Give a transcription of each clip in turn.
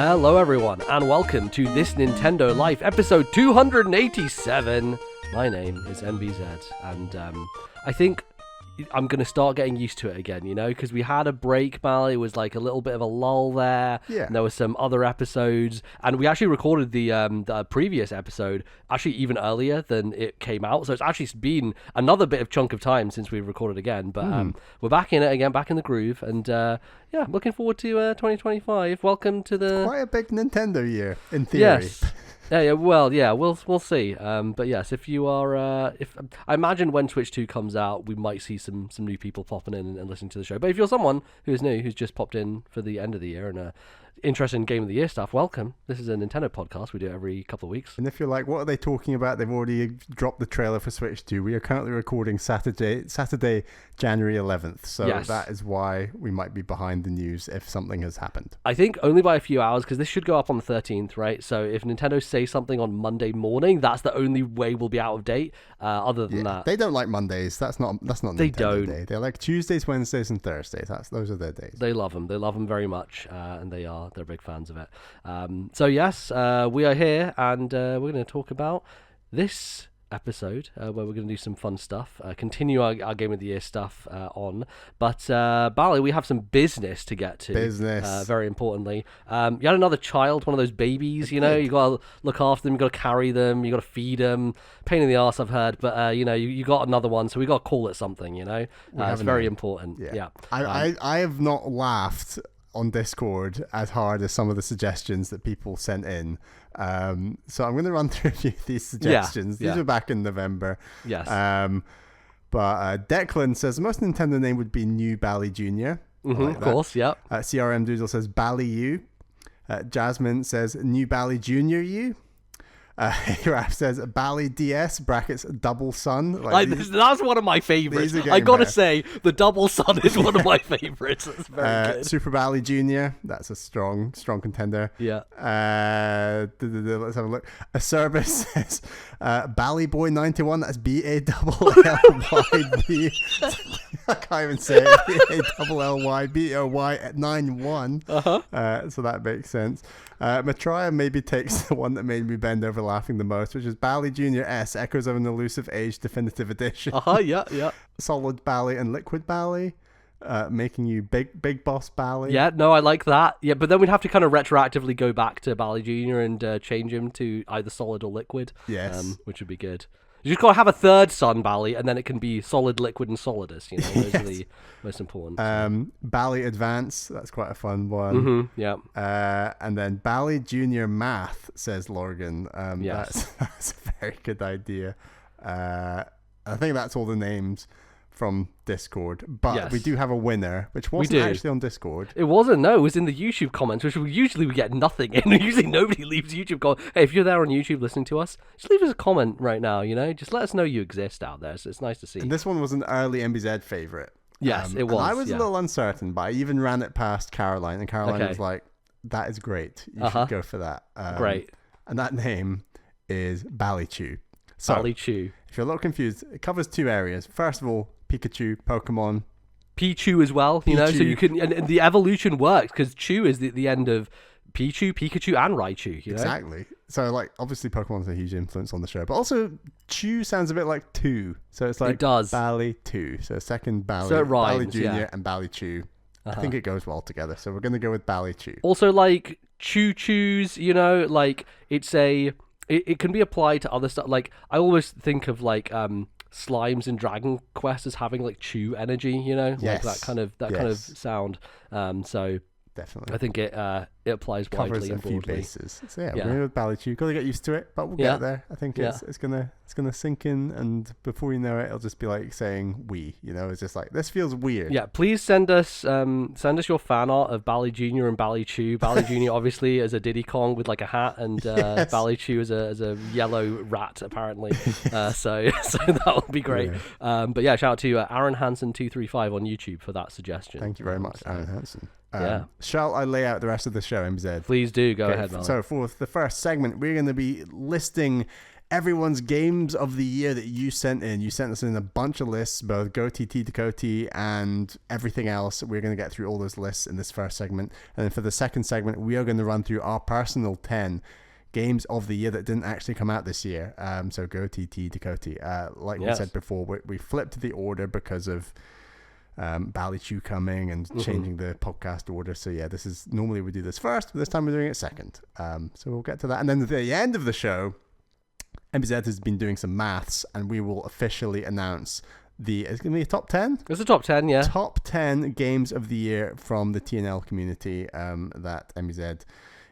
Hello everyone, and welcome to This Nintendo Life, episode 287. My name is MBZ, and I think I'm going to start getting used to it again, you know, because we had a break, Bally. It was like a little bit of a lull there. Yeah. And there were some other episodes, and we actually recorded the previous episode actually even earlier than it came out. So it's actually been another bit of chunk of time since we recorded again. But we're back in it again, back in the groove, and yeah, looking forward to 2025. Welcome to the quite a big Nintendo year in theory. Yes. We'll see. But yes, if you are, if I imagine when Switch 2 comes out, we might see some new people popping in and listening to the show. But if you're someone who is new, who's just popped in for the end of the year and interested in Game of the Year stuff, welcome. This is a Nintendo podcast. We do it every couple of weeks. And if you're like, what are they talking about? They've already dropped the trailer for Switch 2. We are currently recording Saturday, January 11th. So Yes. That is why we might be behind the news if something has happened. I think only by a few hours, because this should go up on the 13th, right? So if Nintendo say something on Monday morning, that's the only way we'll be out of date. Other than that, they don't like Mondays. That's not They Nintendo don't. Day. They like Tuesdays, Wednesdays, and Thursdays. Those are their days. They love them. They love them very much, and they're big fans of it. So yes, we are here, and we're going to talk about this episode where we're going to do some fun stuff, continue our Game of the Year stuff on. But Bally, we have some business to get to. Very importantly. You had another child, one of those babies, you know, you got to look after them, you got to carry them, you got to feed them. Pain in the arse, I've heard, but you know, you got another one, so we got to call it something, you know. It's very important. Yeah. I have not laughed on Discord as hard as some of the suggestions that people sent in. So I'm going to run through a few of these suggestions. These were back in November. Yes. But Declan says the most Nintendo name would be New Bally Jr. Of course, yeah. CRM Doodle says Bally U. Jasmine says New Bally Jr. U. Raph says Bally DS brackets double sun. That's one of my favorites. I gotta say, the double sun is one of my favorites. That's very good. Super Bally Junior. That's a strong contender. Yeah. Let's have a look. A service says Bally Boy 91. That's BALLYB. I can't even say it. BALLYBOY 91. So that makes sense. Matraya maybe takes the one that made me bend over laughing the most, which is Bally Junior S, Echoes of an Elusive Age Definitive Edition. Yeah. Solid Bally and Liquid Bally, making you Big Boss Bally. Yeah, no, I like that. Yeah, but then we'd have to kind of retroactively go back to Bally Junior and change him to either solid or liquid. Yes. Which would be good. You just got to have a third sun, Bally, and then it can be solid, liquid, and solidus. You know, those are the most important. Bally Advance, that's quite a fun one. Yeah. And then Bally Junior Math, says Lorgan. Yes. That's a very good idea. I think that's all the names from Discord, but we do have a winner, which wasn't actually on Discord. It wasn't, no, it was in the YouTube comments, which we get nothing in. Usually nobody leaves YouTube comments. Hey, if you're there on YouTube listening to us, just leave us a comment right now, you know, just let us know you exist out there, so it's nice to see. And this one was an early MBZ favorite. Yes, it was. I was a little uncertain, but I even ran it past Caroline, and Caroline was like, that is great, you should go for that. Great. And that name is Bally Chew. So, Bally Chew. If you're a little confused, it covers two areas. First of all, Pikachu, Pokemon. Pichu as well, you know, so you can, and the evolution works because Chew is the end of Pichu, Pikachu, and Raichu, you know? Exactly. So, like, obviously Pokemon's a huge influence on the show, but also Chew sounds a bit like two. So it's like it does. Bally 2. So second Bally, so it rhymes, Bally Junior and Bally Chew. I think it goes well together. So we're going to go with Bally Chew. Also, like, choo-choos, you know, like, it's it can be applied to other stuff. Like, I always think of, like, slimes in Dragon Quest as having like chew energy, you know, like that kind of sound. So definitely, I think it applies widely and broadly. Few bases. So we're going with Bally Chew. Got to get used to it, but we'll get there. I think it's gonna sink in, and before you know it, it'll just be like saying "we." You know, it's just like this feels weird. Yeah, please send us your fan art of Bally Junior and Bally Chew. Bally Junior obviously as a Diddy Kong with like a hat, and Bally Chew as a yellow rat apparently. So that would be great. Yeah. But yeah, shout out to Aaron Hansen 235 on YouTube for that suggestion. Thank you very much, Aaron Hansen. Yeah. Shall I lay out the rest of the show, MZ? Please do. Go ahead, Bally. So for the first segment, we're going to be listing everyone's games of the year that you sent in. You sent us in a bunch of lists, both GOTY, and everything else. We're going to get through all those lists in this first segment. And then for the second segment, we are going to run through our personal 10 games of the year that didn't actually come out this year. So GOTY. Like we said before, we flipped the order because of Bally coming and changing the podcast order. So yeah, this is normally we do this first, but this time we're doing it second. So we'll get to that. And then at the end of the show, MBZ has been doing some maths, and we will officially announce it's going to be a top 10? It's a top 10, yeah. Top 10 games of the year from the TNL community that MBZ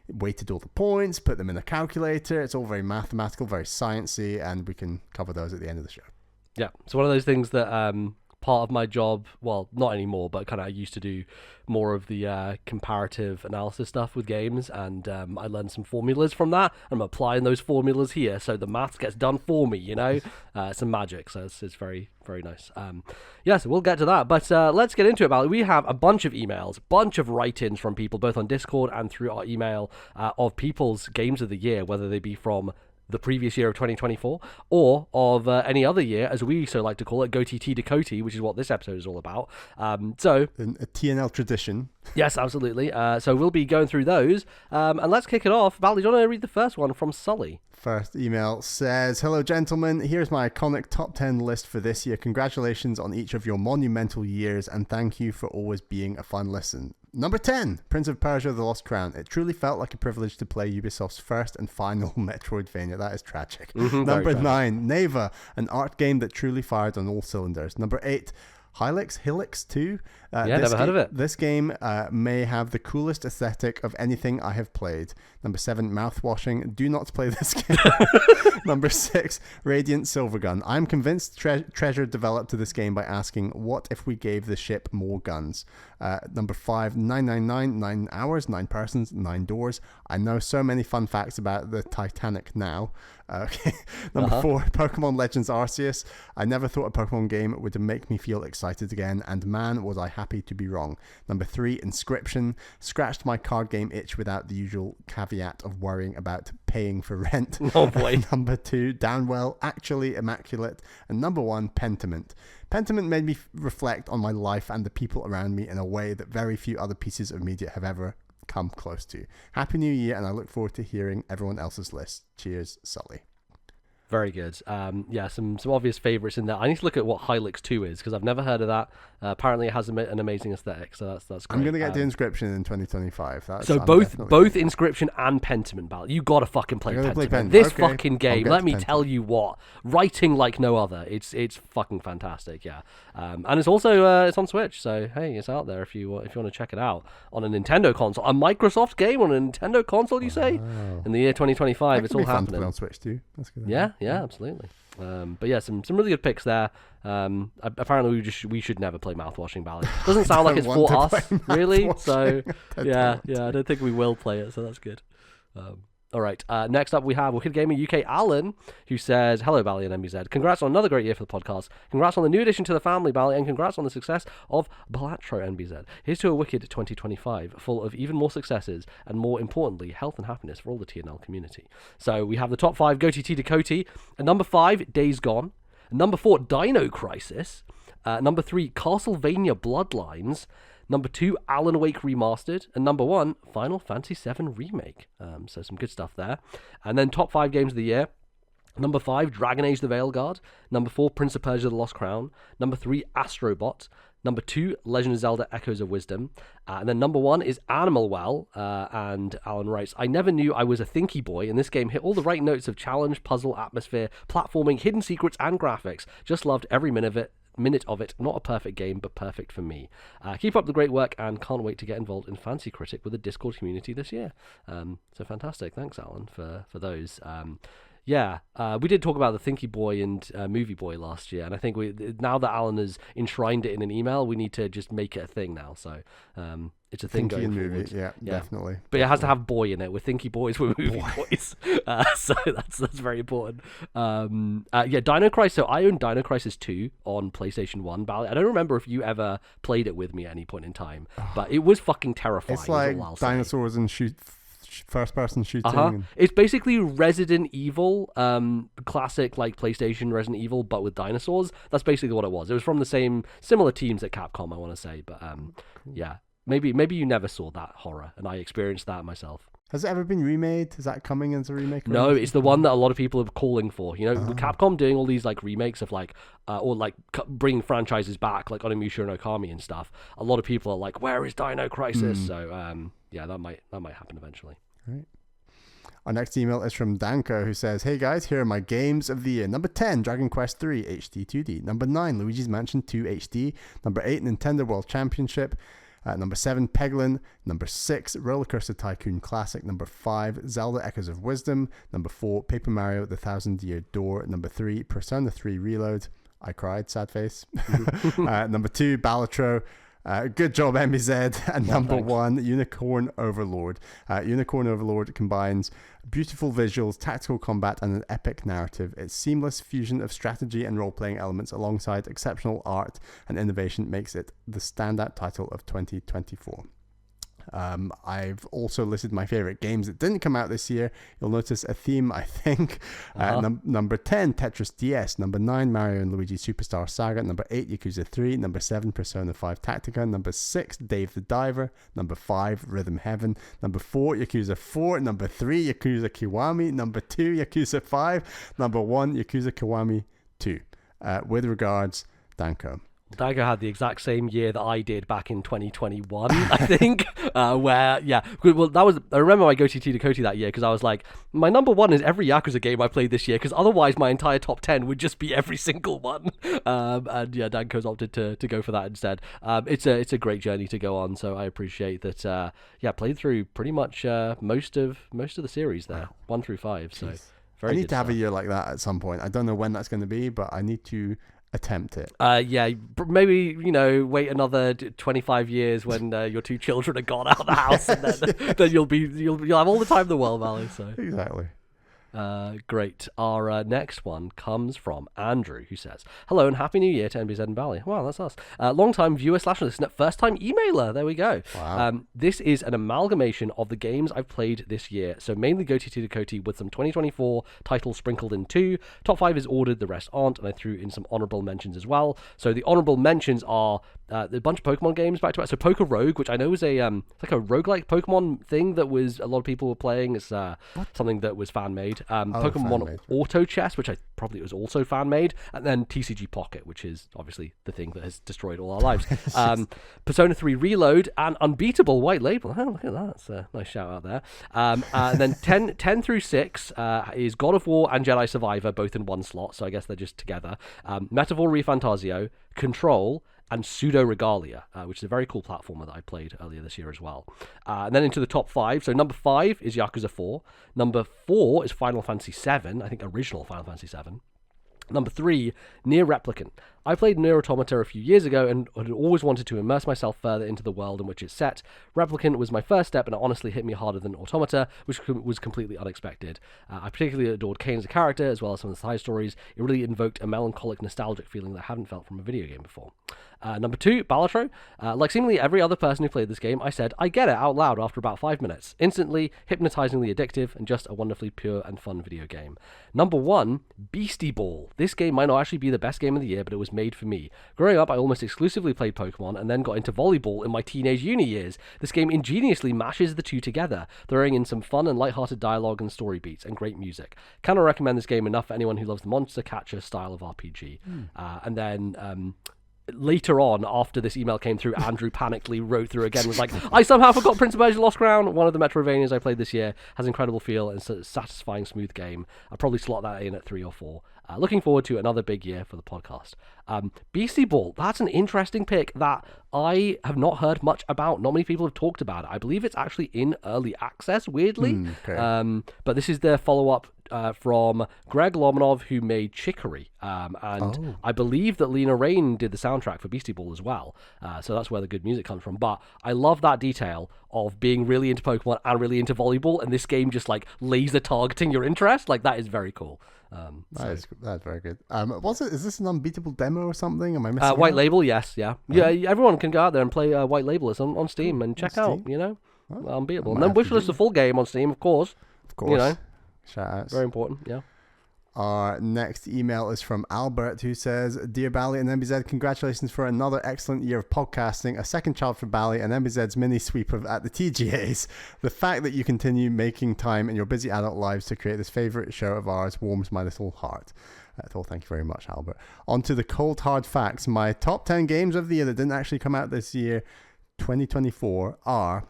weighted all the points, put them in a calculator. It's all very mathematical, very sciencey, and we can cover those at the end of the show. Yeah, it's one of those things that part of my job, well, not anymore, but kind of I used to do more of the comparative analysis stuff with games, and I learned some formulas from that. I'm applying those formulas here, so the maths gets done for me, some magic, so it's very, very nice. So we'll get to that, but let's get into it, Bally. We have a bunch of emails, bunch of write-ins from people, both on Discord and through our email, of people's games of the year, whether they be from the previous year of 2024 or of any other year, as we so like to call it, GOTYTDACOTY, which is what this episode is all about. So in a TNL tradition. Yes, absolutely. So we'll be going through those, and let's kick it off. Bally, do you want to read the first one from Sully? First email says, "Hello, gentlemen. Here's my iconic top 10 list for this year. Congratulations on each of your monumental years, and thank you for always being a fun listen. Number 10, Prince of Persia: The Lost Crown. It truly felt like a privilege to play Ubisoft's first and final Metroidvania. That is tragic. Number 9, Neva, an art game that truly fired on all cylinders. Number 8, Helix 2. Never heard of it. This game may have the coolest aesthetic of anything I have played. Number 7, Mouthwashing. Do not play this game. Number 6, Radiant Silvergun. I'm convinced Treasure developed to this game by asking, what if we gave the ship more guns? Number 5, 999, 9 hours, 9 persons, 9 doors. I know so many fun facts about the Titanic now. Okay. Number 4, Pokemon Legends Arceus. I never thought a Pokemon game would make me feel excited again, and man, was I happy to be wrong. Number 3, Inscription. Scratched my card game itch without the usual caveat of worrying about paying for rent. Oh boy. Number 2, Downwell, actually immaculate. And number 1, Pentiment. Pentiment made me reflect on my life and the people around me in a way that very few other pieces of media have ever come close to. Happy New Year, and I look forward to hearing everyone else's list. Cheers, Sully. Very good. Some obvious favorites in there. I need to look at what Helix 2 is, because I've never heard of that. Apparently it has an amazing aesthetic, so that's great. I'm going to get to Inscription in 2025. So both Inscription and Pentiment, Bally. You got to fucking play Pentiment. This fucking game, let me tell you what, writing like no other. It's fucking fantastic, yeah. And it's also it's on Switch, so hey, it's out there if you want to check it out on a Nintendo console. A Microsoft game on a Nintendo console, you say? In the year 2025, it's all happening. Fun to play on Switch too. That's good. Yeah, absolutely. But yeah, some really good picks there. Apparently we should never play Mouthwashing, Bally. Doesn't sound like it's for us, really. So yeah, I don't think we will play it. So that's good. All right. Next up, we have Wicked Gamer UK Alan, who says, "Hello, Bally and MBZ. Congrats on another great year for the podcast. Congrats on the new addition to the family, Bally, and congrats on the success of Balatro MBZ. Here's to a wicked 2025, full of even more successes and, more importantly, health and happiness for all the TNL community." So we have the top 5 GOTYTDACOTY. At number 5, Days Gone. At number 4, Dino Crisis. Number 3, Castlevania Bloodlines. Number 2, Alan Wake Remastered. And number 1, Final Fantasy VII Remake. So some good stuff there. And then top 5 games of the year. Number 5, Dragon Age the Veilguard. Number 4, Prince of Persia the Lost Crown. Number 3, Astrobot. Number 2, Legend of Zelda Echoes of Wisdom. And then number 1 is Animal Well. And Alan writes, "I never knew I was a thinky boy, and this game hit all the right notes of challenge, puzzle, atmosphere, platforming, hidden secrets, and graphics. Just loved every minute of it. Not a perfect game, but perfect for me. Keep up the great work, and can't wait to get involved in Fancy Critic with the Discord community this year." So fantastic. Thanks, Alan, for those. We did talk about the Thinky Boy and Movie Boy last year, and I think now that Alan has enshrined it in an email, we need to just make it a thing now. So it's a thing going forward. Yeah, definitely. But it has to have boy in it. We're Thinky Boys, we're Movie Boys. So that's very important. Dino Crisis. So I own Dino Crisis 2 on PlayStation 1. Bally. I don't remember if you ever played it with me at any point in time, but it was fucking terrifying. It's like dinosaurs and first-person shooting. It's basically Resident Evil, classic like PlayStation Resident Evil, but with dinosaurs. That's basically what it was. It was from the similar teams at Capcom, I want to say. But yeah, maybe you never saw that horror, and I experienced that myself. Has it ever been remade? Is that coming as a remake? No, it's the one that a lot of people are calling for. You know, with Capcom doing all these like remakes of like, or like bringing franchises back, like Onimusha and Okami and stuff. A lot of people are like, "Where is Dino Crisis?" So, yeah, that might happen eventually. Right. Our next email is from Danko, who says, "Hey guys, here are my games of the year. Number 10, Dragon Quest 3 HD 2D. Number 9, Luigi's Mansion 2 HD. Number 8, Nintendo World Championship. Number 7, Peglin. Number 6, Roller Coaster Tycoon Classic. Number 5, Zelda Echoes of Wisdom. Number 4, Paper Mario The Thousand Year Door. Number 3, Persona 3 Reload. I cried, sad face. Number 2, Balatro. Good job, MBZ. And number 1, Unicorn Overlord. Unicorn Overlord combines beautiful visuals, tactical combat, and an epic narrative. Its seamless fusion of strategy and role-playing elements alongside exceptional art and innovation makes it the standout title of 2024. I've also listed my favorite games that didn't come out this year. You'll notice a theme, I think. Number 10, Tetris DS. Number 9, Mario and Luigi Superstar Saga. Number 8, Yakuza 3. Number 7, Persona 5 Tactica. Number 6, Dave the Diver. Number 5, Rhythm Heaven. Number 4, Yakuza 4. Number 3, Yakuza Kiwami. Number 2, Yakuza 5. Number 1, Yakuza Kiwami 2. With regards, Danko. Danko had the exact same year that I did back in 2021, I think, where, yeah, well, I remember my GOTY that year because I was like, my number 1 is every Yakuza game I played this year because otherwise my entire top 10 would just be every single one. And yeah, Danko's opted to go for that instead. It's a great journey to go on, so I appreciate that, yeah, played through pretty much most of the series there, 1 through 5, so very I need good to have stuff. a year like that at some point. I don't know when that's going to be, but I need to attempt it. Yeah, maybe, wait another 25 years when your 2 children are gone out of the house, and then you'll have all the time in the world, Bally. So Exactly. Great. Our next one comes from Andrew, who says, "Hello and Happy New Year to NBZ and Bally." Wow, that's us. Long-time viewer/listener, first-time emailer. There we go. Wow. This is an amalgamation of the games I've played this year. So mainly GOTY with some 2024 titles sprinkled in too. Top 5 is ordered, the rest aren't, and I threw in some honorable mentions as well. So the honorable mentions are a bunch of Pokemon games back to back. So Poker Rogue, which I know is it's like a roguelike Pokemon thing that was a lot of people were playing. It's something that was fan-made. Pokemon fan-made. Auto Chess, which I probably was also fan-made, and then TCG Pocket, which is obviously the thing that has destroyed all our lives. Persona 3 Reload and Unbeatable White Label. Oh, look at that. That's a nice shout out there. And then 10 through 6 is God of War and Jedi Survivor, both in one slot, so I guess they're just together. Metaphor ReFantazio, Control, and Pseudo Regalia, which is a very cool platformer that I played earlier this year as well. And then into the top 5. So number 5 is Yakuza 4. Number 4 is Final Fantasy 7. I think original Final Fantasy 7. Number 3, Nier Replicant. I played Nier Automata a few years ago and had always wanted to immerse myself further into the world in which it's set. Replicant was my first step, and it honestly hit me harder than Automata, which was completely unexpected. I particularly adored Kane as a character, as well as some of the side stories. It really invoked a melancholic, nostalgic feeling that I hadn't felt from a video game before. Number 2, Balatro. Like seemingly every other person who played this game, I said, I get it out loud after about 5 minutes. Instantly, hypnotizingly addictive, and just a wonderfully pure and fun video game. Number 1, Beastie Ball. This game might not actually be the best game of the year, but it was made for me. Growing up, I almost exclusively played Pokemon and then got into volleyball in my teenage uni years. This game ingeniously mashes the two together, throwing in some fun and lighthearted dialogue and story beats and great music. Cannot recommend this game enough for anyone who loves the monster catcher style of RPG. And then later on, after this email came through, Andrew panically wrote through again, was like, I somehow forgot Prince of Persia Lost Crown. One of the Metroidvanias I played this year, has incredible feel and a satisfying, smooth game. I'll probably slot that in at 3 or 4. Looking forward to another big year for the podcast. Beastie Ball, that's an interesting pick that I have not heard much about. Not many people have talked about it. I believe it's actually in early access, weirdly. Okay. But this is their follow-up from Greg Lomanov, who made Chicory. And I believe that Lena Raine did the soundtrack for Beastie Ball as well. So that's where the good music comes from. But I love that detail of being really into Pokemon and really into volleyball, and this game just like laser targeting your interest. Like, that is very cool. That's very good. Is this an unbeatable demo or something? Am I missing White out? Label, yes, yeah. Yeah, everyone can go out there and play White Label. It's on Steam and check out, Steam? unbeatable. And then wishlist the full game on Steam, of course. Of course. You know, shout outs. very important. Yeah. Our next email is from Albert, who says, Dear Bally and MBZ, congratulations for another excellent year of podcasting, a second child for Bally and MBZ's mini sweep at the TGAs. The fact that you continue making time in your busy adult lives to create this favourite show of ours warms my little heart. Thank you very much, Albert. On to the cold hard facts. My top 10 games of the year that didn't actually come out this year, 2024, are...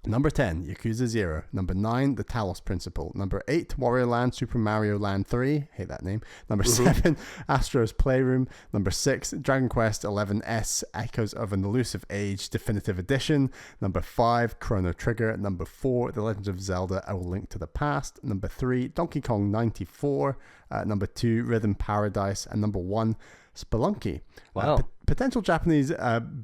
Number 10, Yakuza 0. Number 9, The Talos Principle. Number 8, Wario Land Super Mario Land 3. Hate that name. Number 7, Astro's Playroom. Number 6, Dragon Quest 11S Echoes of an Elusive Age Definitive Edition. Number 5, Chrono Trigger. Number 4, The Legend of Zelda A Link to the Past. Number 3, Donkey Kong 94. Number 2, Rhythm Paradise. And number 1, Spelunky. Wow. Potential Japanese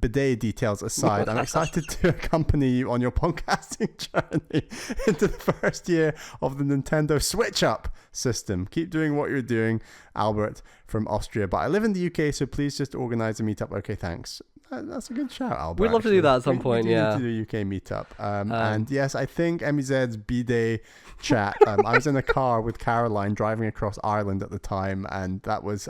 bidet details aside, I'm excited to accompany you on your podcasting journey into the first year of the Nintendo Switch Up system. Keep doing what you're doing, Albert from Austria. But I live in the UK, so please just organize a meetup. Okay, thanks. That's a good shout, Albert. We'd love to do that at some point, we yeah. need to do a UK meetup. And yes, I think MEZ's bidet chat. I was in a car with Caroline driving across Ireland at the time, and that was...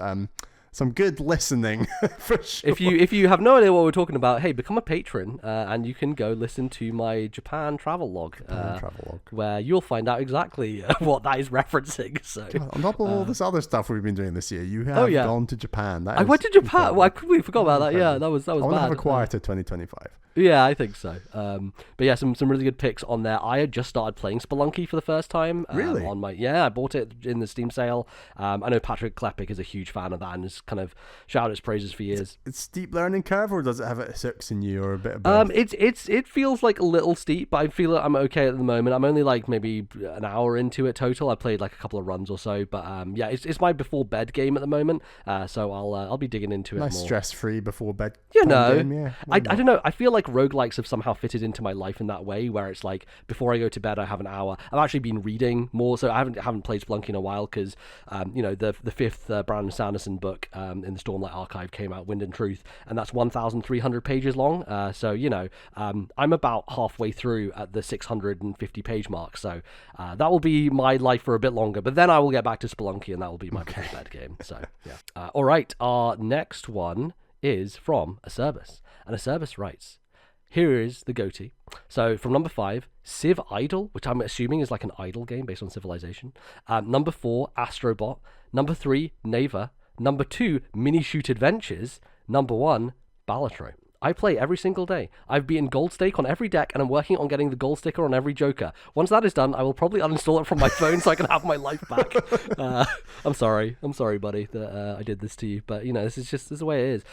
some good listening for sure. If you have no idea what we're talking about, hey, become a patron and you can go listen to my Japan travel log, where you'll find out exactly what that is referencing. So God, on top of all this other stuff we've been doing this year, you have gone to Japan. I went to Japan. Well, I completely forgot about that. Yeah, that was bad. I want to have a quieter 2025. Yeah, I think so. But yeah, some really good picks on there. I had just started playing Spelunky for the first time. Really? I bought it in the Steam sale. I know Patrick Klepik is a huge fan of that and has kind of shouted its praises for years. It's steep learning curve, or does it have it sucks in you, or a bit of both? It feels like a little steep, but I feel like I'm okay at the moment. I'm only like maybe an hour into it total. I played like a couple of runs or so, but yeah, it's my before bed game at the moment. So I'll be digging into it more. Nice stress-free before bed. Game, yeah. I don't know. I feel like roguelikes have somehow fitted into my life in that way, where it's like before I go to bed I have an hour. I've actually been reading more, so I haven't played Spelunky in a while because the fifth Brandon Sanderson book in the Stormlight Archive came out, Wind and Truth, and that's 1,300 pages long. So I'm about halfway through at the 650 page mark, so that will be my life for a bit longer, but then I will get back to Spelunky and that will be my bed game. So yeah. All right, our next one is from Acerbis, and Acerbis writes, here is the GOTY. So from number 5, Civ Idol, which I'm assuming is like an idol game based on Civilization. Number 4, Astrobot. Number 3, Neva. Number 2, Mini Shoot Adventures. Number 1, Balatro. I play every single day. I've beaten Gold Stake on every deck, and I'm working on getting the Gold Sticker on every Joker. Once that is done, I will probably uninstall it from my phone so I can have my life back. I'm sorry, buddy, that I did this to you, but this is the way it is.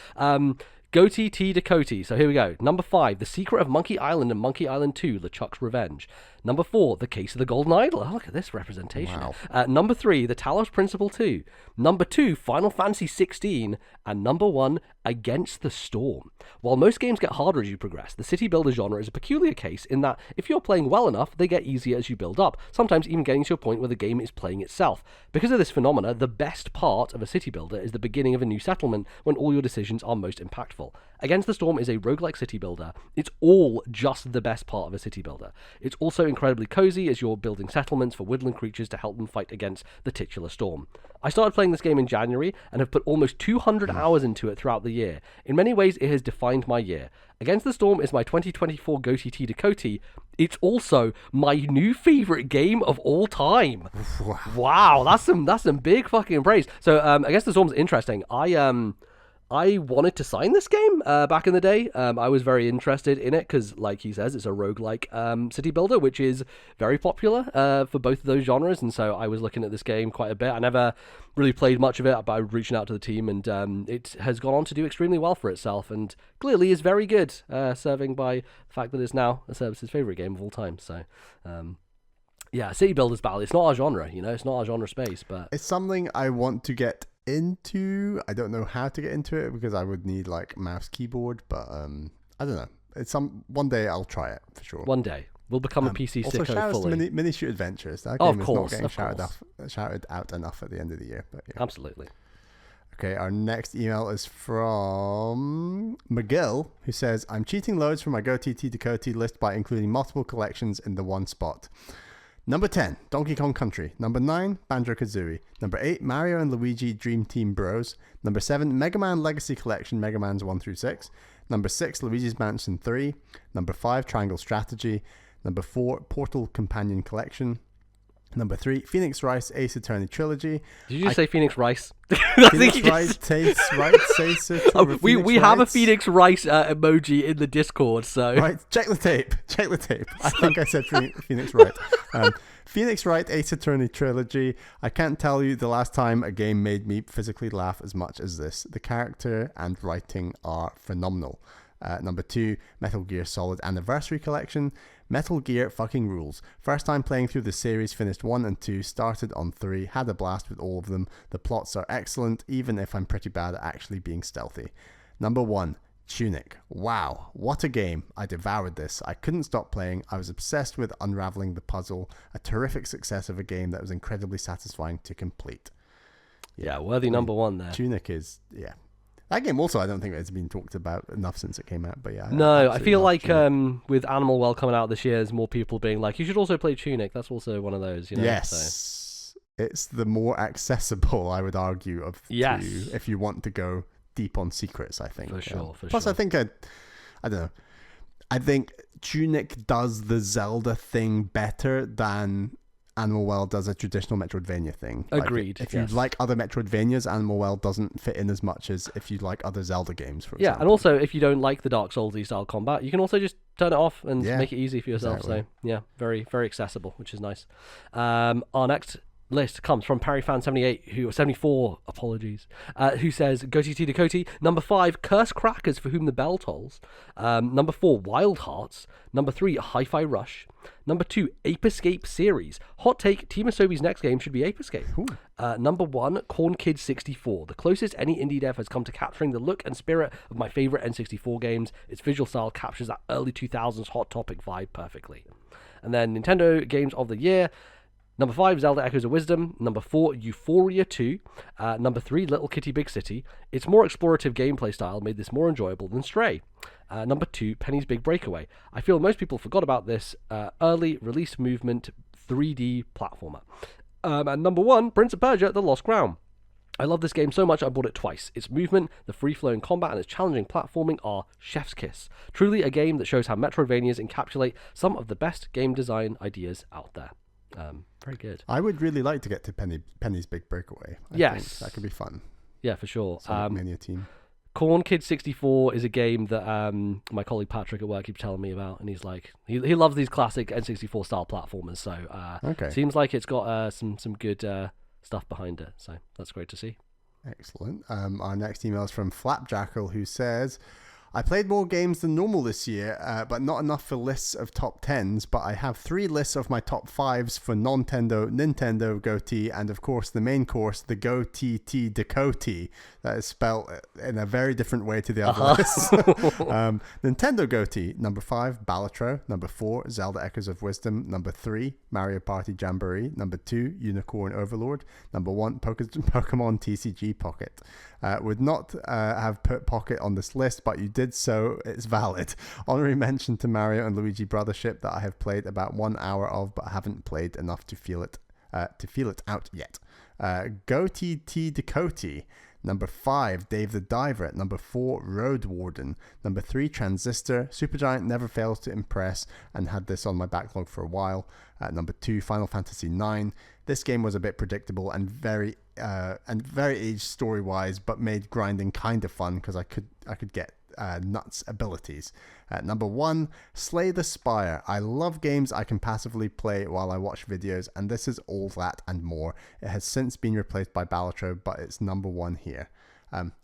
GOTYTDACOTY. So here we go. Number 5, The Secret of Monkey Island and Monkey Island 2, LeChuck's Revenge. Number 4, The Case of the Golden Idol. Oh, look at this representation. Wow. Number 3, The Talos Principle 2. Number 2, Final Fantasy 16. And number 1, Against the Storm. While most games get harder as you progress, the city builder genre is a peculiar case in that if you're playing well enough, they get easier as you build up, sometimes even getting to a point where the game is playing itself. Because of this phenomena, the best part of a city builder is the beginning of a new settlement when all your decisions are most impactful. Against the Storm is a roguelike city builder. It's all just the best part of a city builder. It's also incredibly cozy as you're building settlements for woodland creatures to help them fight against the titular storm. I started playing this game in January and have put almost 200 hours into it throughout the year. In many ways, it has defined my year. Against the Storm is my 2024 GOTYTDACOTY. It's also my new favorite game of all time. Wow, that's some big fucking praise. So Against the Storm's interesting. I wanted to sign this game back in the day. I was very interested in it because, like he says, it's a roguelike city builder, which is very popular for both of those genres. And so I was looking at this game quite a bit. I never really played much of it, but I was reaching out to the team, and it has gone on to do extremely well for itself and clearly is very good, serving by the fact that it's now Acerbis' favorite game of all time. So, yeah, city builders battle. It's not our genre, it's not our genre space, but it's something I want to get into. I don't know how to get into it because I would need like mouse keyboard, but I don't know. It's one day I'll try it for sure. One day we'll become a PC also sicko fully. Also, Mini Shoot Adventures. That game is not getting shouted out enough at the end of the year. But yeah. Absolutely. Okay, our next email is from McGill, who says, I'm cheating loads from my GOTYTDACOTY list by including multiple collections in the one spot. Number 10, Donkey Kong Country. Number 9, Banjo-Kazooie. Number 8, Mario and Luigi Dream Team Bros. Number 7, Mega Man Legacy Collection, Mega Mans 1 through 6. Number 6, Luigi's Mansion 3. Number 5, Triangle Strategy. Number 4, Portal Companion Collection. Number 3, Phoenix Rice Ace Attorney Trilogy. Did you just say Phoenix Rice? Phoenix Rice tastes right. Say so. We have a Phoenix Rice emoji in the Discord, so right. Check the tape. I think I said Phoenix Wright. Phoenix Wright Ace Attorney Trilogy. I can't tell you the last time a game made me physically laugh as much as this. The character and writing are phenomenal. Number 2, Metal Gear Solid Anniversary Collection. Metal Gear fucking rules. First time playing through the series, finished 1 and 2, started on 3, had a blast with all of them. The plots are excellent, even if I'm pretty bad at actually being stealthy. Number 1, Tunic. Wow, what a game. I devoured this. I couldn't stop playing. I was obsessed with unraveling the puzzle. A terrific success of a game that was incredibly satisfying to complete. Yeah, worthy number 1 there. Tunic is, yeah. That game also, I don't think it's been talked about enough since it came out, but yeah. No, I feel like with Animal Well coming out this year, there's more people being like, you should also play Tunic. That's also one of those, you know? Yes. So. It's the more accessible, I would argue, of the two, if you want to go deep on secrets, I think. For sure, Plus, I think, I don't know, I think Tunic does the Zelda thing better than Animal Well does a traditional Metroidvania thing. Agreed. Like, if you like other Metroidvanias, Animal Well doesn't fit in as much as if you like other Zelda games, for example. Yeah, and also if you don't like the Dark Souls-y style combat, you can also just turn it off and make it easy for yourself. Exactly. So yeah, very, very accessible, which is nice. Our next list comes from ParryFan78, 74, apologies, who says, GOTYTDACOTY. Number 5, Curse Crackers For Whom the Bell Tolls. Number 4, Wild Hearts. Number 3, Hi-Fi Rush. Number 2, Ape Escape Series. Hot take, Team Asobi's next game should be Ape Escape. Number 1, Corn Kid 64. The closest any indie dev has come to capturing the look and spirit of my favorite N64 games. Its visual style captures that early 2000s Hot Topic vibe perfectly. And then Nintendo Games of the Year. Number 5, Zelda Echoes of Wisdom. Number 4, Euphoria 2. Number 3, Little Kitty Big City. Its more explorative gameplay style made this more enjoyable than Stray. Number 2, Penny's Big Breakaway. I feel most people forgot about this early release movement 3D platformer. And number 1, Prince of Persia, The Lost Crown. I love this game so much I bought it twice. Its movement, the free-flowing combat, and its challenging platforming are chef's kiss. Truly a game that shows how Metroidvanias encapsulate some of the best game design ideas out there. Very good. I would really like to get to Penny's Big Breakaway. I think that could be fun. Yeah, for sure. Mania team. Corn Kid 64 is a game that my colleague Patrick at work keeps telling me about, and he's like, he loves these classic N64 style platformers. So seems like it's got some good stuff behind it. So that's great to see. Excellent. Our next email is from Flapjackal, who says, I played more games than normal this year, but not enough for lists of top 10s, but I have 3 lists of my top 5s for Nintendo GOTY, and of course the main course, the GOTYTDACOTY, that is spelled in a very different way to the other lists. Nintendo GOTY, number 5, Balatro, number 4, Zelda Echoes of Wisdom, number 3, Mario Party Jamboree, number 2, Unicorn Overlord, number 1, Pokemon TCG Pocket. Would not have put Pocket on this list, but you did, so it's valid. Honorary mention to Mario and Luigi Brothership that I have played about 1 hour of, but haven't played enough to feel it out yet. GOTYTDACOTY. Number 5, Dave the Diver. Number 4, Road Warden. Number 3, Transistor. Supergiant never fails to impress, and had this on my backlog for a while. Number 2, Final Fantasy IX. This game was a bit predictable and very aged story-wise, but made grinding kind of fun because I could get nuts abilities. Number 1, Slay the Spire. I love games I can passively play while I watch videos, and this is all that and more. It has since been replaced by Balatro, but it's number 1 here.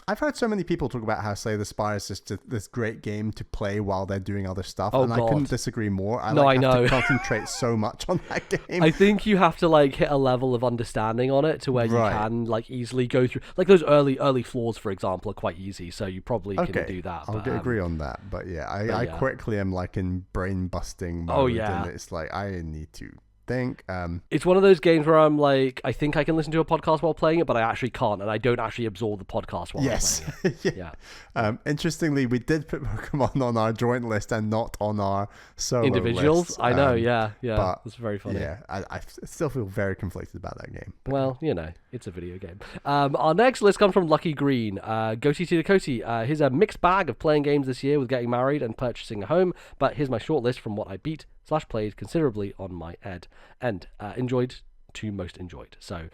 I've heard so many people talk about how Slay the Spire is just this great game to play while they're doing other stuff, I couldn't disagree more. I have to concentrate so much on that game. I think you have to hit a level of understanding on it to where you can easily go through those early floors, for example, are quite easy, so you probably can do that. I'll agree on that, but I quickly am in brain busting mode, and it's I need to think. It's one of those games where I'm like, I think I can listen to a podcast while playing it, but I actually can't, and I don't actually absorb the podcast while I'm playing it. Yeah. Interestingly, we did put Pokemon on our joint list and not on our solo Individuals. lists. I know. Yeah. but That's very funny. Yeah, I still feel very conflicted about that game. Well, it's a video game. Our next list comes from Lucky Green. GOTYTDACOTY. Here's a mixed bag of playing games this year with getting married and purchasing a home, but here's my short list from what I beat/played considerably on my end. Enjoyed to most enjoyed. So,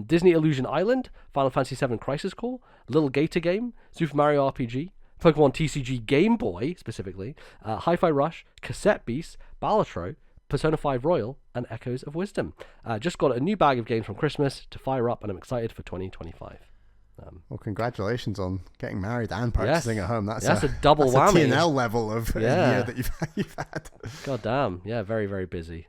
Disney Illusion Island, Final Fantasy VII Crisis Core, Little Gator Game, Super Mario RPG, Pokemon TCG Game Boy specifically, Hi-Fi Rush, Cassette Beast, Balatro, Persona 5 Royal, and Echoes of Wisdom. Just got a new bag of games from Christmas to fire up, and I'm excited for 2025. Well, congratulations on getting married and purchasing a home. That's a double whammy. That's a T&L level of year that you've had. God damn. Yeah, very, very busy.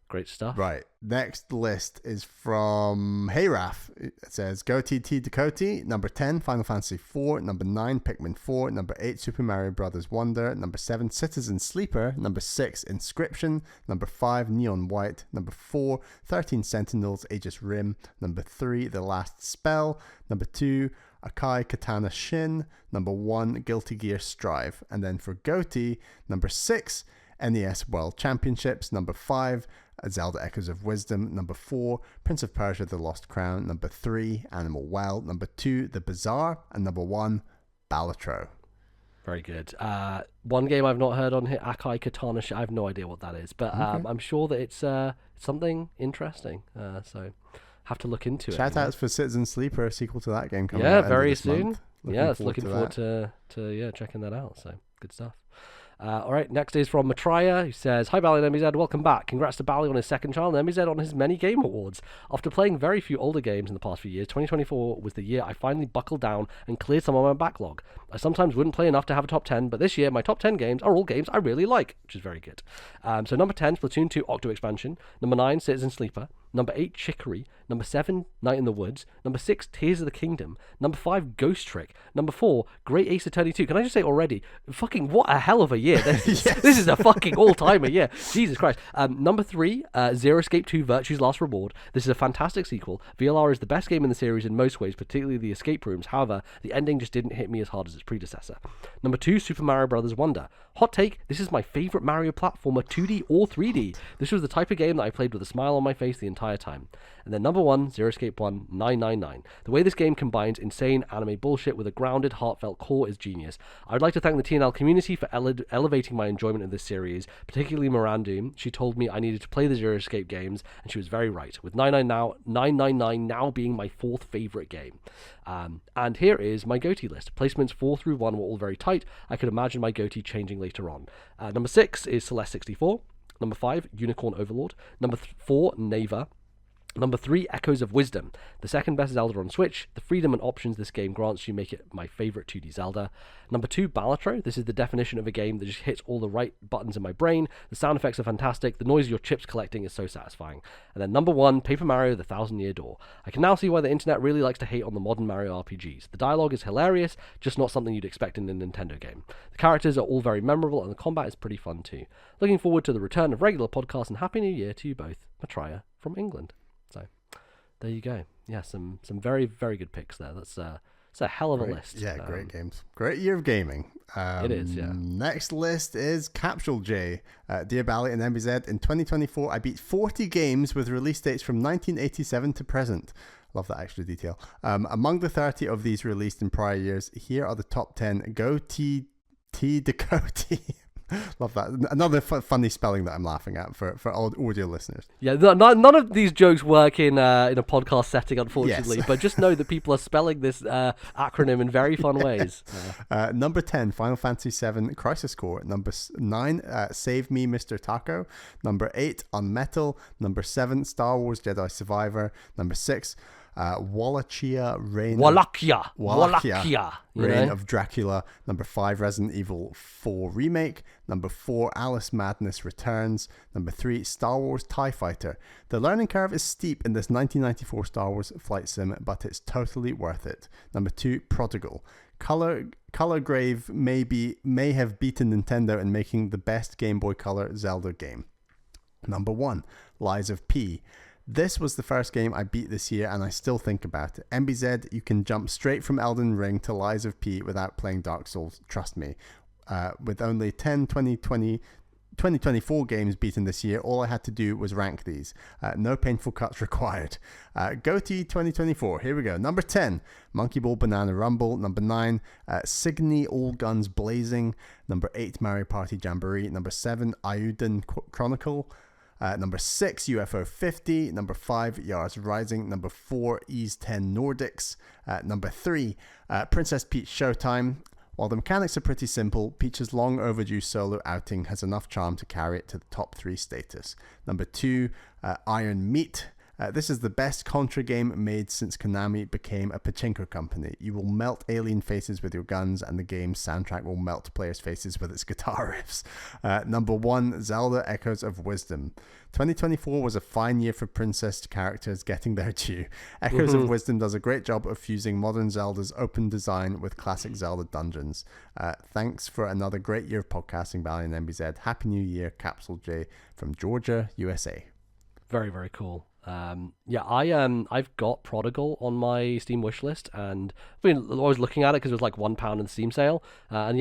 Great stuff. Right. Next list is from Heyraf. It says GOTYTDACOTY, number 10, Final Fantasy 4, number 9, Pikmin 4, number 8, Super Mario Brothers Wonder, number 7, Citizen Sleeper, number 6, Inscription, number 5, Neon White, number 4, 13 Sentinels, Aegis Rim, number 3, The Last Spell, number 2, Akai Katana Shin, number 1, Guilty Gear Strive, and then for GOTY, number 6, NES World Championships, number 5, Zelda Echoes of Wisdom, number 4, Prince of Persia The Lost Crown, number 3, Animal Wild, number 2, The Bazaar, and number 1, Balatro. Very good. One game I've not heard on here, Akai Katana I have no idea what that is, but I'm sure that it's something interesting, so have to look into it. Shout outs for Citizen Sleeper, a sequel to that game coming out very soon. Looking forward to checking that out, so good stuff. All right, next is from Matraya, who says, Hi Bally and MBZ, welcome back. Congrats to Bally on his second child and MBZ on his many game awards. After playing very few older games in the past few years, 2024 was the year I finally buckled down and cleared some of my backlog. I sometimes wouldn't play enough to have a top 10, but this year my top 10 games are all games I really like, which is very good. So number 10, Splatoon 2 Octo Expansion. Number 9, Citizen Sleeper. Number 8, Chicory. Number 7, Night in the Woods. Number 6, Tears of the Kingdom. Number 5, Ghost Trick. Number 4, Great Ace Attorney 2. Can I just say already, fucking what a hell of a year. This is a fucking all-timer year. Jesus Christ. Number 3, Zero Escape 2 Virtue's Last Reward. This is a fantastic sequel. VLR is the best game in the series in most ways, particularly the escape rooms. However, the ending just didn't hit me as hard as its predecessor. Number 2, Super Mario Brothers Wonder. Hot take, this is my favorite Mario platformer, 2D or 3D. This was the type of game that I played with a smile on my face the entire time. And then number 1, Zero Escape 1, 999. The way this game combines insane anime bullshit with a grounded, heartfelt core is genius. I would like to thank the TNL community for elevating my enjoyment of this series, particularly Mirandu. She told me I needed to play the Zero Escape games, and she was very right, with 999 now being my 4th favorite game. And here is my GOTY list. Placements 4 through 1 were all very tight. I could imagine my GOTY changing later on. Number 6 is Celeste 64. Number 5, Unicorn Overlord. Number 4, Neva. Number 3, Echoes of Wisdom. The second best Zelda on Switch. The freedom and options this game grants you make it my favorite 2D Zelda. Number 2, Balatro. This is the definition of a game that just hits all the right buttons in my brain. The sound effects are fantastic. The noise of your chips collecting is so satisfying. And then number 1, Paper Mario The Thousand Year Door. I can now see why the internet really likes to hate on the modern Mario RPGs. The dialogue is hilarious, just not something you'd expect in a Nintendo game. The characters are all very memorable and the combat is pretty fun too. Looking forward to the return of regular podcasts and Happy New Year to you both. Matraya from England. So there you go. Yeah, some very, very good picks there. That's a hell of a list. Yeah, great games. Great year of gaming. It is, yeah. Next list is Capsule J. Dear Bally and MBZ, in 2024, I beat 40 games with release dates from 1987 to present. Love that extra detail. Among the 30 of these released in prior years, here are the top 10 GOTYTDACOTY. Love that. Another funny spelling that I'm laughing at for all audio listeners. Yeah, none of these jokes work in a podcast setting, unfortunately. Yes. But just know that people are spelling this acronym in very fun ways. Number 10, Final Fantasy VII Crisis Core. Number 9, Save Me, Mr. Taco. Number 8, Unmetal. Number 7, Star Wars Jedi Survivor. Number 6, Wallachia Reign of Dracula. Number 5, Resident Evil 4 Remake. Number 4, Alice Madness Returns. Number 3, Star Wars TIE Fighter. The learning curve is steep in this 1994 Star Wars flight sim, but it's totally worth it. Number 2, Prodigal. Color Grave may have beaten Nintendo in making the best Game Boy Color Zelda game. Number 1, Lies of P. This was the first game I beat this year, and I still think about it. MBZ, you can jump straight from Elden Ring to Lies of P without playing Dark Souls, trust me. With only 2024 games beaten this year, all I had to do was rank these. No painful cuts required. GOTY 2024, here we go. Number 10, Monkey Ball Banana Rumble. Number 9, Signy All Guns Blazing. Number 8, Mario Party Jamboree. Number 7, Ayuden Chronicle. Number 6, UFO 50. Number 5, Yars Rising. Number 4, Ease 10 Nordics. Number 3, Princess Peach Showtime. While the mechanics are pretty simple, Peach's long overdue solo outing has enough charm to carry it to the top 3 status. Number 2, Iron Meat. This is the best Contra game made since Konami became a pachinko company. You will melt alien faces with your guns, and the game's soundtrack will melt players' faces with its guitar riffs. Number 1, Zelda Echoes of Wisdom. 2024 was a fine year for princess characters getting their due. Echoes of Wisdom does a great job of fusing modern Zelda's open design with classic Zelda dungeons. Thanks for another great year of podcasting, Bally and MBZ. Happy New Year, Capsule J from Georgia, USA. Very, very cool. I've got Prodigal on my Steam wishlist, and I've been always looking at it because it was like £1 in the Steam sale. I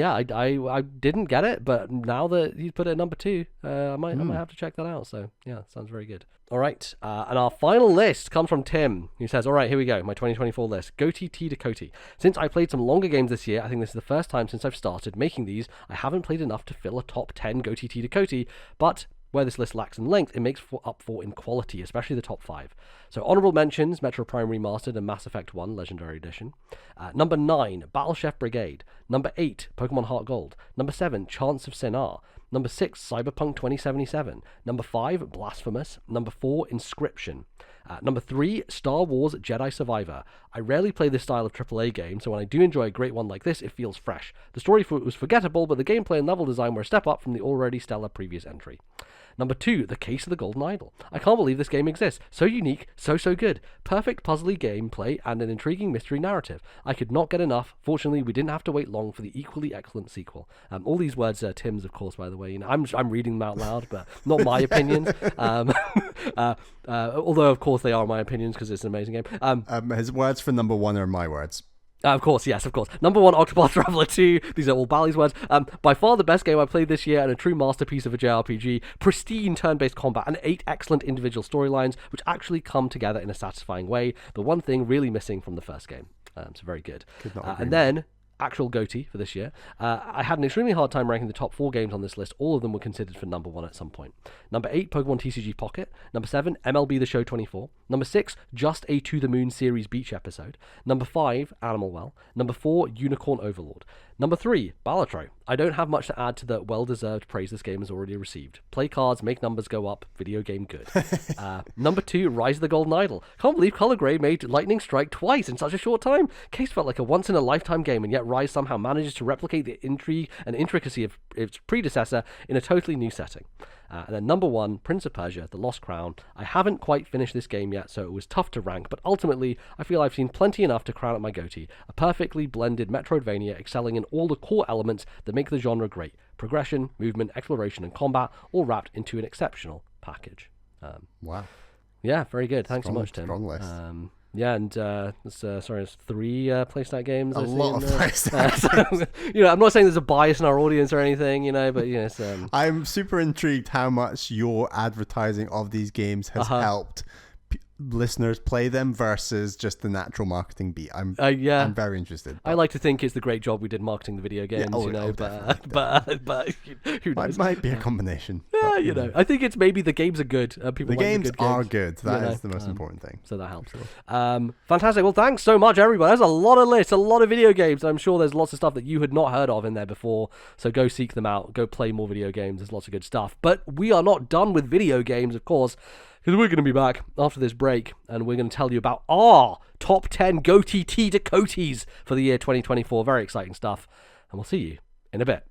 didn't get it, but now that you put it at number 2, I might have to check that out. So yeah, sounds very good. All right, and our final list comes from Tim, who says, all right, here we go, my 2024 list. GOTYTDACOTY. Since I played some longer games this year, I think this is the first time since I've started making these, I haven't played enough to fill a top 10 GOTYTDACOTY, but where this list lacks in length, it makes up for in quality, especially the top 5. So honorable mentions, Metro Prime Remastered and Mass Effect 1 Legendary Edition. Number 9, Battle Chef Brigade. Number 8, Pokemon Heart Gold. Number 7, Chants of Sinnoh. Number 6, Cyberpunk 2077. Number 5, Blasphemous. Number 4, Inscription. Number 3, Star Wars Jedi Survivor. I rarely play this style of AAA game, so when I do enjoy a great one like this, it feels fresh. The story was forgettable, but the gameplay and level design were a step up from the already stellar previous entry. Number 2, The Case of the Golden Idol. I can't believe this game exists. So unique, so good. Perfect puzzly gameplay and an intriguing mystery narrative. I could not get enough. Fortunately, we didn't have to wait long for the equally excellent sequel. All these words are Tim's, of course, by the way. You know, I'm reading them out loud, but not my opinions. Although, of course, they are my opinions because it's an amazing game. His words for number 1 are my words. Of course, yes, of course. Number 1, Octopath Traveler 2. These are all Bally's words. By far the best game I played this year and a true masterpiece of a JRPG. Pristine turn-based combat and 8 excellent individual storylines which actually come together in a satisfying way. The one thing really missing from the first game. So very good. And then actual GOTY for this year. I had an extremely hard time ranking the top 4 games on this list. All of them were considered for number 1 at some point. Number 8, Pokemon TCG Pocket. Number 7, MLB The Show 24. Number 6, Just a To The Moon series beach episode. Number 5, Animal Well. Number 4, Unicorn Overlord. Number 3, Balatro. I don't have much to add to the well-deserved praise this game has already received. Play cards, make numbers go up, video game good. Number 2, Rise of the Golden Idol. Can't believe Color Grey made Lightning Strike twice in such a short time. Case felt like a once-in-a-lifetime game, and yet Rise somehow manages to replicate the intrigue and intricacy of its predecessor in a totally new setting. And then number 1, Prince of Persia, The Lost Crown. I haven't quite finished this game yet, so it was tough to rank, but ultimately, I feel I've seen plenty enough to crown it my GOTY. A perfectly blended Metroidvania excelling in all the core elements that make the genre great. Progression, movement, exploration, and combat, all wrapped into an exceptional package. Wow. Yeah, very good. Thanks so much, Tim. Strong list. Yeah, and it's 3 PlayStation games. A lot of PlayStation games. You know, I'm not saying there's a bias in our audience or anything, you know, but yes. I'm super intrigued how much your advertising of these games has helped listeners play them versus just the natural marketing beat. I'm very interested. I like to think it's the great job we did marketing the video games, you know, but who knows? It might be a combination. Yeah, you know, I think it's maybe the games are good. The games are good. That is the most important thing. So that helps. Fantastic. Well, thanks so much, everybody. There's a lot of lists, a lot of video games. I'm sure there's lots of stuff that you had not heard of in there before. So go seek them out. Go play more video games. There's lots of good stuff. But we are not done with video games, of course, because we're going to be back after this break, and we're going to tell you about our top 10 GOTYTDACOTYs for the year 2024. Very exciting stuff. And we'll see you in a bit.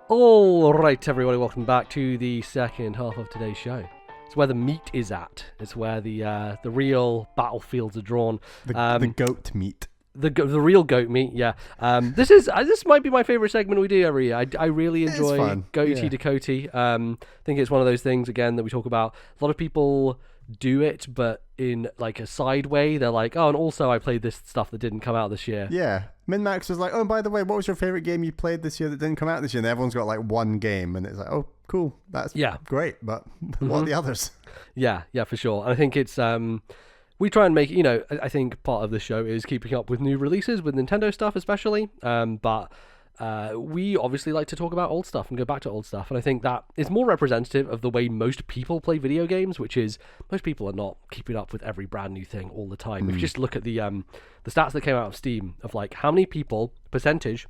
All right, everybody, welcome back to the second half of today's show. It's where the meat is at. It's where the real battlefields are drawn. The goat meat. The real goat meat, yeah. This might be my favorite segment we do every year. I really enjoy GOTY. I think it's one of those things again that we talk about. A lot of people do it, but in like a side way. They're like, oh, and also I played this stuff that didn't come out this year. Yeah. Min-Max was like, oh, by the way, what was your favorite game you played this year that didn't come out this year? And everyone's got like one game, and it's like, oh, cool, that's great, but what are the others? Yeah, for sure. And I think it's we try and make it, I think part of the show is keeping up with new releases with Nintendo stuff especially, but we obviously like to talk about old stuff and go back to old stuff, and I think that is more representative of the way most people play video games, which is most people are not keeping up with every brand new thing all the time. If you just look at the stats that came out of Steam of like how many percentage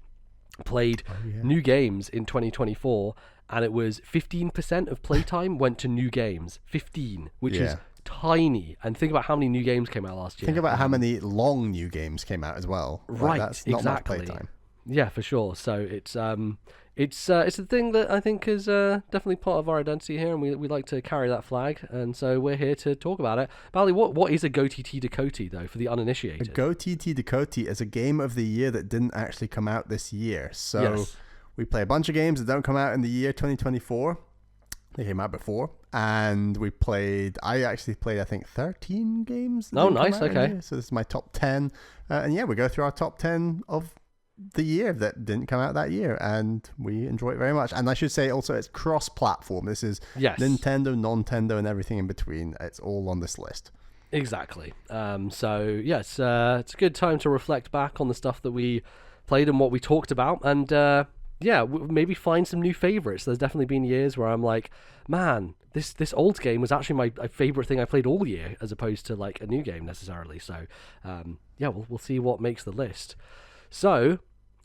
played new games in 2024, and it was 15% of playtime went to new games. 15, which is tiny. And think about how many new games came out last year. Think about how many long new games came out as well. Right, that's not exactly. much playtime. Yeah, for sure. So it's a thing that I think is definitely part of our identity here, and we like to carry that flag, and so we're here to talk about it. Bally, what is a GOTYTDACOTY though for the uninitiated? A GOTYTDACOTY is a game of the year that didn't actually come out this year. So we play a bunch of games that don't come out in the year 2024. They came out before, and I actually played I think 13 games. Oh, nice. Okay. So this is my top 10, and we go through our top 10 of the year that didn't come out that year, and we enjoy it very much. And I should say also it's cross-platform. This is Nintendo, non-Nintendo, and everything in between. It's all on this list. Exactly. So yes, it's a good time to reflect back on the stuff that we played and what we talked about, and maybe find some new favorites. There's definitely been years where I'm like, man, this old game was actually my favorite thing I played all year, as opposed to like a new game necessarily. So we'll see what makes the list. So,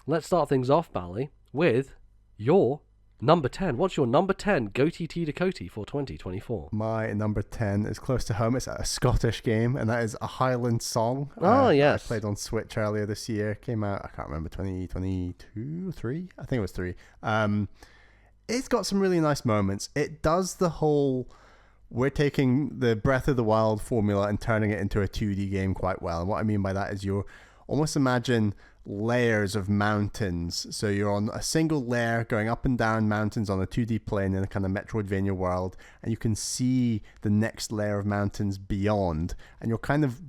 let's start things off, Bally, with your number 10. What's your number 10 GOTYTDACOTY for 2024? My number 10 is close to home. It's a Scottish game, and that is a Highland Song. Oh, yes. I played on Switch earlier this year. Came out, I can't remember, 2022, 3? I think it was 3. It's got some really nice moments. It does the whole, we're taking the Breath of the Wild formula and turning it into a 2D game quite well. And what I mean by that is you're almost imagine layers of mountains. So you're on a single layer going up and down mountains on a 2D plane in a kind of Metroidvania world, and you can see the next layer of mountains beyond, and you're kind of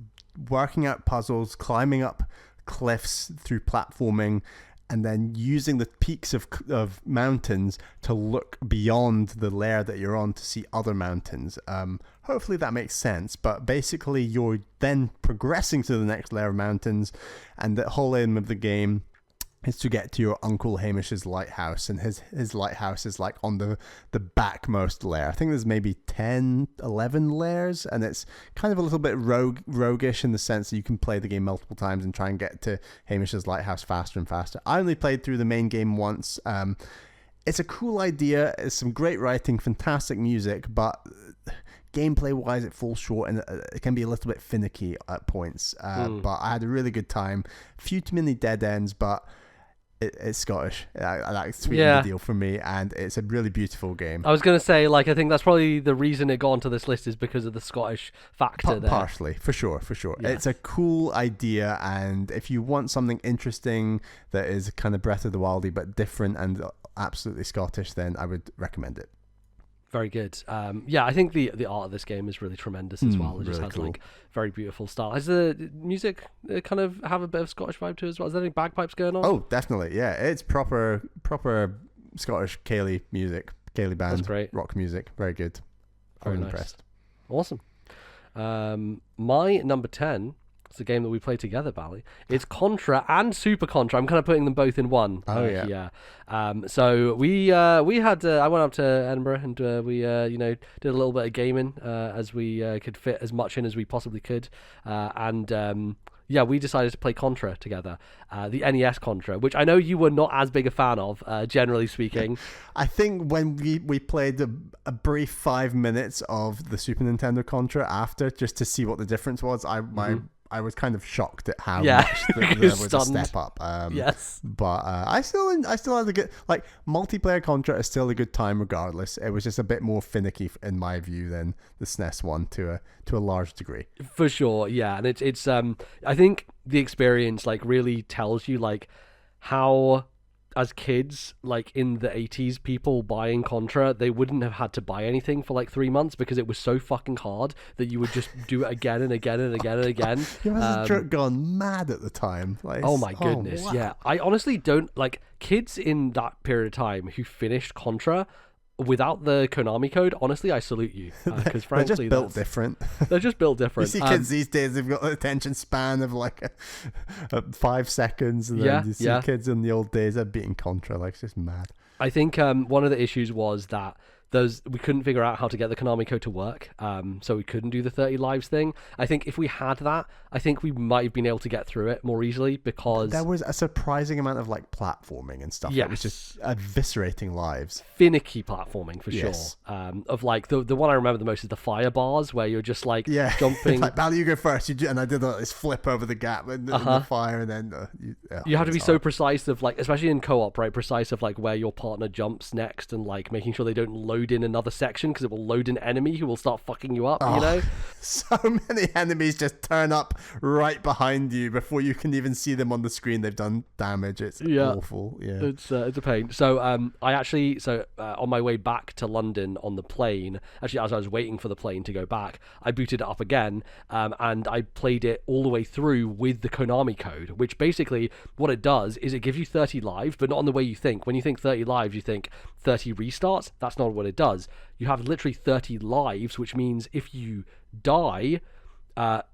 working out puzzles, climbing up cliffs through platforming, and then using the peaks of mountains to look beyond the layer that you're on to see other mountains. Hopefully that makes sense, but basically you're then progressing to the next layer of mountains, and the whole aim of the game is to get to your Uncle Hamish's lighthouse, and his lighthouse is like on the backmost layer. I think there's maybe 10, 11 layers, and it's kind of a little bit roguish in the sense that you can play the game multiple times and try and get to Hamish's lighthouse faster and faster. I only played through the main game once. It's a cool idea. It's some great writing, fantastic music, but gameplay wise it falls short, and it can be a little bit finicky at points. But I had a really good time. Few too many dead ends, but it's Scottish. That sweetened the deal for me, and it's a really beautiful game. I was going to say, I think that's probably the reason it got onto this list is because of the Scottish factor there. Partially, for sure. Yeah. It's a cool idea, and if you want something interesting that is kind of Breath of the Wildy but different and absolutely Scottish, then I would recommend it. Very good. I think the art of this game is really tremendous as well. It just has cool. Very beautiful style. Has the music kind of have a bit of Scottish vibe to it as well? Is there any bagpipes going on? Oh, definitely. Yeah, it's proper Scottish Ceilidh music, Ceilidh band. That's great. Rock music. Very good. Very I'm nice. impressed. Awesome. My number 10. It's a game that we play together, Bally. It's Contra and Super Contra. I'm kind of putting them both in one. So we had. I went up to Edinburgh, and we did a little bit of gaming as we could fit as much in as we possibly could, we decided to play Contra together, the NES Contra, which I know you were not as big a fan of, generally speaking. I think when we played a brief 5 minutes of the Super Nintendo Contra after, just to see what the difference was, I was kind of shocked at how Yeah. much there was Stunned. a step up. Yes. But I still had a good, like, multiplayer Contra is still a good time regardless. It was just a bit more finicky in my view than the SNES one to a large degree. For sure, yeah. And it's I think the experience like really tells you like how, as kids, like in the 80s, people buying Contra, they wouldn't have had to buy anything for like 3 months because it was so fucking hard that you would just do it again and again and again and again. You must have gone mad at the time. Like, Oh my goodness, wow. yeah. I honestly don't like kids in that period of time who finished Contra without the Konami code. Honestly, I salute you because They're frankly, just built different. they're just built You different. see kids these days, they've got an attention span of like 5 seconds, and then you see kids in the old days, they're beating Contra. Like, it's just mad. I think one of the issues was that we couldn't figure out how to get the Konami code to work, so we couldn't do the 30 lives thing. I think if we had that, I think we might have been able to get through it more easily because There was a surprising amount of like platforming and stuff. Yes. It was just eviscerating lives. finicky platforming for Yes. sure. Of like the one I remember the most is the fire bars where you're just like jumping. Like, Bally, you go first. And I did this flip over the gap in the fire, and then You have to be so precise of like, especially in co-op, right? Precise of like where your partner jumps next and like making sure they don't load in another section because it will load an enemy who will start fucking you up, you know? So many enemies just turn up right behind you before you can even see them on the screen. They've done damage. It's awful. Yeah. It's a pain. So I actually, on my way back to London on the plane, actually as I was waiting for the plane to go back, I booted it up again and I played it all the way through with the Konami code, which basically what it does is it gives you 30 lives, but not in the way you think. When you think 30 lives, you think 30 restarts. That's not what it does. You have literally 30 lives, which means if you die,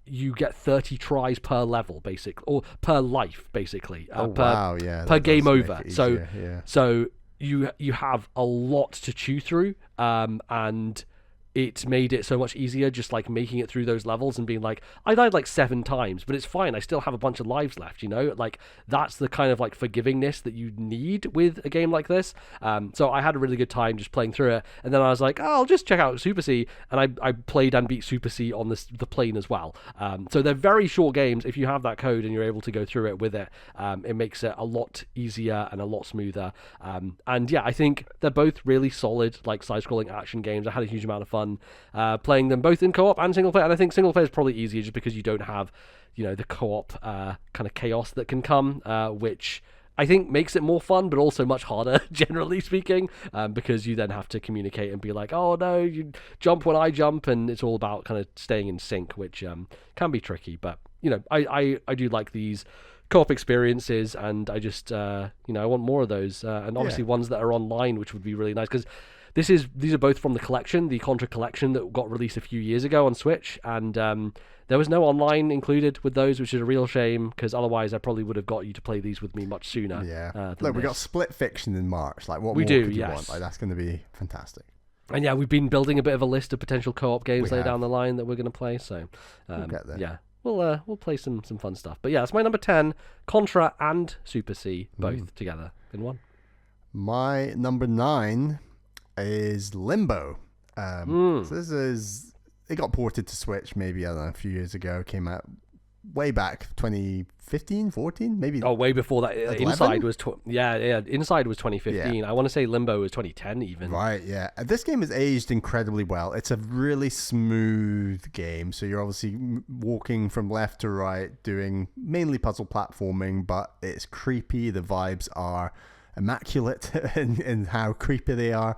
you get 30 tries per level, basically, or per life, basically. Per game over. So you have a lot to chew through, and it made it so much easier just like making it through those levels and being like, I died like 7 times, but it's fine. I still have a bunch of lives left, you know? Like, that's the kind of like forgivingness that you need with a game like this. So I had a really good time just playing through it. And then I was like, I'll just check out Super C. And I played and beat Super C on the plane as well. So they're very short games. If you have that code and you're able to go through it with it, it makes it a lot easier and a lot smoother. And yeah, I think they're both really solid, like side-scrolling action games. I had a huge amount of fun playing them both in co-op and single player, and I think single player is probably easier just because you don't have, you know, the co-op kind of chaos that can come, which I think makes it more fun, but also much harder, generally speaking, because you then have to communicate and be like, oh no, you jump when I jump, and it's all about kind of staying in sync, which can be tricky. But you know, I do like these co-op experiences, and I just I want more of those, and obviously ones that are online, which would be really nice because these are both from the collection, the Contra collection that got released a few years ago on Switch, and there was no online included with those, which is a real shame because otherwise I probably would have got you to play these with me much sooner. Yeah. Look, we got Split Fiction in March. Like, what we more do, could you yes. want? Like, that's going to be fantastic. And yeah, we've been building a bit of a list of potential co-op games later down the line that we're going to play. So we'll get there. Yeah, we'll play some fun stuff. But yeah, it's my number 10, Contra and Super C both together in one. My number 9 is Limbo. So it got ported to Switch maybe, I don't know, a few years ago. Came out way back 2015, 14, maybe. Oh, way before that. 11? Inside was Inside was 2015. Yeah. I want to say Limbo was 2010 even. Right, yeah. This game has aged incredibly well. It's a really smooth game. So you're obviously walking from left to right, doing mainly puzzle platforming, but it's creepy. The vibes are immaculate in how creepy they are.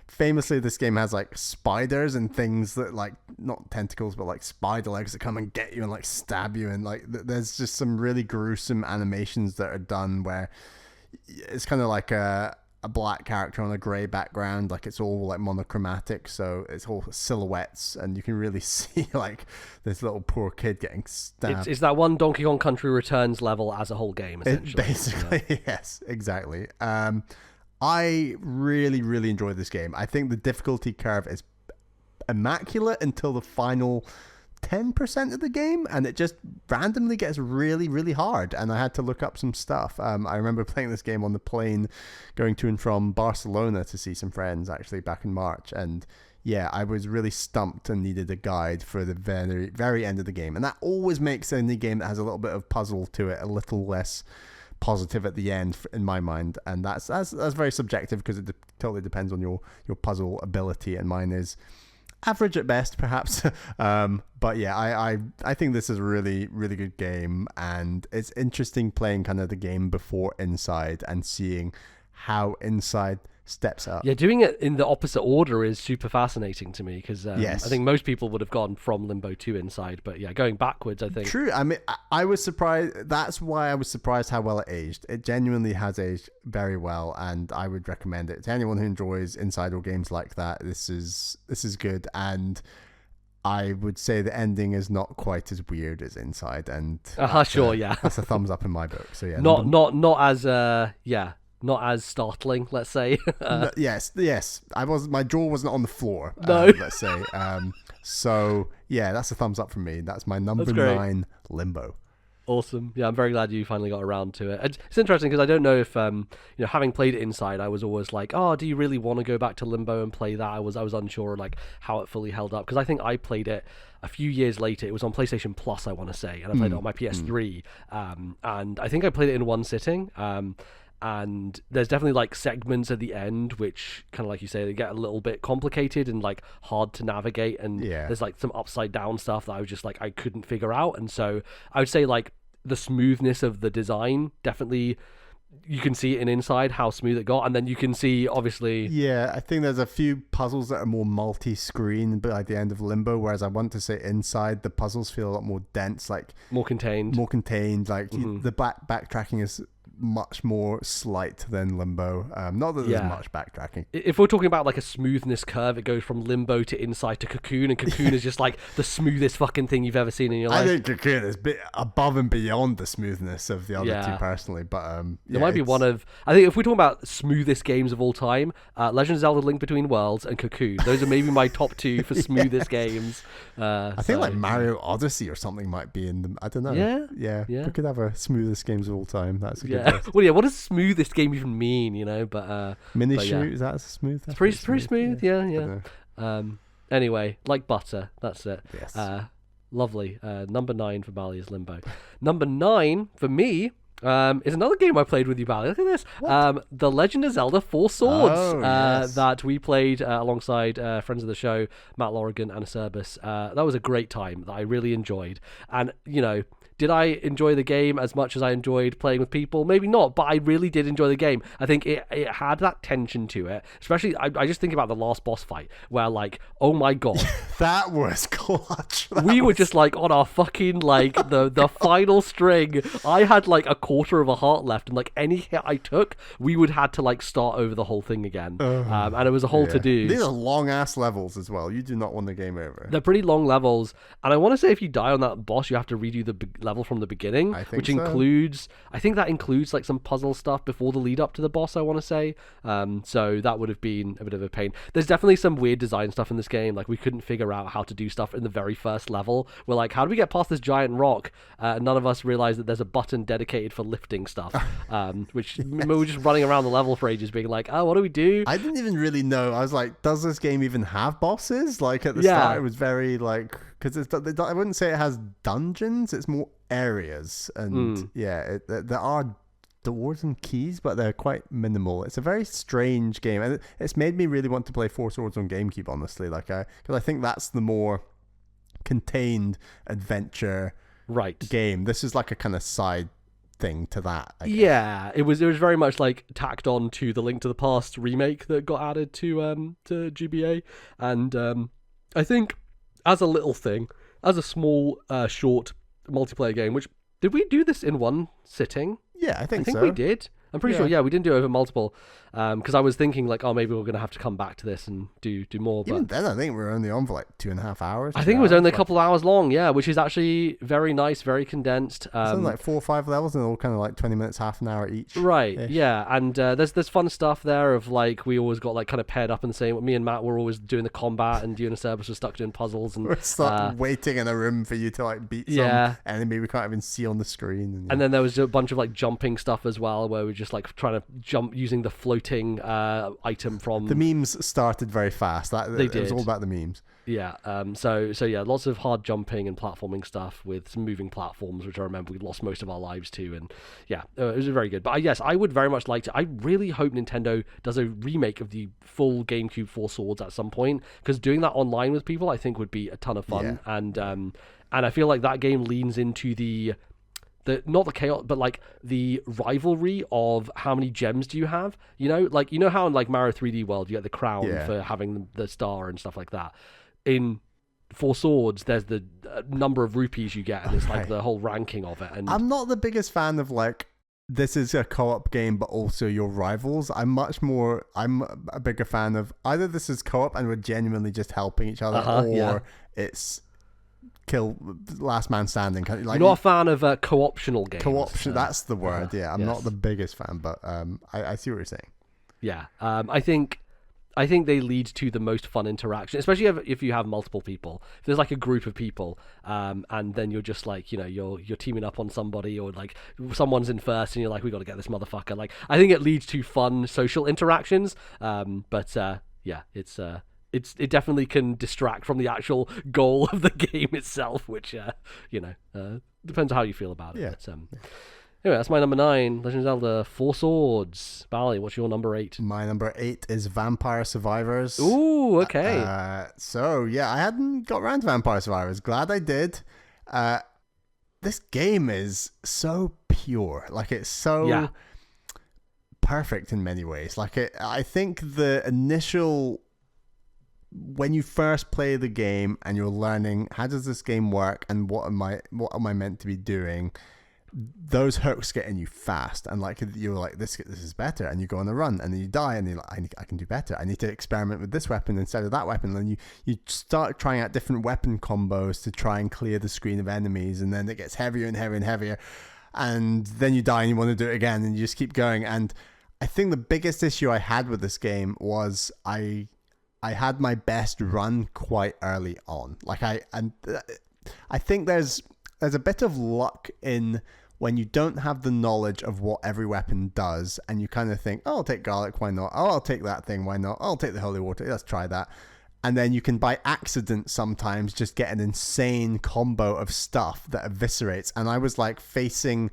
Famously, this game has like spiders and things that, like, not tentacles but like spider legs that come and get you and like stab you, and like there's just some really gruesome animations that are done where it's kind of like a black character on a grey background, like it's all like monochromatic, so it's all silhouettes, and you can really see like this little poor kid getting stabbed. It's that one Donkey Kong Country Returns level as a whole game, essentially. Basically, yes, exactly. I really, really enjoyed this game. I think the difficulty curve is immaculate until the final 10% of the game, and it just randomly gets really, really hard, and I had to look up some stuff. I remember playing this game on the plane going to and from Barcelona to see some friends actually back in March, and yeah, I was really stumped and needed a guide for the very, very end of the game. And that always makes any game that has a little bit of puzzle to it a little less positive at the end in my mind. And that's very subjective because it totally depends on your puzzle ability, and mine is average at best, perhaps. But yeah, I think this is a really, really good game, and it's interesting playing kind of the game before Inside and seeing how Inside steps up. Yeah, doing it in the opposite order is super fascinating to me because Yes. I think most people would have gone from Limbo to Inside, but yeah, going backwards, I think. True. I mean, I was surprised. That's why I was surprised how well it aged. It genuinely has aged very well, and I would recommend it to anyone who enjoys Inside or games like that. This is good, and I would say the ending is not quite as weird as Inside, and Sure, yeah. that's a thumbs up in my book. So yeah, not as startling, let's say. yes. My jaw wasn't on the floor. No. Let's say. So yeah, that's a thumbs up from me. That's my number That's great. 9, Limbo. Awesome. Yeah, I'm very glad you finally got around to it. It's interesting because I don't know if, having played it Inside, I was always like, oh, do you really want to go back to Limbo and play that? I was unsure like how it fully held up because I think I played it a few years later. It was on PlayStation Plus, I want to say, and I played it on my PS3. And I think I played it in one sitting. And there's definitely like segments at the end which kind of like you say, they get a little bit complicated and like hard to navigate, and there's like some upside down stuff that I was just like I couldn't figure out. And so I would say like the smoothness of the design, definitely you can see it in Inside how smooth it got, and then you can see obviously I think there's a few puzzles that are more multi-screen but at the end of Limbo, whereas I want to say Inside the puzzles feel a lot more dense, like more contained, like the backtracking is much more slight than Limbo. Not that there's much backtracking. If we're talking about like a smoothness curve, it goes from Limbo to Inside to Cocoon, and Cocoon is just like the smoothest fucking thing you've ever seen in your life. I think Cocoon is above and beyond the smoothness of the other two personally, but it might be one of, I think if we're talking about smoothest games of all time, Legend of Zelda: Link Between Worlds and Cocoon, those are maybe my top 2 for smoothest games. I think like Mario Odyssey or something might be in them. I don't know. Yeah. We could have our smoothest games of all time. That's a good list. Well, yeah, what does smoothest game even mean, But Mini Shoot, is that smooth? It's pretty smooth, yeah. Anyway, like butter, that's it. Yes. Lovely. Number 9 for Bally is Limbo. Number 9 for me is another game I played with you, Bally. Look at this. The Legend of Zelda 4 Swords that we played alongside friends of the show, Matt Lorigan and Acerbis. That was a great time that I really enjoyed. And, did I enjoy the game as much as I enjoyed playing with people? Maybe not, but I really did enjoy the game. I think it had that tension to it. Especially, I just think about the last boss fight, where like, oh my god. That was clutch. We were just like on our fucking like the final string. I had like a quarter of a heart left, and like any hit I took, we would had to like start over the whole thing again. And it was a whole to-do. These are long-ass levels as well. You do not want the game over. They're pretty long levels. And I want to say if you die on that boss, you have to redo the level from the beginning, which includes, I think that includes like some puzzle stuff before the lead up to the boss, I want to say. So that would have been a bit of a pain. There's definitely some weird design stuff in this game. Like we couldn't figure out how to do stuff in the very first level. We're like, how do we get past this giant rock? None of us realized that there's a button dedicated for lifting stuff, which we were just running around the level for ages being like, oh, what do we do? I didn't even really know. I was like, does this game even have bosses? Like at the start it was very like, because I wouldn't say it has dungeons, it's more areas, and there are doors and keys, but they're quite minimal. It's a very strange game, and it's made me really want to play 4 Swords on GameCube, honestly, like because I think that's the more contained adventure game. This is like a kind of side thing to that, I guess. Yeah, it was very much like tacked on to the Link to the Past remake that got added to GBA, and I think as a little thing, as a small short multiplayer game, which did we do this in one sitting? Yeah, I think so. We did. I'm pretty sure, we didn't do it over multiple, because I was thinking like, oh, maybe we're going to have to come back to this and do more. Even then, I think we were only on for like 2.5 hours. I think it was only a couple of hours long, which is actually very nice, very condensed. Something like 4 or 5 levels, and all kind of like 20 minutes, half an hour each. Right, yeah, and there's fun stuff there of like, we always got like kind of paired up in the same, me and Matt were always doing the combat, and you and Acerbis were stuck doing puzzles. And we're stuck waiting in a room for you to like beat some enemy we can't even see on the screen. And then there was a bunch of like jumping stuff as well, where we just like trying to jump using the floating item from The memes started very fast. It was all about the memes. Yeah. So yeah, lots of hard jumping and platforming stuff with some moving platforms, which I remember we lost most of our lives to, and yeah, it was very good. But yes, I would very much like to. I really hope Nintendo does a remake of the full GameCube Four Swords at some point, because doing that online with people, I think, would be a ton of fun. Yeah. And I feel like that game leans into the not the chaos, but like the rivalry of how many gems do you have? Like how in like Mario 3D World you get the crown for having the star and stuff like that. In Four Swords, there's the number of rupees you get, and it's like the whole ranking of it. And I'm not the biggest fan of like, this is a co-op game, but also your rivals. I'm a bigger fan of either this is co-op and we're genuinely just helping each other, or it's kill last man standing. Like, you're not a fan of co-optional games. Co-option, that's the word. Yeah, I'm not the biggest fan, but I see what you're saying. Yeah, I think they lead to the most fun interaction, especially if you have multiple people. If there's like a group of people, and then you're just like, you're teaming up on somebody, or like someone's in first and you're like, we got to get this motherfucker. Like, I think it leads to fun social interactions. But it definitely can distract from the actual goal of the game itself, which depends on how you feel about it. Yeah. But, anyway, that's my number 9, Legend of Zelda: Four Swords. Bally, what's your number 8? My number 8 is Vampire Survivors. Ooh, okay. So yeah, I hadn't got around to Vampire Survivors. Glad I did. This game is so pure. Like, it's so perfect in many ways. Like, I think the initial, when you first play the game and you're learning how does this game work and what am I meant to be doing, those hooks get in you fast, and like you're like, this is better, and you go on a run and then you die and you're like, I can do better, I need to experiment with this weapon instead of that weapon, and then you start trying out different weapon combos to try and clear the screen of enemies, and then it gets heavier and heavier and heavier, and then you die and you want to do it again, and you just keep going. And I think the biggest issue I had with this game was I had my best run quite early on. Like, I think there's a bit of luck in when you don't have the knowledge of what every weapon does, and you kind of think, oh, I'll take garlic, why not? Oh, I'll take that thing, why not? I'll take the holy water, let's try that. And then you can, by accident, sometimes just get an insane combo of stuff that eviscerates. And I was like facing,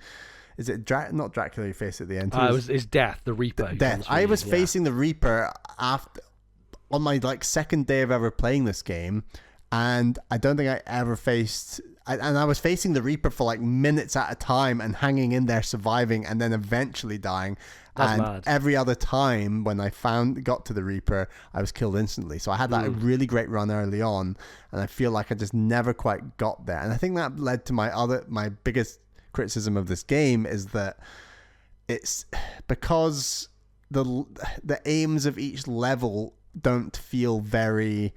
is it not Dracula you face at the end? It's Death, the Reaper. Death. I was facing the Reaper on my like second day of ever playing this game, and I don't think I ever faced. And I was facing the Reaper for like minutes at a time and hanging in there, surviving, and then eventually dying. That's and mad. Every other time when I got to the Reaper, I was killed instantly. So I had that really great run early on, and I feel like I just never quite got there. And I think that led to my biggest criticism of this game, is that it's because the aims of each level don't feel very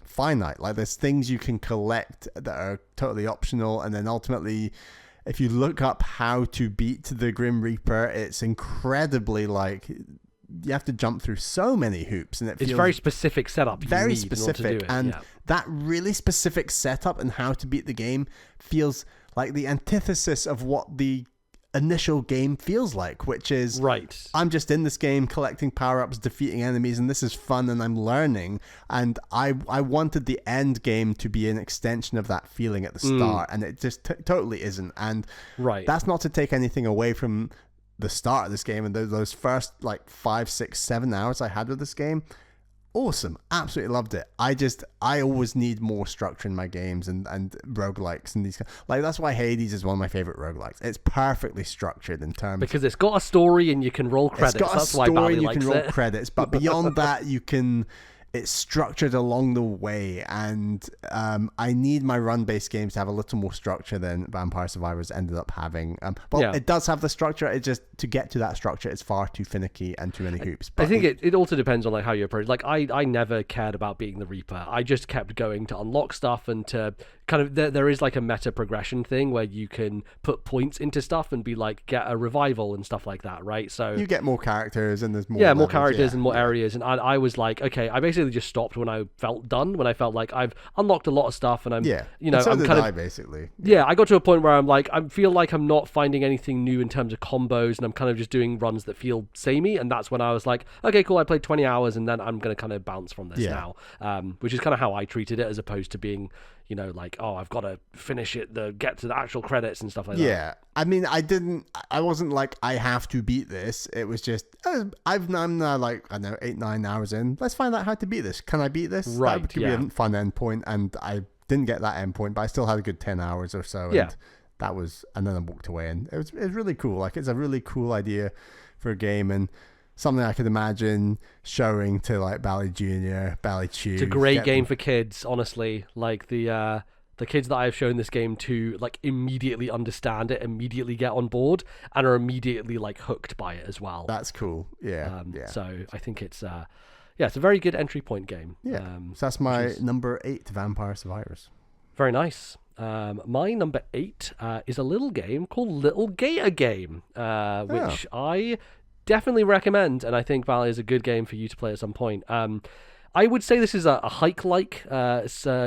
finite. Like, there's things you can collect that are totally optional, and then ultimately, if you look up how to beat the Grim Reaper, it's incredibly like you have to jump through so many hoops, and it's very specific setup. Very specific, and that really specific setup and how to beat the game feels like the antithesis of what the initial game feels like, which is I'm just in this game collecting power-ups, defeating enemies, and this is fun, and I'm learning. And I wanted the end game to be an extension of that feeling at the start, and it just totally isn't. And that's not to take anything away from the start of this game and those first like 5, 6, 7 hours I had with this game. Awesome, absolutely loved it. I always need more structure in my games, and roguelikes and these, like, that's why Hades is one of my favorite roguelikes. It's perfectly structured in terms, because it's got a story and you can roll credits. It's got a story and you can roll credits, but beyond that, it's structured along the way, and I need my run-based games to have a little more structure than Vampire Survivors ended up having. It does have the structure. It just, to get to that structure, it's far too finicky and too many hoops. But I think it also depends on like how you approach. Like, I never cared about beating the Reaper. I just kept going to unlock stuff and to kind of there is like a meta progression thing where you can put points into stuff and be like, get a revival and stuff like that, right? So you get more characters, and there's more more characters and more areas. And I was like, okay, I basically basically just stopped when I felt done, when I felt like I've unlocked a lot of stuff, and I'm, Yeah. you know, And so I'm did kind I, of, basically. yeah, I got to a point where I'm like, I feel like I'm not finding anything new in terms of combos, and I'm kind of just doing runs that feel samey, and that's when I was like, okay, cool, I played 20 hours, and then I'm going to kind of bounce from this now, which is kind of how I treated it, as opposed to being, you know, like, oh, I've got to finish it, get to the actual credits and stuff like that. Yeah. I mean, I wasn't like, I have to beat this. It was just, I'm now like, I don't know, 8-9 hours in. Let's find out how to beat this. Can I beat this? Right, That could be a fun endpoint, and I didn't get that endpoint, but I still had a good 10 hours or so. Yeah. And that was, and then I walked away, and it was really cool. Like, it's a really cool idea for a game, and something I could imagine showing to like Bally Jr., Bally Chew. It's a great game for kids, honestly. Like the kids that I've shown this game to, like, immediately understand it, immediately get on board, and are immediately like hooked by it as well. That's cool. Yeah. So I think it's it's a very good entry point game. Yeah. So that's my number 8, Vampire Survivors. Very nice. My number 8 is a little game called Little Gator Game, which I definitely recommend, and I think Bally is a good game for you to play at some point. I would say this is a hike-like.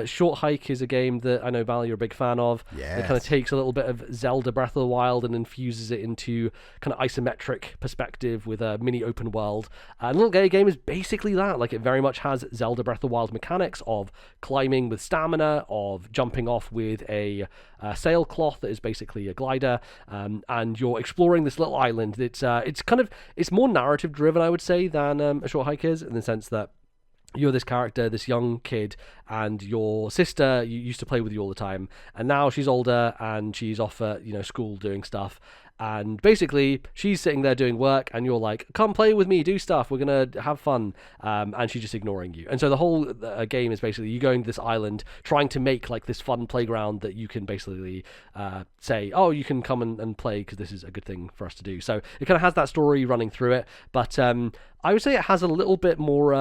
Short Hike is a game that I know, Bally, you're a big fan of. Yes. It kind of takes a little bit of Zelda Breath of the Wild and infuses it into kind of isometric perspective with a mini open world. And Little Gator Game is basically that. Like, it very much has Zelda Breath of the Wild mechanics of climbing with stamina, of jumping off with a sailcloth that is basically a glider, and you're exploring this little island. It's more narrative driven, I would say, than a Short Hike is, in the sense that you're this character, this young kid, and your sister, you used to play with you all the time, and now she's older and she's off at, school doing stuff, and basically she's sitting there doing work, and you're like, come play with me, do stuff, we're gonna have fun, and she's just ignoring you. And so the whole game is basically you going to this island, trying to make like this fun playground that you can basically say, oh, you can come and play because this is a good thing for us to do. So it kind of has that story running through it, but I would say it has a little bit more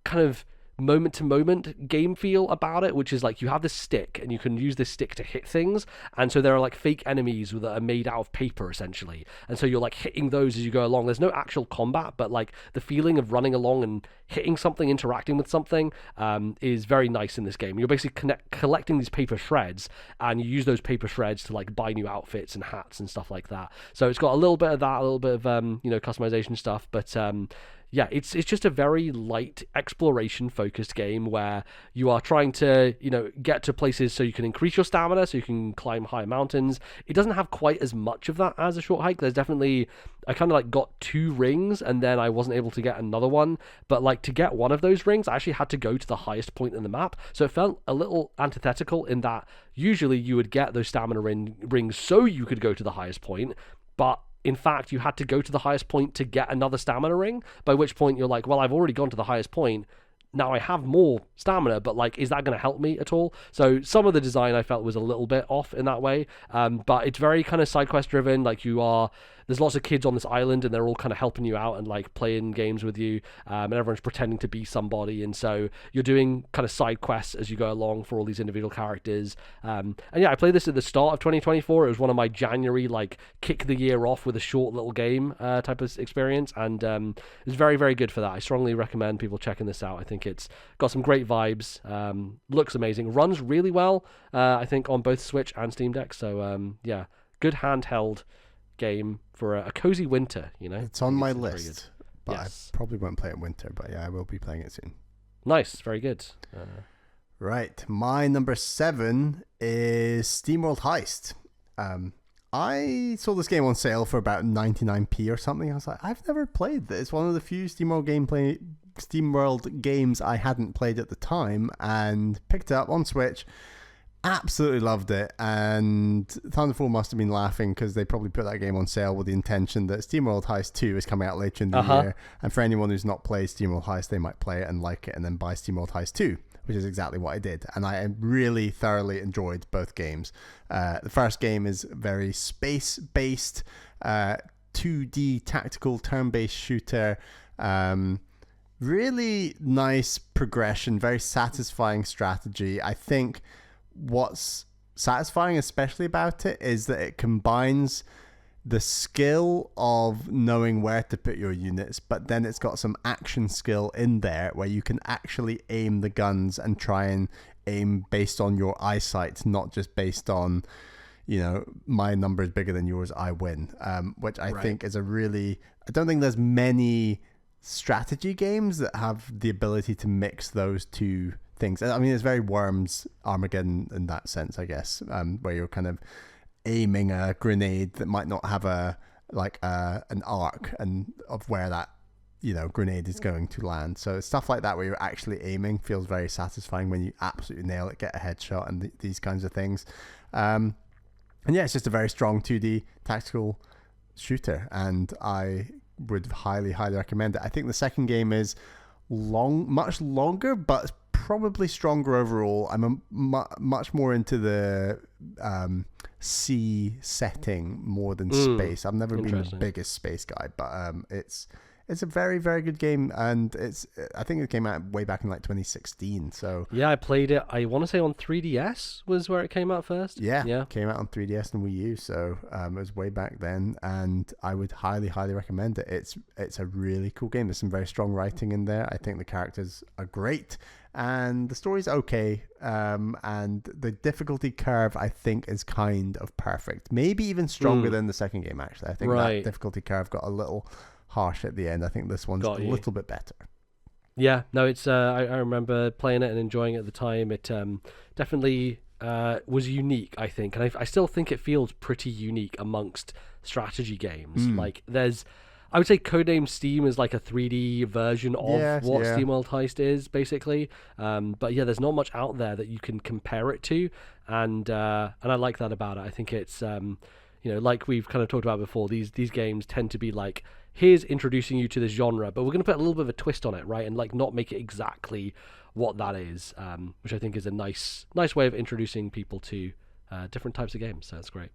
kind of moment-to-moment game feel about it, which is like you have this stick and you can use this stick to hit things, and so there are like fake enemies that are made out of paper essentially, and so you're like hitting those as you go along. There's no actual combat, but like the feeling of running along and hitting something, interacting with something, is very nice in this game. You're basically collecting these paper shreds, and you use those paper shreds to like buy new outfits and hats and stuff like that. So it's got a little bit of that, a little bit of customization stuff, but yeah, it's just a very light exploration-focused game where you are trying to, get to places so you can increase your stamina, so you can climb higher mountains. It doesn't have quite as much of that as a Short Hike. There's definitely, I kind of like got 2 rings, and then I wasn't able to get another one. But like to get one of those rings, I actually had to go to the highest point in the map. So it felt a little antithetical in that usually you would get those stamina rings so you could go to the highest point, but in fact, you had to go to the highest point to get another stamina ring, by which point you're like, well, I've already gone to the highest point. Now I have more stamina, but like, is that going to help me at all? So some of the design I felt was a little bit off in that way, but it's very kind of side quest driven. Like there's lots of kids on this island, and they're all kind of helping you out and like playing games with you, and everyone's pretending to be somebody, and so you're doing kind of side quests as you go along for all these individual characters. And yeah, I played this at the start of 2024. It was one of my January like kick the year off with a short little game type of experience, and it's very, very good for that. I strongly recommend people checking this out. I think it's got some great vibes, looks amazing, runs really well, I think on both Switch and Steam Deck. So yeah, good handheld game for a cozy winter. It's on my list, but yes. I probably won't play it in winter, but yeah, I will be playing it soon. Nice, very good. Right, my number 7 is SteamWorld Heist. I saw this game on sale for about 99p or something. I was like, I've never played this. One of the few SteamWorld games I hadn't played at the time, and picked it up on Switch. Absolutely loved it, and Thunderful must have been laughing because they probably put that game on sale with the intention that SteamWorld Heist 2 is coming out later in the year, and for anyone who's not played SteamWorld Heist, they might play it and like it and then buy SteamWorld Heist 2, which is exactly what I did, and I really thoroughly enjoyed both games. The first game is very space-based, 2D tactical turn-based shooter, really nice progression, very satisfying strategy. I think what's satisfying especially about it is that it combines the skill of knowing where to put your units, but then it's got some action skill in there where you can actually aim the guns and try and aim based on your eyesight, not just based on, my number is bigger than yours, I win. Which I think is I don't think there's many strategy games that have the ability to mix those two things. I mean, it's very Worms Armageddon in that sense, I guess, where you're kind of aiming a grenade that might not have an arc and of where that grenade is going to land. So stuff like that where you're actually aiming feels very satisfying when you absolutely nail it, get a headshot, and these kinds of things. And yeah, it's just a very strong 2D tactical shooter, and I would highly recommend it. I think the second game is much longer, but probably stronger overall. I'm much more into the sea setting more than space. I've never been the biggest space guy, but it's a very, very good game, and I think it came out way back in 2016. So yeah, I played it. I want to say on 3DS was where it came out first. Yeah, came out on 3DS and Wii U, so it was way back then, and I would highly recommend it. It's a really cool game. There's some very strong writing in there. I think the characters are great, and the story's okay. And the difficulty curve, I think, is kind of perfect. Maybe even stronger than the second game. Actually, I think that difficulty curve got a little harsh at the end. I think this one's a little bit better. Yeah, no, it's I remember playing it and enjoying it at the time. It definitely was unique, I think, and I still think it feels pretty unique amongst strategy games. Like I would say Codename Steam is like a 3D version of what SteamWorld Heist is, basically. But yeah, there's not much out there that you can compare it to, and I like that about it. I think it's like we've kind of talked about before, these games tend to be like, here's introducing you to this genre, but we're going to put a little bit of a twist on it, right? And like not make it exactly what that is, which I think is a nice way of introducing people to different types of games. So that's great.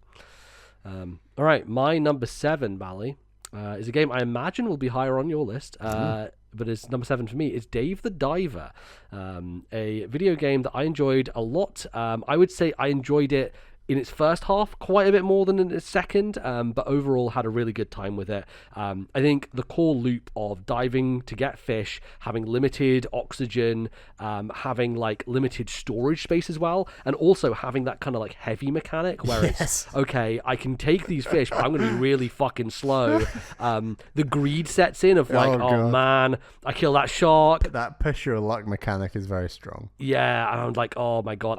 All right, my number 7, Bally, is a game I imagine will be higher on your list, but it's number 7 for me. It's Dave the Diver, a video game that I enjoyed a lot. I would say I enjoyed it in its first half quite a bit more than in its second, but overall had a really good time with it. I think the core loop of diving to get fish, having limited oxygen, having like limited storage space as well, and also having that kind of like heavy mechanic where it's, okay, I can take these fish, but I'm going to be really fucking slow. The greed sets in of like, oh man, I kill that shark. That push your luck mechanic is very strong. Yeah, and I'm like, oh my god,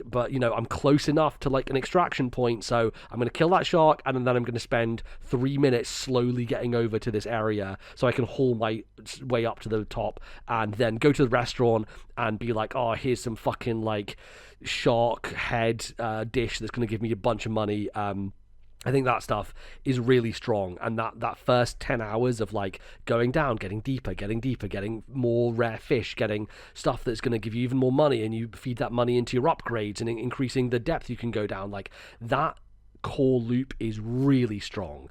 but I'm close enough to like an extraction point, so I'm going to kill that shark, and then I'm going to spend 3 minutes slowly getting over to this area so I can haul my way up to the top, and then go to the restaurant and be like, oh, here's some fucking like shark head dish that's going to give me a bunch of money. I think that stuff is really strong, and that first 10 hours of like going down, getting deeper, getting more rare fish, getting stuff that's going to give you even more money, and you feed that money into your upgrades and increasing the depth you can go down, like that core loop is really strong.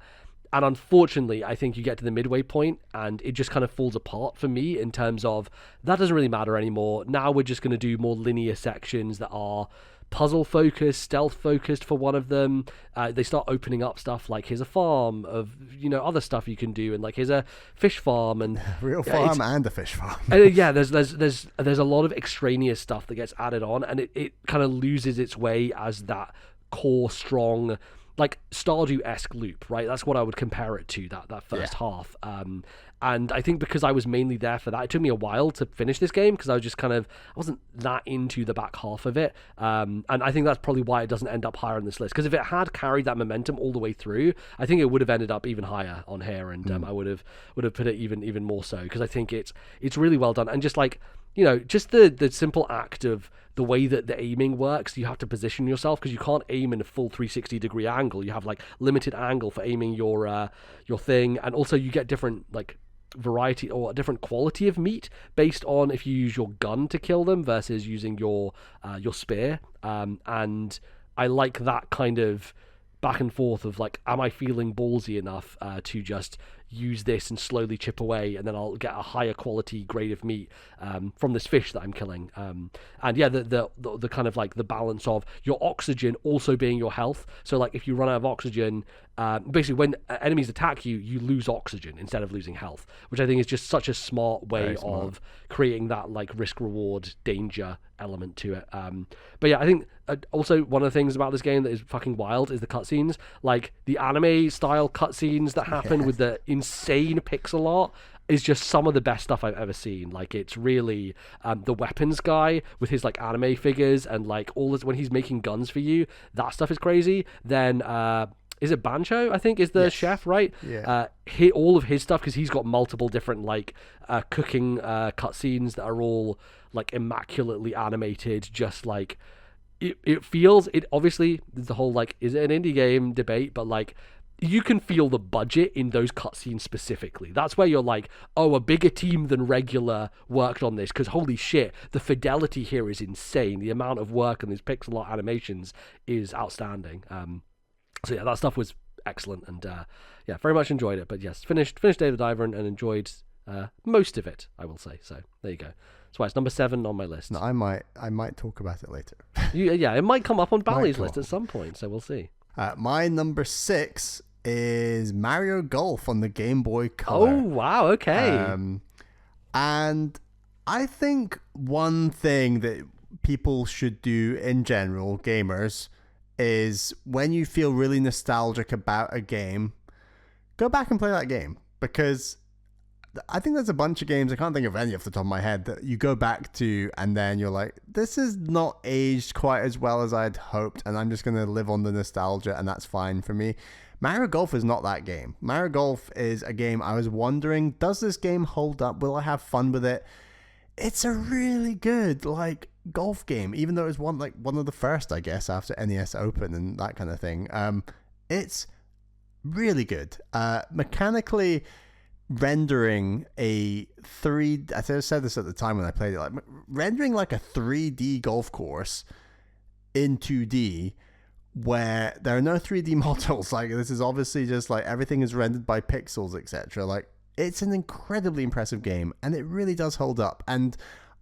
And unfortunately, I think you get to the midway point and it just kind of falls apart for me in terms of that doesn't really matter anymore. Now we're just going to do more linear sections that are puzzle focused, stealth focused for one of them. They start opening up stuff like here's a farm of other stuff you can do, and like here's a fish farm and real farm and a fish farm. Yeah, there's a lot of extraneous stuff that gets added on, and it kind of loses its way as that core strong, like Stardew-esque loop, right? That's what I would compare it to, that first half. And I think because I was mainly there for that, it took me a while to finish this game because I wasn't that into the back half of it. And I think that's probably why it doesn't end up higher on this list. Because if it had carried that momentum all the way through, I think it would have ended up even higher on here, and I would have put it even more so, because I think it's really well done. And just like, just the simple act of the way that the aiming works, you have to position yourself because you can't aim in a full 360-degree angle. You have like limited angle for aiming your thing, and also you get different like variety or a different quality of meat based on if you use your gun to kill them versus using your spear. And I like that kind of back and forth of like, am I feeling ballsy enough to just use this and slowly chip away, and then I'll get a higher quality grade of meat from this fish that I'm killing. And yeah, the kind of like the balance of your oxygen also being your health. So like if you run out of oxygen, basically when enemies attack you, you lose oxygen instead of losing health, which I think is just such a smart way of creating that like risk reward danger element to it. But yeah, I think also one of the things about this game that is fucking wild is the cutscenes, like the anime style cutscenes that happen with the insane pixel art is just some of the best stuff I've ever seen. Like it's really the weapons guy with his like anime figures and like all this when he's making guns for you, that stuff is crazy. Then is it Bancho, I think, is the chef, right? Yeah. All of his stuff, because he's got multiple different like cooking cutscenes that are all like immaculately animated, just like it feels it. Obviously there's the whole like, is it an indie game debate, but like you can feel the budget in those cutscenes specifically. That's where you're like, oh, a bigger team than regular worked on this, because holy shit, the fidelity here is insane. The amount of work on these pixel art animations is outstanding. So yeah, that stuff was excellent, and yeah, very much enjoyed it. But yes, finished Dave the Diver and enjoyed most of it, I will say. So there you go. That's why it's number 7 on my list. No, I might talk about it later. Yeah, it might come up on Bally's list at some point, so we'll see. My number 6 is Mario Golf on the Game Boy Color. Oh wow, okay. And I think one thing that people should do in general, gamers, is when you feel really nostalgic about a game, go back and play that game, because I think there's a bunch of games, I can't think of any off the top of my head, that you go back to and then you're like, this is not aged quite as well as I'd hoped, and I'm just going to live on the nostalgia, and that's fine for me. Mario Golf is not that game. Mario Golf is a game I was wondering, does this game hold up? Will I have fun with it? It's a really good like golf game, even though it was one of the first, I guess, after NES Open and that kind of thing. It's really good. Mechanically, rendering I said this at the time when I played it, like rendering like a 3D golf course in 2D where there are no 3D models. Like this is obviously just like everything is rendered by pixels, etc. Like it's an incredibly impressive game, and it really does hold up. And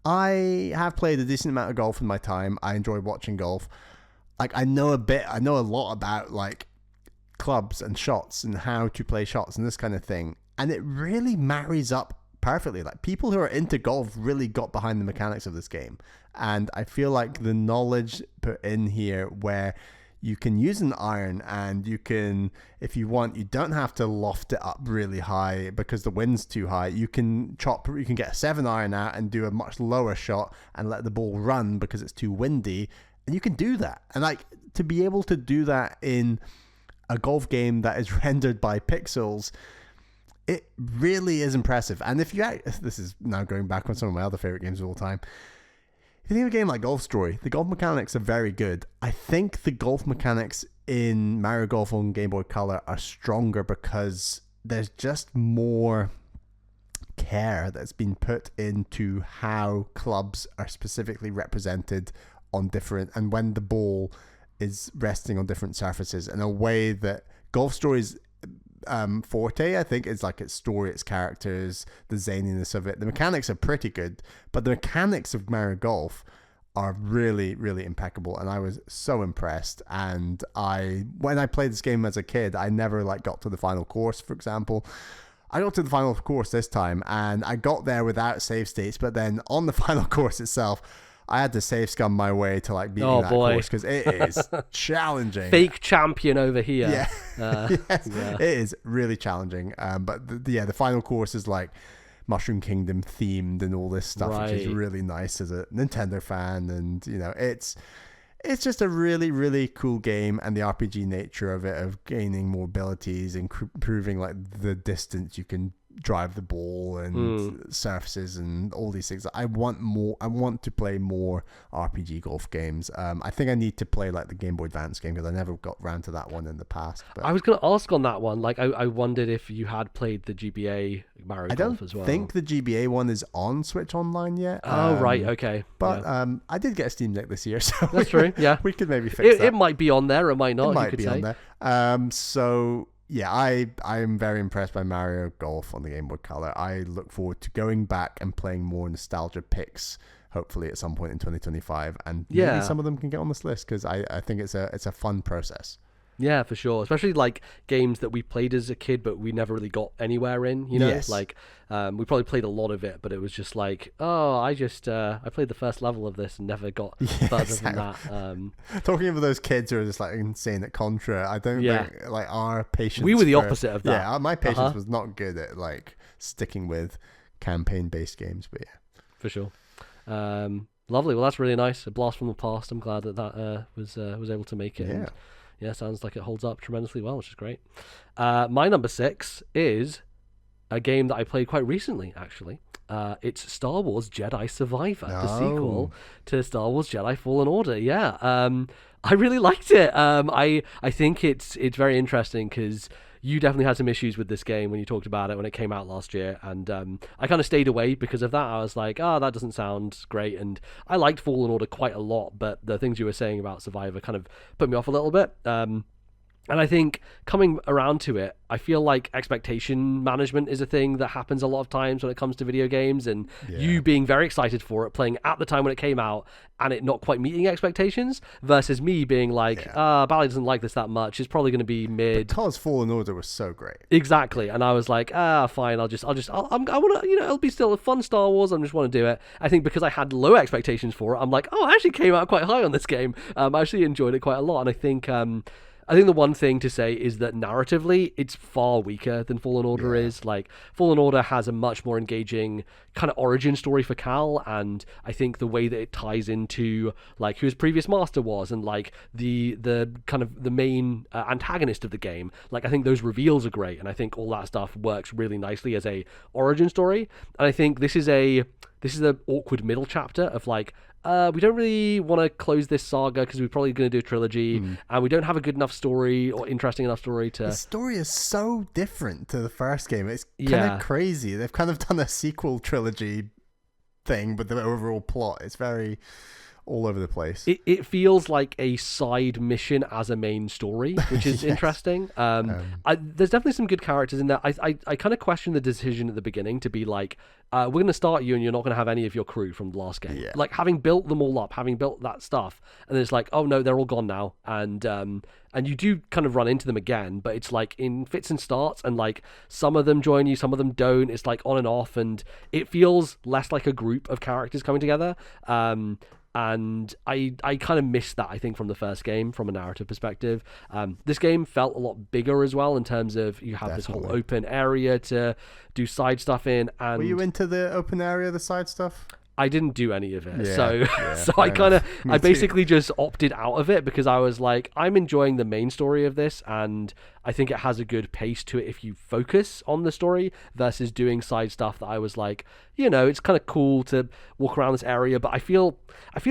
I have played a decent amount of golf in my time. I enjoy watching golf. Like I know a lot about like clubs and shots and how to play shots and this kind of thing. And it really marries up perfectly. Like people who are into golf really got behind the mechanics of this game. And I feel like the knowledge put in here where you can use an iron and you can, if you want, you don't have to loft it up really high because the wind's too high. You can get a 7-iron out and do a much lower shot and let the ball run because it's too windy. And you can do that. And like to be able to do that in a golf game that is rendered by pixels, it really is impressive. And if you this is now going back on some of my other favorite games of all time. If you think of a game like Golf Story, the golf mechanics are very good. I think the golf mechanics in Mario Golf on Game Boy Color are stronger because there's just more care that's been put into how clubs are specifically represented on different, and when the ball is resting on different surfaces in a way that Golf Story's forte, I think, is like its story, its characters, the zaniness of it. The mechanics are pretty good, but the mechanics of Mario Golf are really, really impeccable, and I was so impressed. And when I played this game as a kid, I never like got to the final course, for example. I got to the final course this time, and I got there without save states, but then on the final course itself, I had to save scum my way to like beating that course because it is challenging. Fake champion over here. Yeah, yes, yeah. It is really challenging. But the final course is like Mushroom Kingdom themed and all this stuff, which is really nice as a Nintendo fan. And you know, it's just a really, really cool game, and the RPG nature of it, of gaining more abilities and improving like the distance you can drive the ball and surfaces and all these things. I want more. I want to play more RPG golf games. I think I need to play like the Game Boy Advance game because I never got around to that one in the past. But I was going to ask on that one. Like, I wondered if you had played the GBA Mario Golf as well. I don't think the GBA one is on Switch Online yet. Oh, right. Okay. But I did get a Steam Deck this year, so that's true. Yeah, we could maybe fix that. It might be on there. It might not. It might you could be say. on there. So yeah, I am very impressed by Mario Golf on the Game Boy Color. I look forward to going back and playing more nostalgia picks, hopefully at some point in 2025, and maybe some of them can get on this list because I think it's a fun process. Yeah, for sure. Especially like games that we played as a kid, but we never really got anywhere in. You know, Yes. like we probably played a lot of it, but it was just like, oh, I played the first level of this and never got further than that. Talking of those kids who are just like insane at Contra, I don't think like our patience. We were the opposite of that. Yeah, my patience was not good at like sticking with campaign-based games, but yeah, for sure. Lovely. Well, that's really nice. A blast from the past. I'm glad that was able to make it. Yeah. And, yeah, sounds like it holds up tremendously well, which is great. My number 6 is a game that I played quite recently, actually. It's Star Wars Jedi Survivor, the sequel to Star Wars Jedi Fallen Order. Yeah, I really liked it. I think it's very interesting because you definitely had some issues with this game when you talked about it when it came out last year, and I kind of stayed away because of that. I was like, that doesn't sound great, and I liked Fallen Order quite a lot, but the things you were saying about Survivor kind of put me off a little bit. And I think coming around to it, I feel like expectation management is a thing that happens a lot of times when it comes to video games, and you being very excited for it, playing at the time when it came out, and it not quite meeting expectations, versus me being like, Bally doesn't like this that much. It's probably going to be mid. Because Fallen Order was so great. Exactly, and I was like, fine. I want to, it'll be still a fun Star Wars. I just want to do it. I think because I had low expectations for it, I'm like, I actually came out quite high on this game. I actually enjoyed it quite a lot, and I think the one thing to say is that narratively, it's far weaker than Fallen Order is. Like, Fallen Order has a much more engaging kind of origin story for Cal, and I think the way that it ties into, like, who his previous master was, and, like, the kind of the main antagonist of the game, like, I think those reveals are great, and I think all that stuff works really nicely as a origin story, and I think this is an awkward middle chapter of, like, we don't really want to close this saga because we're probably going to do a trilogy, and we don't have a good enough story or interesting enough story to... The story is so different to the first game. It's kind of crazy. They've kind of done a sequel trilogy thing, but the overall plot, it's very all over the place. It feels like a side mission as a main story, which is interesting. There's definitely some good characters in there. I kind of question the decision at the beginning to be like, we're going to start you and you're not going to have any of your crew from the last game. Yeah. Like, having built them all up, having built that stuff, and then it's like, oh no, they're all gone now. And you do kind of run into them again, but it's like in fits and starts, and like some of them join you, some of them don't. It's like on and off, and it feels less like a group of characters coming together. And I kind of missed that, I think, from the first game, from a narrative perspective. This game felt a lot bigger as well, in terms of you have this whole open area to do side stuff in. And were you into the open area, the side stuff? I didn't do any of it. So I basically just opted out of it because I was like, I'm enjoying the main story of this, and I think it has a good pace to it if you focus on the story versus doing side stuff that I was like, it's kind of cool to walk around this area, but I feel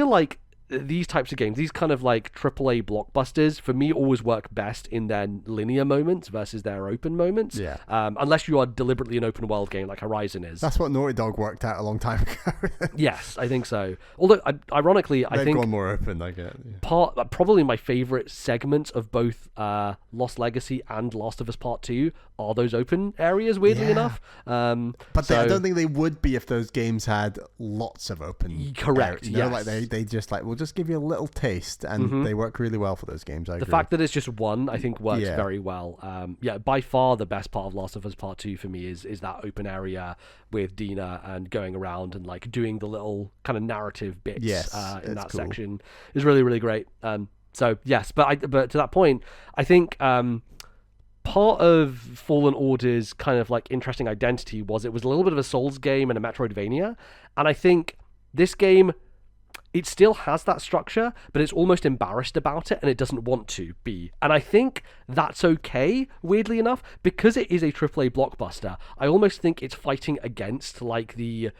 like these types of games, these kind of like AAA blockbusters, for me always work best in their linear moments versus their open moments. Yeah. Unless you are deliberately an open world game like Horizon is. That's what Naughty Dog worked out a long time ago. Yes, I think so. Although, ironically, I think they've gone more open. I get probably my favorite segments of both Lost Legacy and Last of Us Part 2 are those open areas, weirdly enough. But I don't think they would be if those games had lots of open. Correct. Yes. Like they just like, we'll just give you a little taste, and they work really well for those games. I agree. The fact that it's just one, I think, works very well. By far the best part of Last of Us Part 2 for me is that open area with Dina and going around and like doing the little kind of narrative bits in that section is really, really great. So yes, but to that point, I think part of Fallen Order's kind of like interesting identity was it was a little bit of a Souls game and a Metroidvania, and I think this game, it still has that structure, but it's almost embarrassed about it and it doesn't want to be. And I think that's okay, weirdly enough, because it is a AAA blockbuster. I almost think it's fighting against like the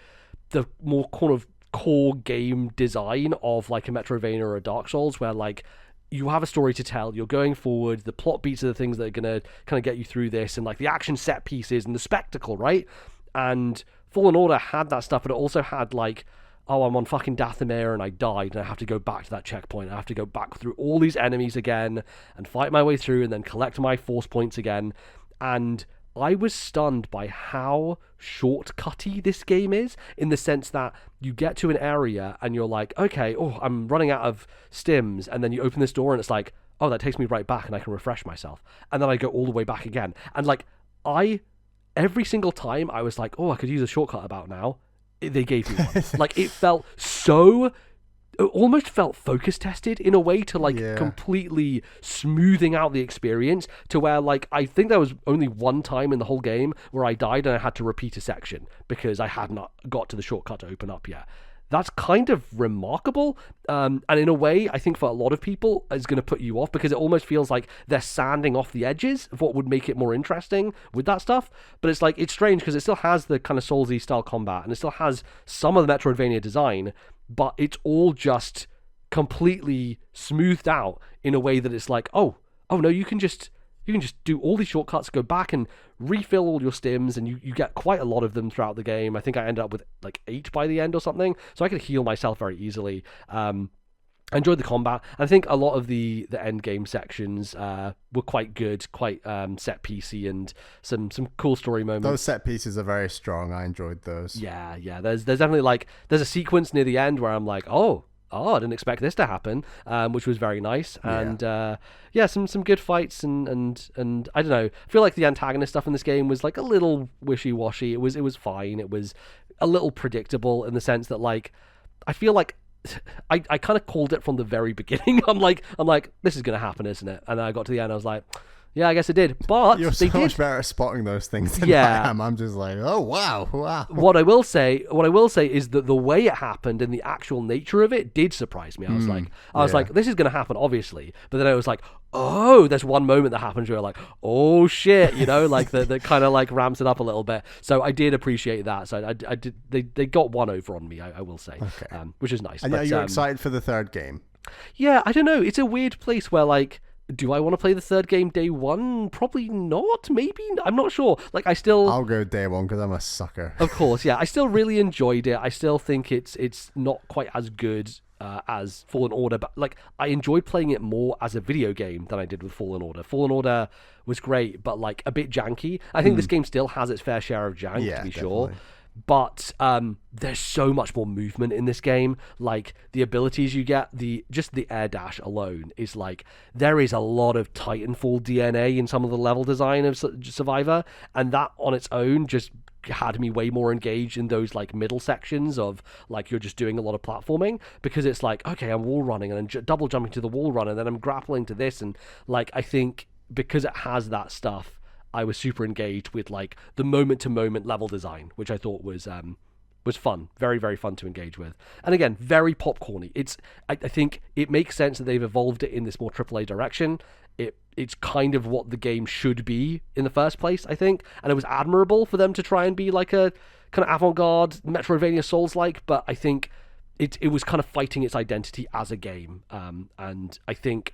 more kind of core game design of like a Metroidvania or a Dark Souls, where like you have a story to tell, you're going forward, the plot beats are the things that are going to kind of get you through this, and like the action set pieces and the spectacle, right? And Fallen Order had that stuff, but it also had like, oh, I'm on fucking Dathomir and I died and I have to go back to that checkpoint. I have to go back through all these enemies again and fight my way through and then collect my force points again. And I was stunned by how shortcutty this game is, in the sense that you get to an area and you're like, okay, oh, I'm running out of stims, and then you open this door and it's like, oh, that takes me right back and I can refresh myself. And then I go all the way back again. And like, every single time I was like, oh, I could use a shortcut about now. They gave me one. Like, it felt so... It almost felt focus tested in a way to like completely smoothing out the experience, to where like I think there was only one time in the whole game where I died and I had to repeat a section because I had not got to the shortcut to open up yet. That's kind of remarkable, and in a way I think for a lot of people is going to put you off, because it almost feels like they're sanding off the edges of what would make it more interesting with that stuff. But it's like, it's strange because it still has the kind of Soulsy style combat and it still has some of the Metroidvania design, but it's all just completely smoothed out in a way that it's like, oh no, you can just do all these shortcuts, go back and refill all your stims, and you get quite a lot of them throughout the game. I think I ended up with like 8 by the end or something, so I could heal myself very easily. I enjoyed the combat. I think a lot of the end game sections were quite good, quite set piecey, and some cool story moments. Those set pieces are very strong. I enjoyed those. Yeah. There's definitely like, there's a sequence near the end where I'm like, oh, I didn't expect this to happen, which was very nice. And some good fights, and I don't know, I feel like the antagonist stuff in this game was like a little wishy-washy. It was fine. It was a little predictable in the sense that like, I feel like I kind of called it from the very beginning. I'm like, this is going to happen, isn't it? And then I got to the end, I was like, yeah, I guess it did. But you're so much better at spotting those things than I am. I'm just like, oh wow. What I will say is that the way it happened and the actual nature of it did surprise me. I was like, this is going to happen, obviously. But then I was like, oh, there's one moment that happens where you're like, oh shit, like that kind of like ramps it up a little bit. So I did appreciate that. So I did. They got one over on me, I will say, which is nice. And you're excited for the third game? Yeah, I don't know. It's a weird place where like, do I want to play the third game day one? Probably not. Maybe. I'm not sure. Like, I'll go day one because I'm a sucker. Of course, yeah. I still really enjoyed it. I still think it's not quite as good as Fallen Order, but like, I enjoyed playing it more as a video game than I did with Fallen Order. Fallen Order was great, but like a bit janky. I think this game still has its fair share of jank, to be sure. But there's so much more movement in this game. Like, the abilities you get, just the air dash alone is like, there is a lot of Titanfall DNA in some of the level design of Survivor, and that on its own just had me way more engaged in those like middle sections of like, you're just doing a lot of platforming, because it's like, okay, I'm wall running and then double jumping to the wall run, and then I'm grappling to this, and like, I think because it has that stuff, I was super engaged with like the moment-to-moment level design, which I thought was fun, very, very fun to engage with. And again, very popcorny. I think it makes sense that they've evolved it in this more AAA direction. It's kind of what the game should be in the first place, I think. And it was admirable for them to try and be like a kind of avant-garde Metroidvania Souls-like, but I think it was kind of fighting its identity as a game. And I think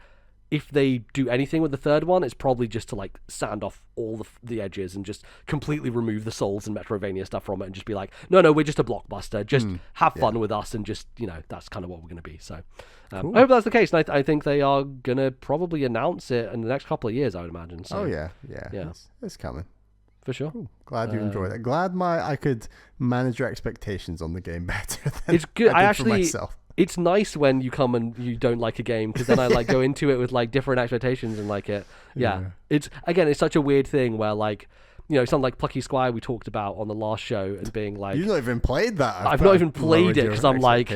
if they do anything with the third one, it's probably just to like sand off all the edges and just completely remove the Souls and Metroidvania stuff from it, and just be like, no, we're just a blockbuster. Just have fun with us, and just, that's kind of what we're going to be. So cool. I hope that's the case, and I think they are going to probably announce it in the next couple of years, I would imagine. So, yeah. It's coming. For sure. Cool. Glad you enjoyed it. Glad I could manage your expectations on the game better than it's good. I did for myself. It's nice when you come and you don't like a game, because then I like go into it with like different expectations and like it. Yeah. It's such a weird thing where like, something like Plucky Squire we talked about on the last show, and being like, you've not even played that. I've not even played it because I'm like,